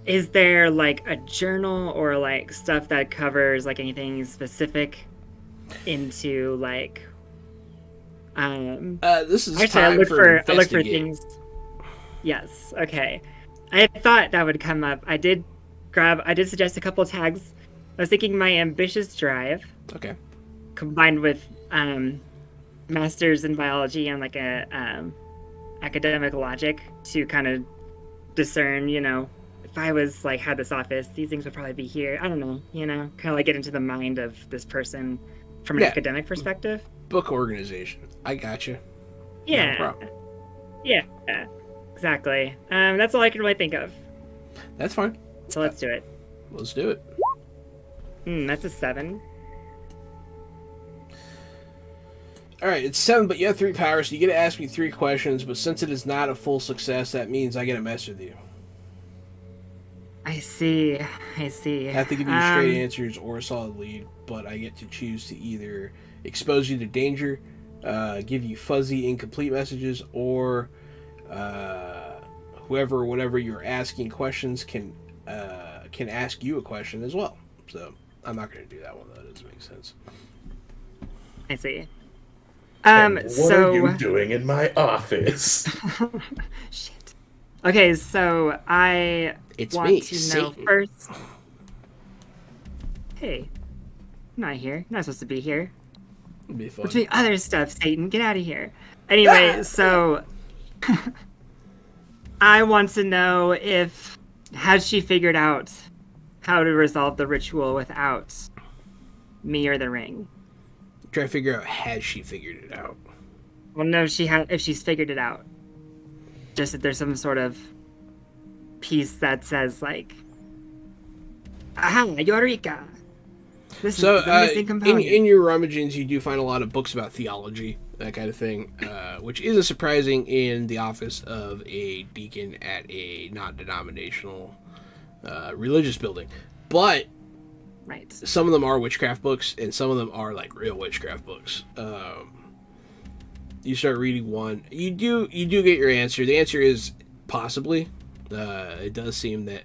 Is there like a journal or like stuff that covers like anything specific into like This is actually time I look for investigating. things. Yes, okay. I thought that would come up. I did suggest a couple tags. I was thinking my ambitious drive Okay. combined with masters in biology and like a academic logic to kind of discern, you know, if I was like had this office, these things would probably be here. I don't know, you know, kind of like get into the mind of this person from an Yeah. academic perspective. Book organization. I gotcha. Yeah. problem. Yeah. Exactly. That's all I can really think of. That's fine. So let's do it. Let's do it. That's a 7. All right, it's 7, but you have 3 powers, so you get to ask me 3 questions. But since it is not a full success, that means I get to mess with you. I see. I have to give you straight answers or a solid lead, but I get to choose to either expose you to danger, give you fuzzy, incomplete messages, or whoever, whatever you're asking questions can ask you a question as well. So I'm not going to do that one. That doesn't make sense. I see. And what So are you doing in my office? shit. Okay, so I It's want me, to know Satan. first. Hey, I'm not here. I'm not supposed to be here. It'd be fun. We're doing other stuff, Satan. Get out of here. Anyway, so I want to know if has she figured out how to resolve the ritual without me or the ring. Try to figure out, has she figured it out? Well, no, if she's figured it out. Just that there's some sort of piece that says like, "Aha, Eureka!" This So, is the missing component. in your rummagings, you do find a lot of books about theology, that kind of thing, which isn't surprising in the office of a deacon at a non-denominational religious building. But Right. some of them are witchcraft books, and some of them are like real witchcraft books. You start reading one, you do get your answer. The answer is possibly. It does seem that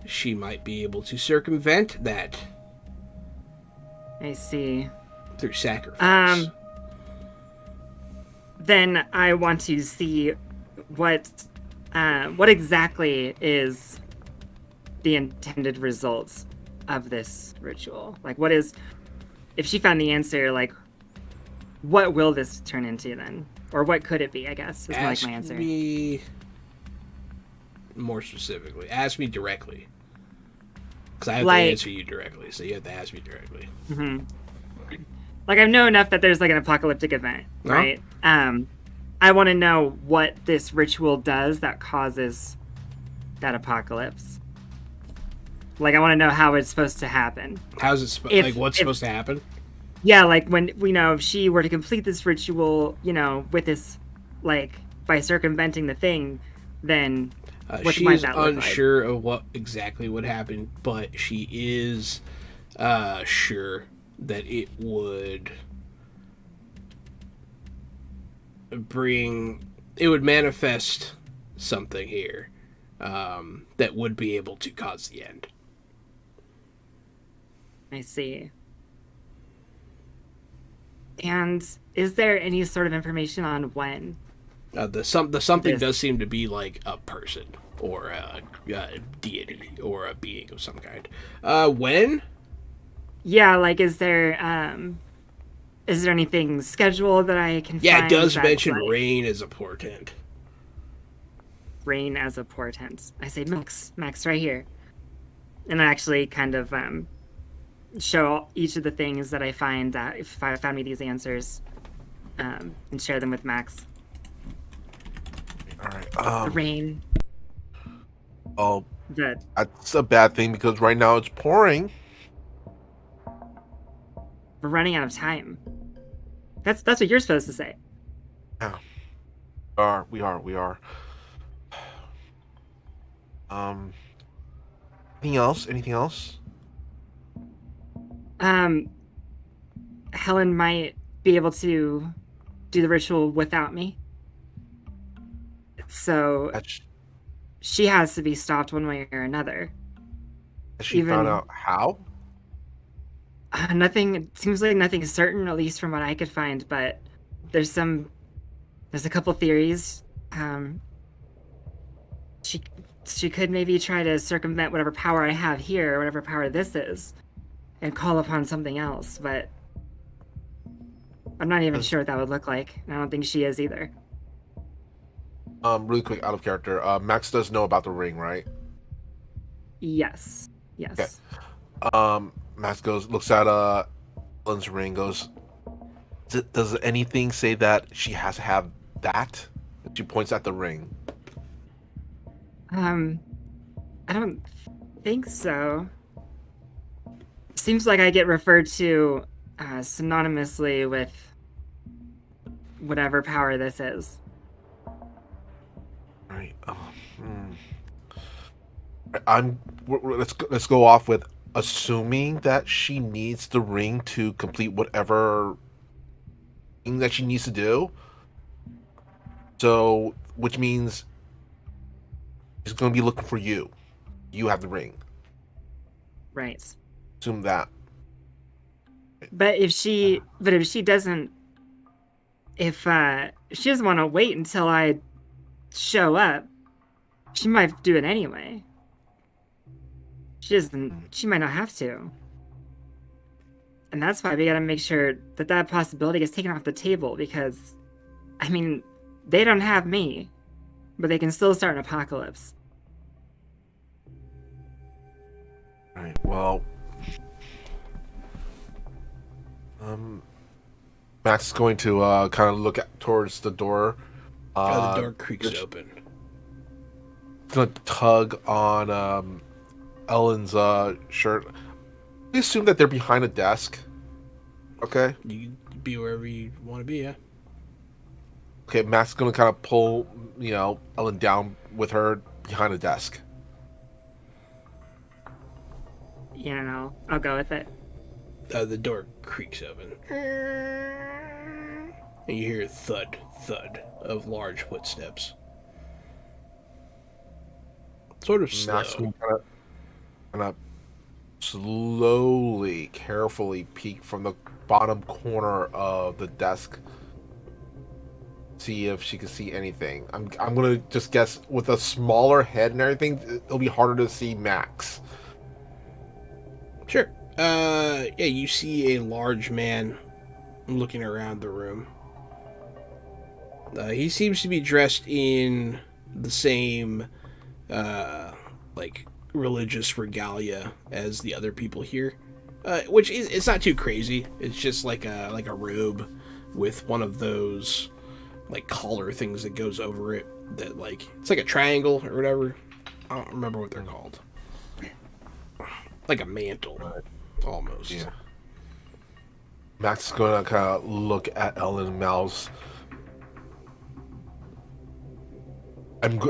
she might be able to circumvent that I see. through sacrifice. then I want to see what exactly is the intended results of this ritual. Like, what is, if she found the answer, like, what will this turn into then? Or what could it be, I guess, is like my answer. Ask me more specifically. Ask me directly. Because I have to answer you directly, so you have to ask me directly. Mm-hmm. Like, I know enough that there's, like, an apocalyptic event, right? I want to know what this ritual does that causes that apocalypse. Like, I want to know how it's supposed to happen. How's it like, what's supposed to happen? Yeah, like, when, if she were to complete this ritual, with this, like, by circumventing the thing, then what she might is that look unsure of what exactly would happen, but she is sure that it would manifest something here that would be able to cause the end. I see. And is there any sort of information on when? The something does seem to be like a person or a deity or a being of some kind. When? Yeah, like, is there anything scheduled that I can find? Yeah, it does mention like rain as a portent. Rain as a portent. I say Max right here. And I actually kind of show each of the things that I find that if I found me these answers and share them with Max. All right. The rain. Oh, Good. that's a bad thing because right now it's pouring. We're running out of time. That's what you're supposed to say. Yeah. We are. Anything else? Helen might be able to do the ritual without me. So she has to be stopped one way or another. Has she found out how? Nothing, seems like nothing is certain, at least from what I could find, but there's a couple theories. She could maybe try to circumvent whatever power I have here, or whatever power this is, and call upon something else, but I'm not even sure what that would look like. I don't think she is either. Really quick, out of character. Max does know about the ring, right? Yes. Okay. Max looks at Ellen's ring, goes, does anything say that she has to have that? She points at the ring. I don't think so. Seems like I get referred to synonymously with whatever power this is. Right. Let's go off with assuming that she needs the ring to complete whatever thing that she needs to do. So, which means she's going to be looking for you. You have the ring. Right. Assume that. But if she doesn't want to wait until I show up, she might do it anyway. She might not have to. And that's why we gotta make sure that possibility gets taken off the table, because, I mean, they don't have me, but they can still start an apocalypse. Right, well, Max is going to kind of look towards the door. The door creaks open. He's going to tug on Ellen's shirt. We assume that they're behind a desk. Okay? You can be wherever you want to be, yeah. Okay, Max is going to kind of pull, Ellen down with her behind a desk. Yeah, I'll go with it. The door creaks open. And you hear thud, thud of large footsteps. Sort of slow. Max will kind of slowly, carefully peek from the bottom corner of the desk. see if she can see anything. I'm gonna just guess with a smaller head and everything, it'll be harder to see Max. Sure. Yeah, you see a large man looking around the room. He seems to be dressed in the same, like, religious regalia as the other people here. Which is, it's not too crazy. It's just like a robe with one of those, like, collar things that goes over it. That, like, it's like a triangle or whatever. I don't remember what they're called. Like a mantle, almost. Yeah. Max is gonna kind of look at Ellen Mouse.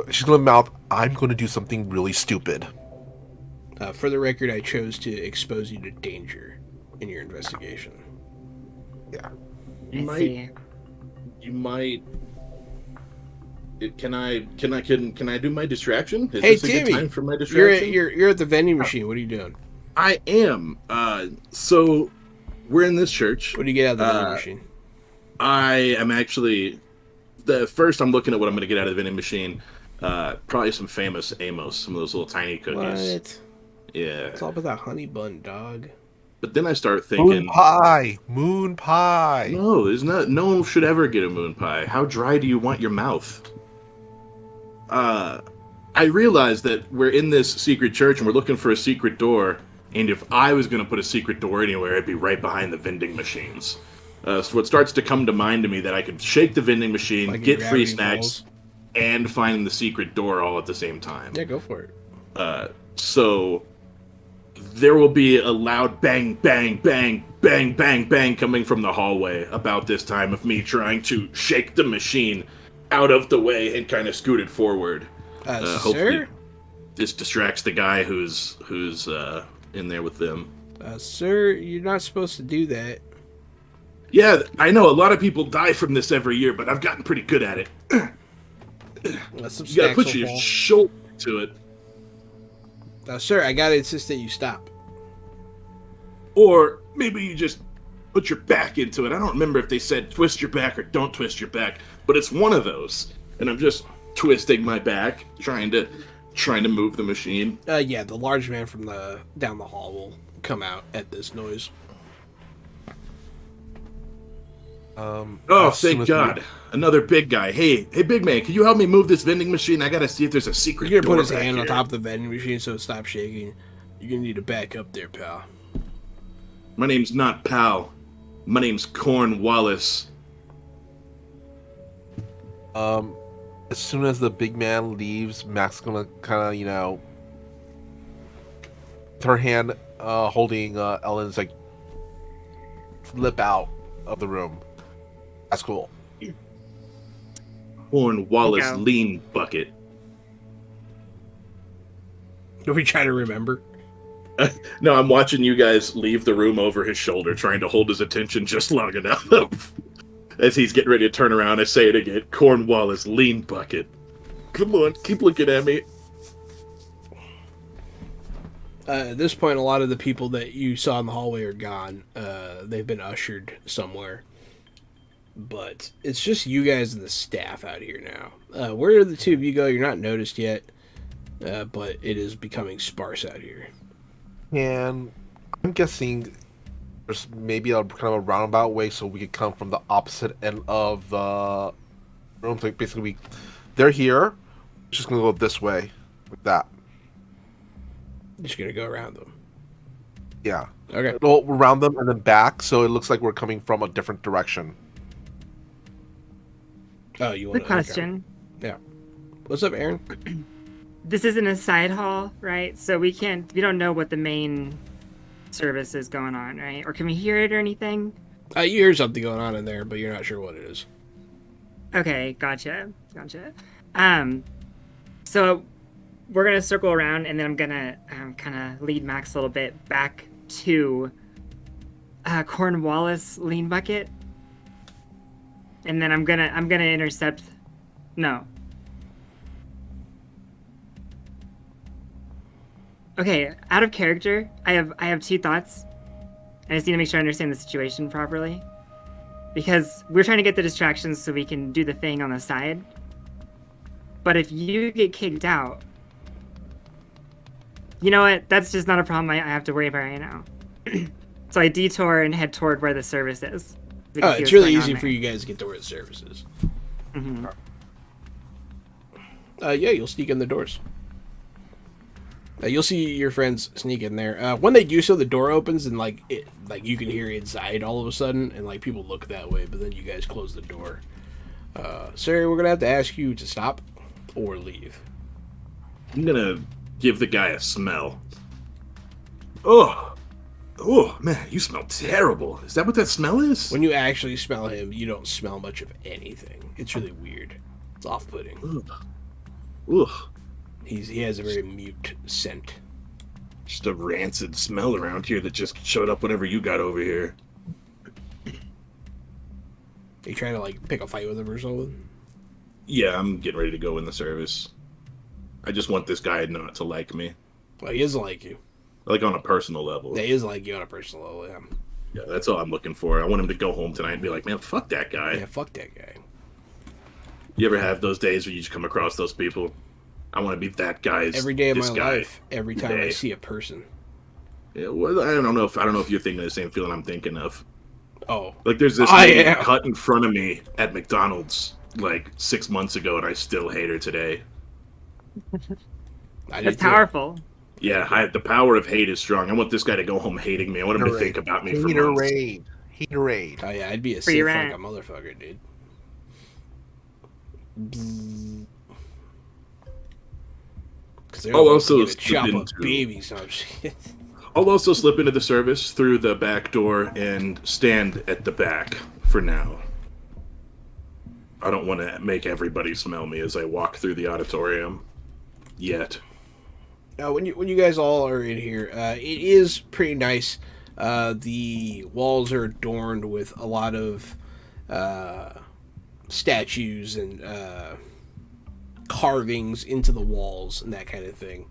She's gonna mouth, "I'm gonna do something really stupid." For the record, I chose to expose you to danger in your investigation. Yeah. You I see. might. Can I do my distraction? Is Hey, this a good Timmy, time for my distraction? You're at the vending machine. What are you doing? I am. So we're in this church. What do you get out of the vending machine? I am actually first. I'm looking at what I'm going to get out of the vending machine. Probably some famous Amos, some of those little tiny cookies. What? Yeah. It's all about that honey bun, dog. But then I start Moon thinking, pie, moon pie. no, there's not. No one should ever get a moon pie. How dry do you want your mouth? I realized that we're in this secret church and we're looking for a secret door. And if I was going to put a secret door anywhere, it'd be right behind the vending machines. So it starts to come to mind to me that I could shake the vending machine, Like in get free Gravity snacks, Falls. and find the secret door all at the same time. Yeah, go for it. So there will be a loud bang, bang, bang, bang, bang, bang coming from the hallway about this time of me trying to shake the machine out of the way and kind of scoot it forward. Hopefully Sir? this distracts the guy who's in there with them. Sir, you're not supposed to do that. Yeah, I know a lot of people die from this every year, but I've gotten pretty good at it. Unless some You gotta snacks put will your fall. shoulder to it. Sir, I gotta insist that you stop. Or maybe you just put your back into it. I don't remember if they said twist your back or don't twist your back, but it's one of those. And I'm just twisting my back, trying to move the machine. Yeah, the large man from down the hall will come out at this noise. Oh, as soon thank as God. Another big guy. Hey, big man, can you help me move this vending machine? I gotta see if there's a secret You're gonna door put his back hand on here. top of the vending machine so it stops shaking. You're gonna need to back up there, pal. My name's not Pal. My name's Cornwallis. As soon as the big man leaves, Max is gonna kind of, her hand holding Ellen's, like, flip out of the room. That's cool. Cornwallis Okay. Lean Bucket. Are we trying to remember? No, I'm watching you guys leave the room over his shoulder, trying to hold his attention just long enough. As he's getting ready to turn around, I say it again. Cornwallis Lean Bucket. Come on, keep looking at me. At this point, a lot of the people that you saw in the hallway are gone. They've been ushered somewhere. But it's just you guys and the staff out here now. Where the two of you go, you're not noticed yet. But it is becoming sparse out here. And I'm guessing there's maybe a kind of a roundabout way so we could come from the opposite end of the room. So basically, they're here. We're just gonna go this way with that. Just gonna go around them. Yeah. Okay. Well, around them and then back, so it looks like we're coming from a different direction. Oh, you want Quick question. Yeah. What's up, Aaron? This isn't a side hall, right? So we don't know what the main service is going on, right? Or can we hear it or anything? You hear something going on in there, but you're not sure what it is. Okay, gotcha. So we're gonna circle around, and then I'm gonna kind of lead Max a little bit back to Cornwallis Lean Bucket, and then I'm gonna intercept. No. Okay, out of character, I have two thoughts. I just need to make sure I understand the situation properly. because we're trying to get the distractions so we can do the thing on the side. But if you get kicked out, you know what? That's just not a problem I have to worry about right now. So I detour and head toward where the service is. Oh, it's really easy for you guys to get to where the service is. Mm-hmm. Yeah, you'll sneak in the doors. You'll see your friends sneak in there. When they do so, the door opens and like you can hear inside all of a sudden, and like people look that way. But then you guys close the door. Sir, we're gonna have to ask you to stop or leave. I'm gonna give the guy a smell. Oh, man, you smell terrible. Is that what that smell is? When you actually smell him, you don't smell much of anything. It's really weird. It's off-putting. Ugh. He has a very mute scent. Just a rancid smell around here that just showed up whenever you got over here. Are you trying to like pick a fight with him or something? Yeah, I'm getting ready to go in the service. I just want this guy not to like me. Well, he doesn't like you. Like on a personal level. Yeah, he doesn't like you on a personal level, yeah. Yeah, that's all I'm looking for. I want him to go home tonight and be like, man, fuck that guy. Yeah, fuck that guy. You ever have those days where you just come across those people? I want to be that guy's. Every day of my guy. life, every time I see a person. Yeah, well, I don't know if you're thinking of the same feeling I'm thinking of. Oh. Like there's this lady cut in front of me at McDonald's like 6 months ago, and I still hate her today. That's powerful. Yeah, the power of hate is strong. I want this guy to go home hating me. I want him to think about me for months. Haterade. Oh yeah, I'd be a sick like a motherfucker, dude. I'll also chop up babies on shit. I'll also slip into the service through the back door and stand at the back for now. I don't want to make everybody smell me as I walk through the auditorium. Yet. When you guys all are in here, it is pretty nice. The walls are adorned with a lot of statues and carvings into the walls and that kind of thing.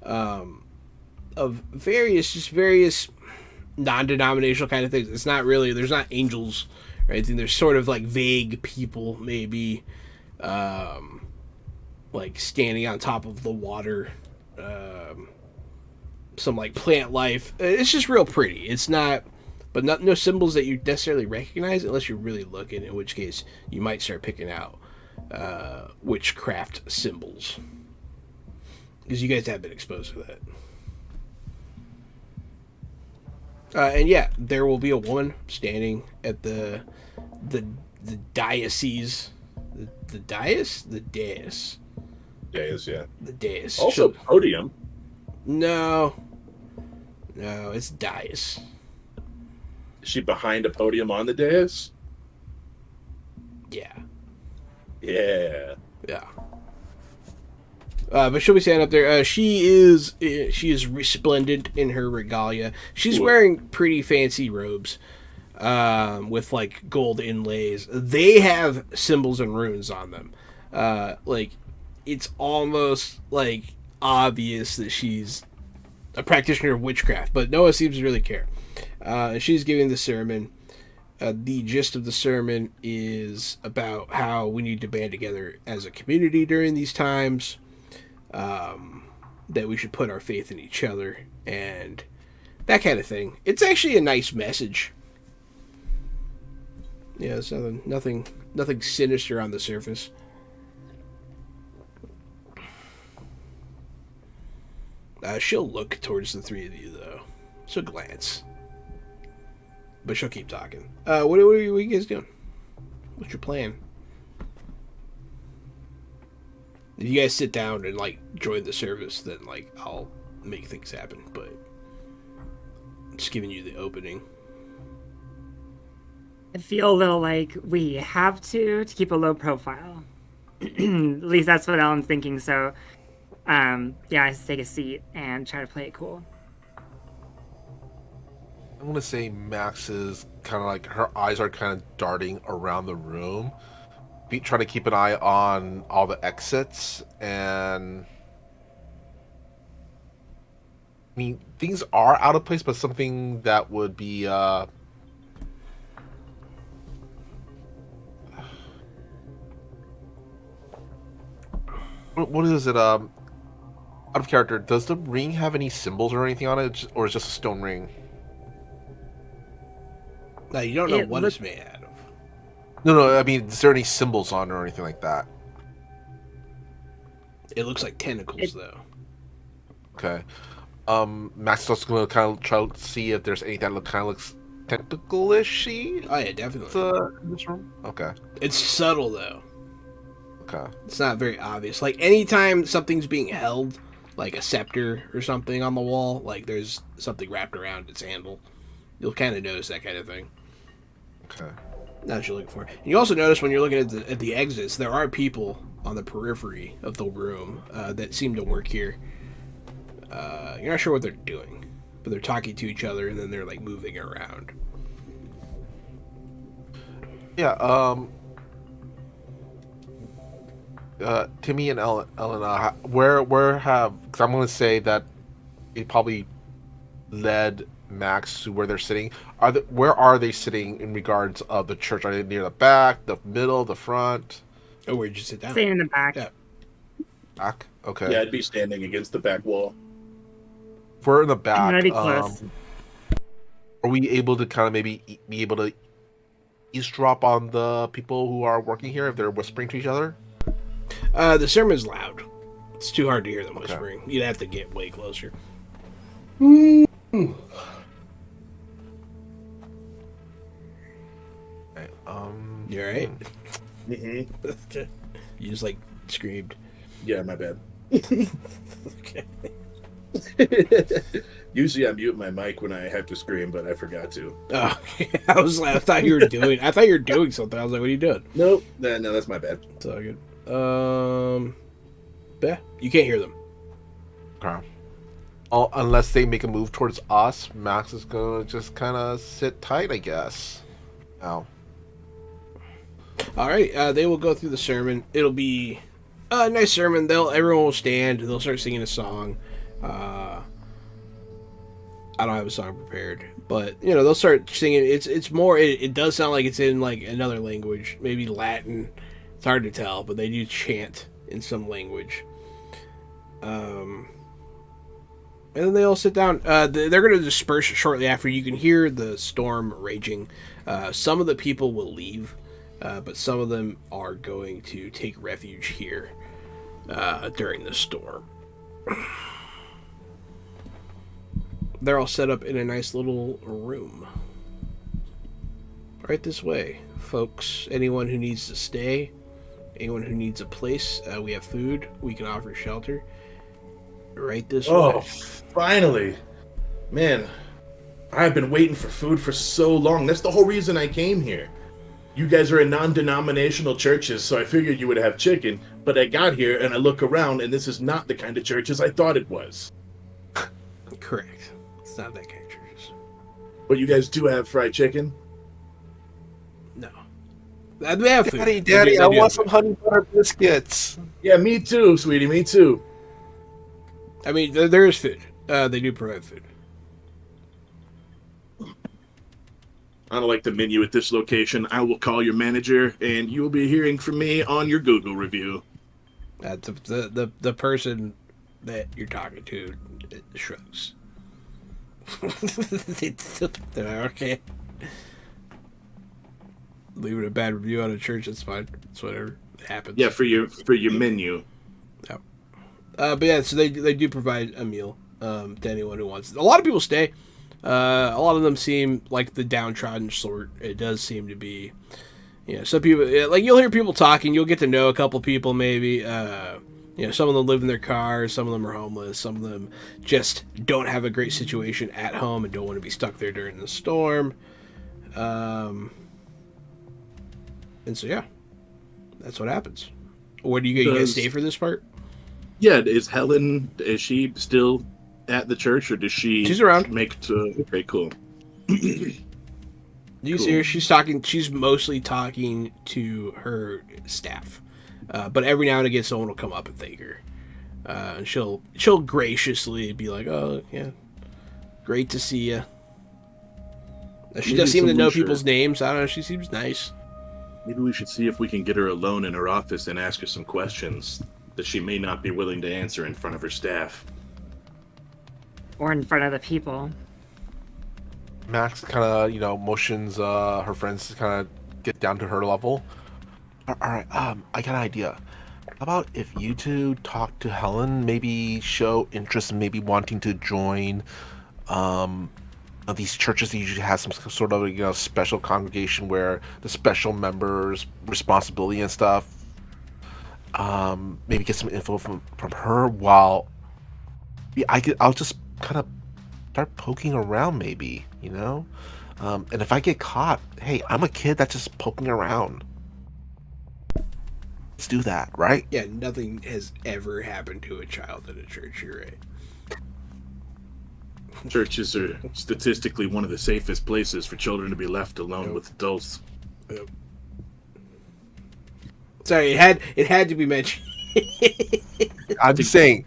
Of various non-denominational kind of things. It's not really, there's not angels or anything. There's sort of like vague people, maybe, like standing on top of the water. Some like plant life. It's just real pretty. It's not, but no symbols that you necessarily recognize unless you're really looking, in which case you might start picking out witchcraft symbols, because you guys have been exposed to that. And yeah, there will be a woman standing at the diocese, the dais. Dais, yeah. The dais. Also, podium. No, it's dais. Is she behind a podium on the dais? Yeah. Yeah. But she'll be standing up there. She is resplendent in her regalia. She's wearing pretty fancy robes, with like gold inlays. They have symbols and runes on them. Like it's almost like obvious that she's a practitioner of witchcraft, but Noah seems to really care. She's giving the sermon. The gist of the sermon is about how we need to band together as a community during these times, that we should put our faith in each other, and that kind of thing. It's actually a nice message. Yeah, it's nothing sinister on the surface. She'll look towards the three of you, though. She'll glance. But she'll keep talking. What are you guys doing? What's your plan? If you guys sit down and, like, join the service, then, like, I'll make things happen. But I'm just giving you the opening. I feel a little like we have to keep a low profile. At least that's what Ellen's thinking, so... yeah, I take a seat and try to play it cool. I'm gonna say Max is kind of like, her eyes are kind of darting around the room, trying to keep an eye on all the exits, and I mean, things are out of place, but something that would be what is it? Out of character, does the ring have any symbols or anything on it, or is it just a stone ring? No, you don't know It what look- it's made out of. No. I mean, is there any symbols on it or anything like that? It looks like tentacles, though. Okay. Max is also gonna kind of try to see if there's anything that kind of looks tentacle-ishy. Oh yeah, definitely. In this room. Okay. It's subtle though. Okay. It's not very obvious. Like anytime something's being held, like a scepter or something on the wall, like there's something wrapped around its handle, you'll kind of notice that kind of thing. Okay. That's what you're looking for. And you also notice when you're looking at the exits, there are people on the periphery of the room that seem to work here. You're not sure what they're doing, but they're talking to each other and then they're like moving around. Yeah. Timmy and Elena, where have? Because I'm going to say that it probably led Max to where they're sitting. Where are they sitting in regards of the church? Are they near the back, the middle, the front? Oh, where'd you sit down? Staying in the back. Yeah. Back. Okay. Yeah, I'd be standing against the back wall. If we're in the back, That'd be close. are we able to kind of maybe be able to eavesdrop on the people who are working here if they're whispering to each other? The sermon's loud. It's too hard to hear them Okay. whispering. You'd have to get way closer. Okay, You alright? Mm-hmm. You just like screamed. Yeah, my bad. Okay. Usually I mute my mic when I have to scream, but I forgot to. Oh, I thought you were doing something. I was like, what are you doing? Nope. No, that's my bad. It's all good. Yeah, you can't hear them. Okay. Oh, unless they make a move towards us, Max is gonna just kind of sit tight, I guess. Now. All right, they will go through the sermon. It'll be a nice sermon. Everyone will stand. They'll start singing a song. I don't have a song prepared, but they'll start singing. It's more. It does sound like it's in like another language, maybe Latin. It's hard to tell, but they do chant in some language. And then they all sit down. They're going to disperse shortly after. You can hear the storm raging. Some of the people will leave, but some of them are going to take refuge here during the storm. They're all set up in a nice little room. Right this way, folks. Anyone who needs to stay, anyone who needs a place, we have food. We can offer shelter. Right this Oh, way. finally. Man, I've been waiting for food for so long. That's the whole reason I came here. You guys are in non-denominational churches, so I figured you would have chicken, but I got here and I look around and this is not the kind of churches I thought it was. Correct. It's not that kind of churches. But you guys do have fried chicken? No. They have food. Daddy, They Daddy, do I have want food. some honey butter biscuits. Yeah, me too, sweetie, me too. I mean, there is food. They do provide food. I don't like the menu at this location. I will call your manager and you will be hearing from me on your Google review. The person that you're talking to shrugs. They're like, okay. Leaving a bad review on a church, that's fine. It's whatever. It happens. Yeah, for your menu. But yeah, so they do provide a meal to anyone who wants. A lot of people stay. A lot of them seem like the downtrodden sort. It does seem to be, some people, like you'll hear people talking. You'll get to know a couple people maybe. Some of them live in their cars. Some of them are homeless. Some of them just don't have a great situation at home and don't want to be stuck there during the storm. And so yeah, that's what happens. Where do you guys Does- stay for this part? Yeah, is she still at the church or does she She's around. Okay, cool. You see her? She's mostly talking to her staff, but every now and again, someone will come up and thank her, and she'll graciously be like, "Oh, yeah, great to see you." She Maybe does seem to some know leisure. people's names. I don't know. She seems nice. Maybe we should see if we can get her alone in her office and ask her some questions. that she may not be willing to answer in front of her staff. Or in front of the people. Max kind of, motions her friends to kind of get down to her level. All right, I got an idea. How about if you two talk to Helen, maybe show interest in maybe wanting to join these churches that usually have some sort of special congregation where the special members' responsibility and stuff. Maybe get some info from her while I'll just kind of start poking around, maybe, and if I get caught, hey, I'm a kid that's just poking around. Let's do that, right? Yeah, nothing has ever happened to a child at a church. You're right. Churches are statistically one of the safest places for children to be left alone with adults. Yep. Sorry, it had to be mentioned. I'm just saying.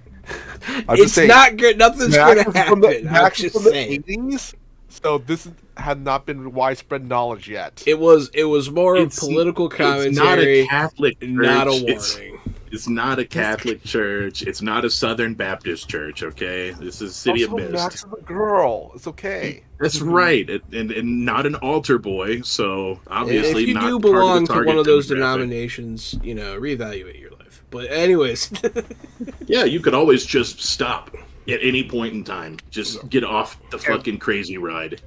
It's not good. Nothing's going to happen. I'm just from saying. The 80s, so this had not been widespread knowledge yet. It was more of political commentary. It's not a Catholic church. Not a warning. It's not a Catholic church. It's not a Southern Baptist church, okay? This is City of Mist. Max is a girl. It's okay. That's right. And not an altar boy, so obviously if you not do part of belong the to target one of those demographic. denominations, reevaluate your life. But anyways. Yeah, you could always just stop at any point in time. Just get off the fucking crazy ride.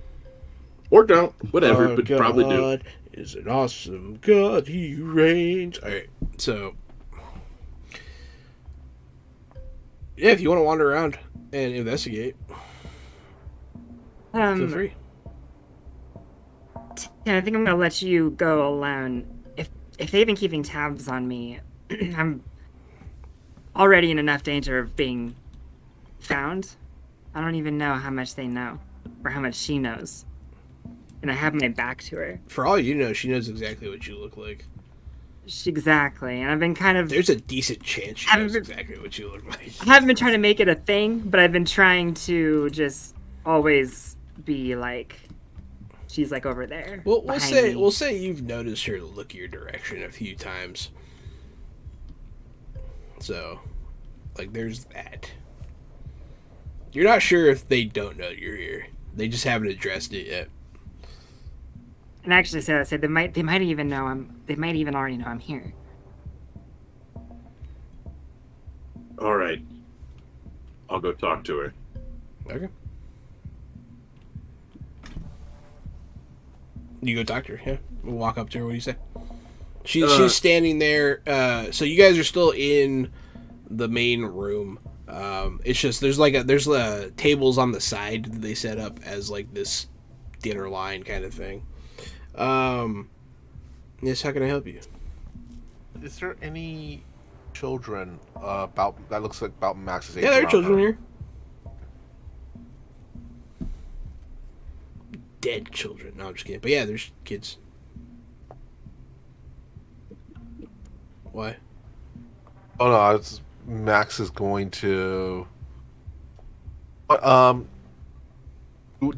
Or don't. Whatever, Our but probably do. God is an awesome God. He reigns. All right, so yeah, if you want to wander around and investigate, feel free. Yeah, I think I'm gonna let you go alone. If they've been keeping tabs on me, I'm already in enough danger of being found. I don't even know how much they know or how much she knows. And I have my back to her. For all you know, she knows exactly what you look like. Exactly. And I've been kind of... There's a decent chance she knows exactly what you look like. I haven't been trying to make it a thing, but I've been trying to just always be like... She's like over there. Well, me. we'll say you've noticed her look your direction a few times. So, like, there's that. You're not sure if they don't know you're here. They just haven't addressed it yet. And actually, so I said they might even know they might even already know I'm here. All right. I'll go talk to her. Okay. You go talk to her, yeah? We'll walk up to her, what do you say? She's standing there, so you guys are still in the main room. It's just, there's tables on the side that they set up as, like, this dinner line kind of thing. Yes, how can I help you? Is there any children that looks like about Max's age? Yeah, there are around children her? here. Dead children. No, I'm just kidding. But yeah, there's kids. Why? Oh no, Max is going to.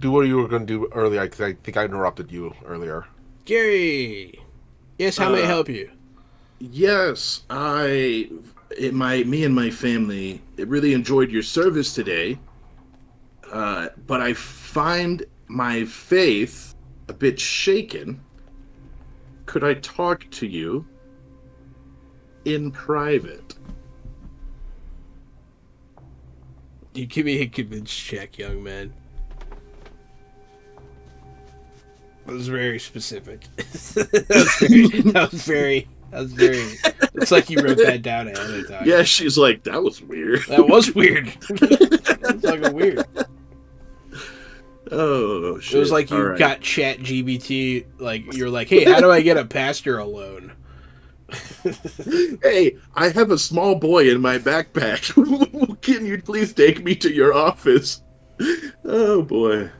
Do what you were going to do earlier, because I think I interrupted you earlier. Gary! Yes, how may I help you? Yes, me and my family really enjoyed your service today, but I find my faith a bit shaken. Could I talk to you in private? You give me a convince check, young man. That was very specific. That was very. It's like you wrote that down ahead of time. Yeah, she's like, that was weird. That was weird. It's fucking weird. Oh, shit. It was like you got Chat GBT, like, you're like, hey, how do I get a pastor alone? Hey, I have a small boy in my backpack. Can you please take me to your office? Oh, boy.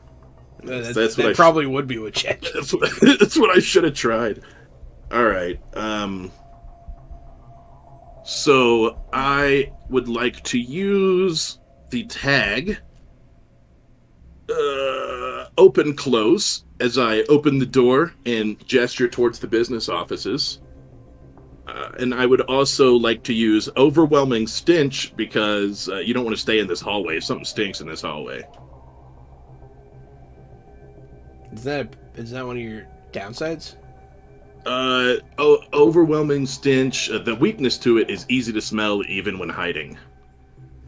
That probably would be what Chat That's what I should have tried. All right. So I would like to use the tag open close as I open the door and gesture towards the business offices. And I would also like to use Overwhelming Stench because you don't want to stay in this hallway. Something stinks in this hallway. Is that one of your downsides? Overwhelming Stench. The weakness to it is easy to smell even when hiding.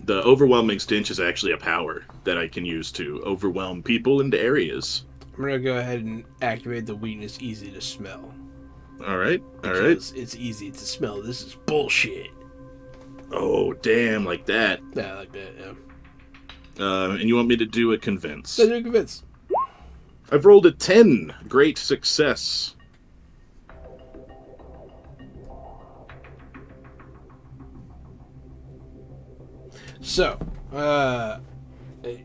The Overwhelming Stench is actually a power that I can use to overwhelm people into areas. I'm gonna go ahead and activate the weakness easy to smell. All right. Because it's easy to smell. This is bullshit. Oh, damn, like that. Yeah, like that, yeah. And you want me to do a convince? So you're convinced. I've rolled a 10. Great success. So,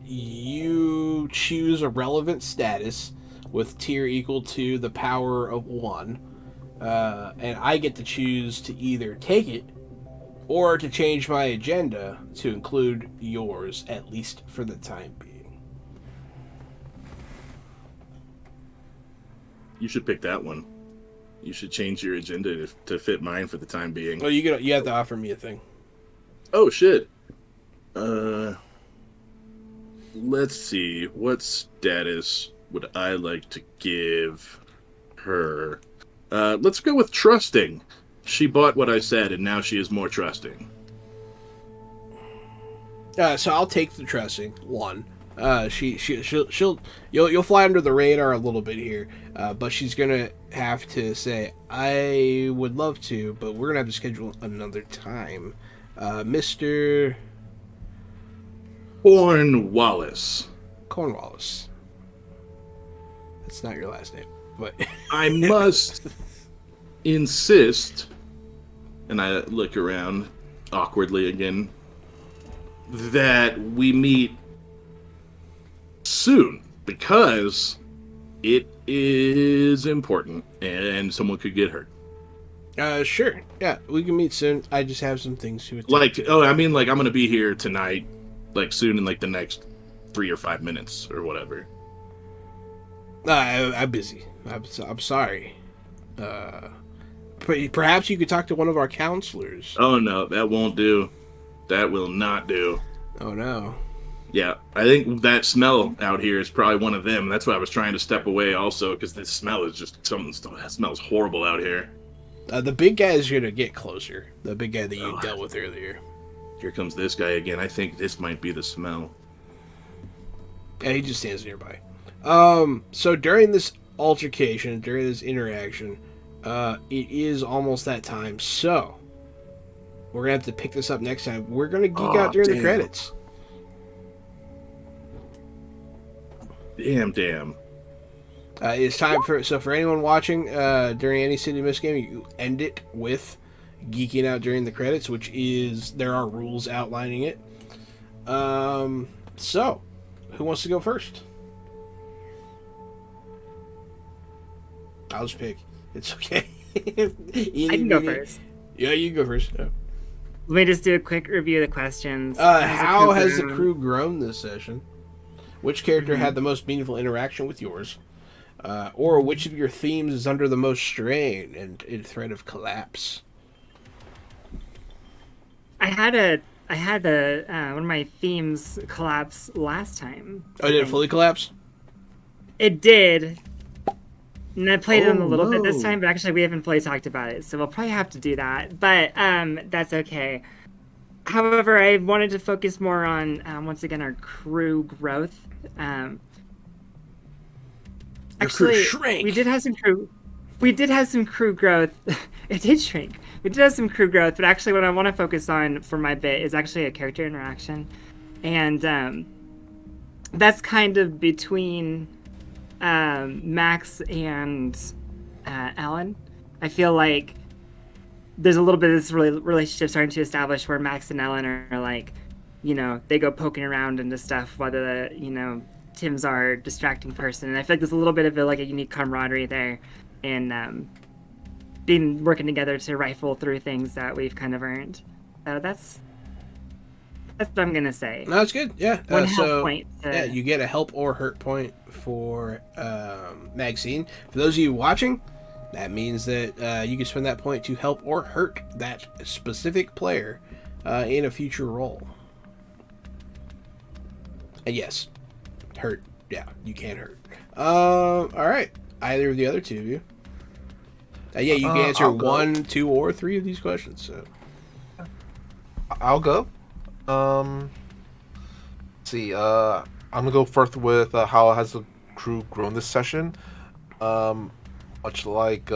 you choose a relevant status with tier equal to the power of 1. And I get to choose to either take it or to change my agenda to include yours, at least for the time being. You should pick that one. You should change your agenda to fit mine for the time being. Well, you have to offer me a thing. Oh, shit. Let's see. What status would I like to give her? Let's go with trusting. She bought what I said, and now she is more trusting. So I'll take the trusting one. You'll fly under the radar a little bit here, but she's gonna have to say, I would love to, but we're gonna have to schedule another time. Mr. Cornwallis. Cornwallis. That's not your last name, but I must insist, and I look around awkwardly again, that we meet soon, because it is important and someone could get hurt. Sure. Yeah, we can meet soon. I just have some things to attend Like, to. oh, I mean, like, I'm gonna be here tonight, like, soon in, like, the next 3 or 5 minutes, or whatever. I'm busy. I'm sorry. Perhaps you could talk to one of our counselors. Oh, no, that won't do. That will not do. Oh, no. Yeah, I think that smell out here is probably one of them. That's why I was trying to step away also, because this smell is just something, that smells horrible out here. The big guy is going to get closer. The big guy that you dealt with earlier. Here comes this guy again. I think this might be the smell. Yeah, he just stands nearby. So during this altercation, during this interaction, it is almost that time. So we're going to have to pick this up next time. We're going to geek out during the credits. Damn. It's time for anyone watching during any City Mist game, you end it with geeking out during the credits, which is, there are rules outlining it. So who wants to go first? I'll just pick. It's okay. I can go first. Yeah, you can go first. Yeah. Let me just do a quick review of the questions. How has the crew grown this session? Which character had the most meaningful interaction with yours? Or which of your themes is under the most strain and in threat of collapse? I had one of my themes collapse last time. Oh, did it fully collapse? It did. And I played it a little bit this no. time, but actually we haven't fully talked about it, so we'll probably have to do that. But that's okay. However, I wanted to focus more on once again our crew growth. Crew shrank. We did have some crew. We did have some crew growth. It did shrink. We did have some crew growth, but actually, what I want to focus on for my bit is actually a character interaction, and that's kind of between Max and Ellen. I feel like there's a little bit of this relationship starting to establish where Max and Ellen are like, they go poking around into stuff, whether Tim's our distracting person, and I feel like there's a little bit of a unique camaraderie there, and been working together to rifle through things that we've kind of earned. So that's what I'm gonna say. No, that's good. Yeah. One health point. Yeah, you get a help or hurt point for Maxine. For those of you watching, That means that you can spend that point to help or hurt that specific player in a future role. And yes, hurt. Yeah, you can hurt. All right. Either of the other two of you. Yeah, you can answer 1, 2, or 3 of these questions. So I'll go. Let's see. I'm gonna go first with how has the crew grown this session. Much like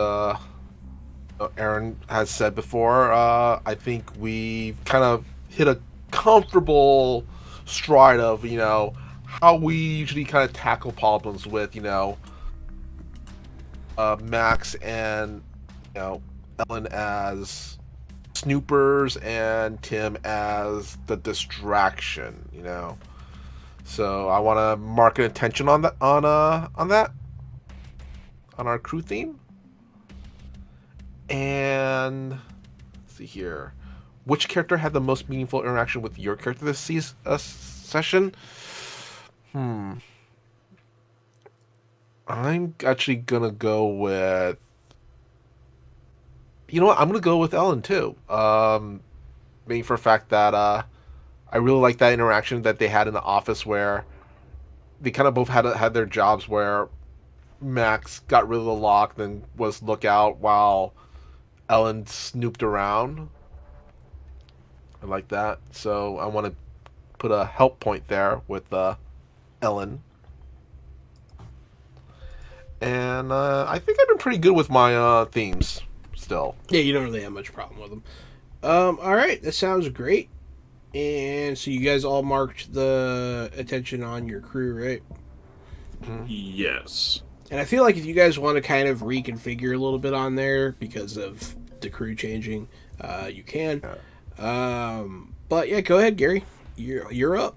Aaron has said before, I think we've kind of hit a comfortable stride of how we usually kind of tackle problems with Max and Ellen as snoopers and Tim as the distraction, So I want to mark an attention on that on our crew theme. And let's see here, which character had the most meaningful interaction with your character this session? I'm actually gonna go with. You know what? I'm gonna go with Ellen too. Maybe for a fact that I really like that interaction that they had in the office where they kind of both had their jobs where Max got rid of the lock, then was lookout while Ellen snooped around. I like that. So I want to put a help point there with Ellen. And I think I've been pretty good with my themes still. Yeah, you don't really have much problem with them. All right, that sounds great. And so you guys all marked the attention on your crew, right? Mm-hmm. Yes. And I feel like if you guys want to kind of reconfigure a little bit on there because of the crew changing, you can. But yeah, go ahead, Gary. You're up.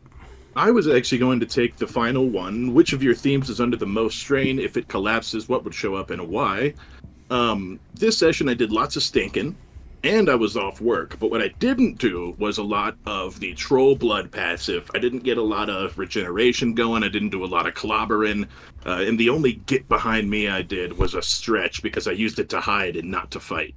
I was actually going to take the final one. Which of your themes is under the most strain? If it collapses, what would show up and why? This session I did lots of stinking, and I was off work. But what I didn't do was a lot of the troll blood passive. I didn't get a lot of regeneration going. I didn't do a lot of clobbering. And the only get behind me I did was a stretch because I used it to hide and not to fight.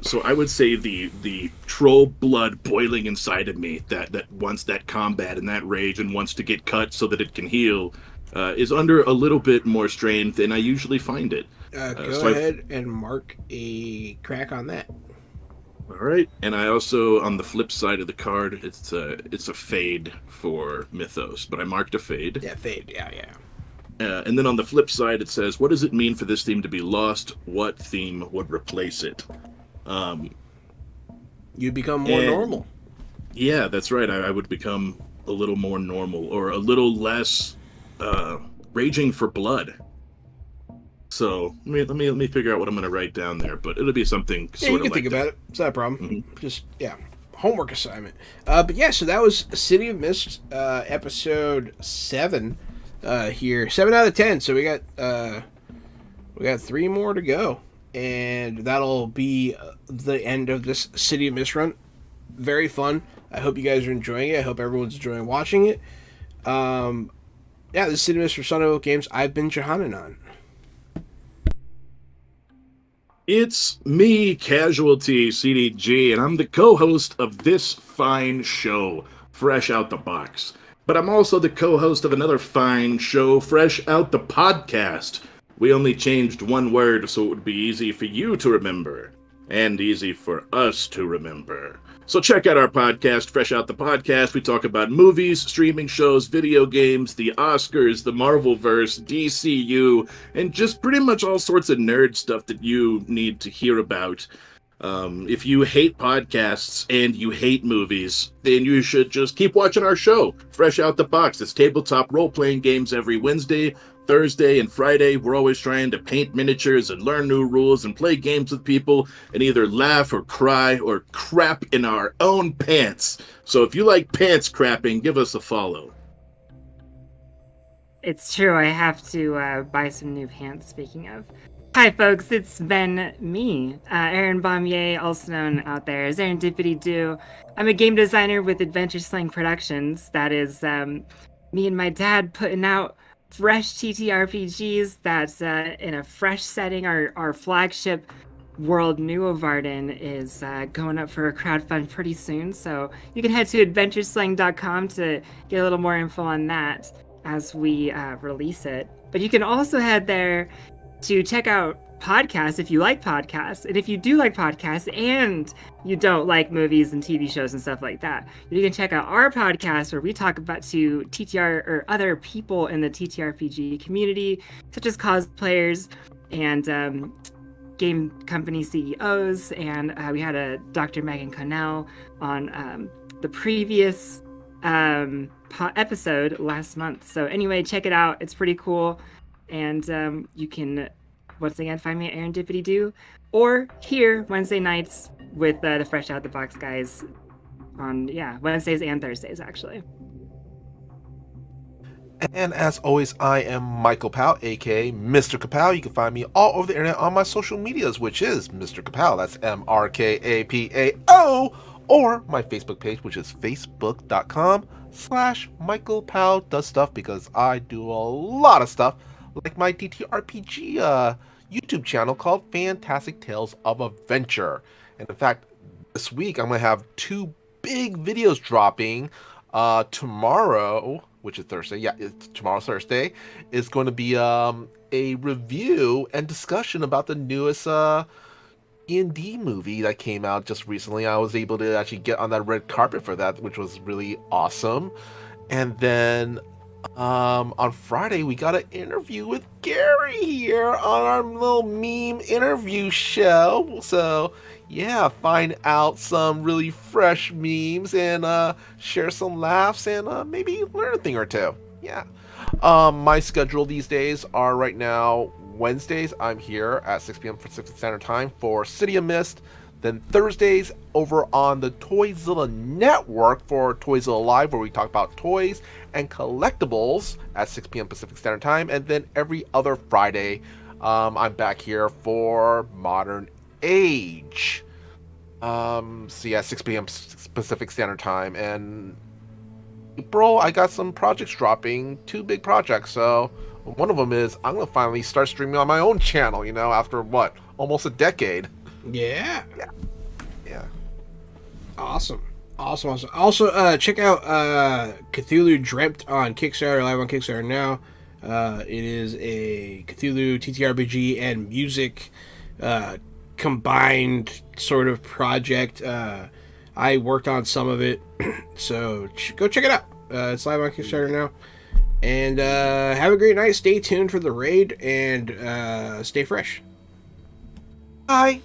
So I would say the troll blood boiling inside of me that wants that combat and that rage and wants to get cut so that it can heal is under a little bit more strain than I usually find it. Go ahead and mark a crack on that. All right, and I also, on the flip side of the card, it's a fade for Mythos, but I marked a fade. Yeah, fade. Yeah. And then on the flip side, it says, what does it mean for this theme to be lost? What theme would replace it? You become more normal. Yeah, that's right. I would become a little more normal or a little less raging for blood. So let me figure out what I'm going to write down there, but it'll be something sort of like that. Yeah, you can think about it. It's not a problem. Mm-hmm. Just, homework assignment. But yeah, so that was City of Mist, episode 7 here. 7 out of 10. So we got 3 more to go. And that'll be the end of this City of Mist run. Very fun. I hope you guys are enjoying it. I hope everyone's enjoying watching it. This is City of Mist from Son of Oak Games. I've been Johananon. It's me, Casualty CDG, and I'm the co-host of this fine show, Fresh Out the Box. But I'm also the co-host of another fine show, Fresh Out the Podcast. We only changed one word so it would be easy for you to remember, and easy for us to remember. So check out our podcast, Fresh Out the Podcast. We talk about movies, streaming shows, video games, the Oscars, the Marvelverse, DCU, and just pretty much all sorts of nerd stuff that you need to hear about. If you hate podcasts and you hate movies, then you should just keep watching our show, Fresh Out the Box. It's tabletop role-playing games every Wednesday, Thursday, and Friday. We're always trying to paint miniatures and learn new rules and play games with people and either laugh or cry or crap in our own pants. So if you like pants crapping, give us a follow. It's true, I have to buy some new pants, speaking of. Hi folks, it's been me, Aaron Baumier, also known out there as Serendipity Do. I'm a game designer with Adventure Slang Productions. That is me and my dad putting out fresh TTRPGs that's in a fresh setting. Our flagship World New Varden is going up for a crowdfund pretty soon, so you can head to adventureslang.com to get a little more info on that as we release it. But you can also head there to check out podcasts if you like podcasts. And if you do like podcasts and you don't like movies and TV shows and stuff like that, you can check out our podcast where we talk about to TTR or other people in the TTRPG community, such as cosplayers and game company CEOs. And we had a Dr. Megan Connell on the previous episode last month. So anyway, check it out. It's pretty cool. And you can once again find me at Aaron Dippity Doo, or here Wednesday nights with the Fresh Out the Box guys on Wednesdays and Thursdays actually. And as always, I am Michael Powell, aka Mr. Kapow. You can find me all over the internet on my social medias, which is Mr. Kapow. That's MRKAPAO. Or my Facebook page, which is facebook.com/Michael Powell does stuff, because I do a lot of stuff, like my TTRPG YouTube channel called Fantastic Tales of Adventure. And in fact, this week I'm going to have 2 big videos dropping. Tomorrow, which is Thursday, tomorrow's Thursday, is going to be a review and discussion about the newest D&D movie that came out just recently. I was able to actually get on that red carpet for that, which was really awesome. And then on Friday, we got an interview with Gary here on our little meme interview show. So yeah, find out some really fresh memes and share some laughs and maybe learn a thing or two. Yeah. My schedule these days are right now Wednesdays, I'm here at 6 p.m. Pacific Standard Time for City of Mist. Then Thursdays over on the Toyzilla Network for Toyzilla Live, where we talk about toys and collectibles at 6 p.m. Pacific Standard Time. And then every other Friday, I'm back here for Modern Age. So yeah, 6 p.m. Pacific Standard Time. And April, I got some projects dropping, 2 big projects. So one of them is I'm going to finally start streaming on my own channel, after what? Almost a decade. Yeah. Awesome. Also, check out Cthulhu Dreamt on Kickstarter, live on Kickstarter now. It is a Cthulhu TTRPG and music combined sort of project. I worked on some of it, so go check it out. It's live on Kickstarter now. And have a great night. Stay tuned for the raid and stay fresh. Bye.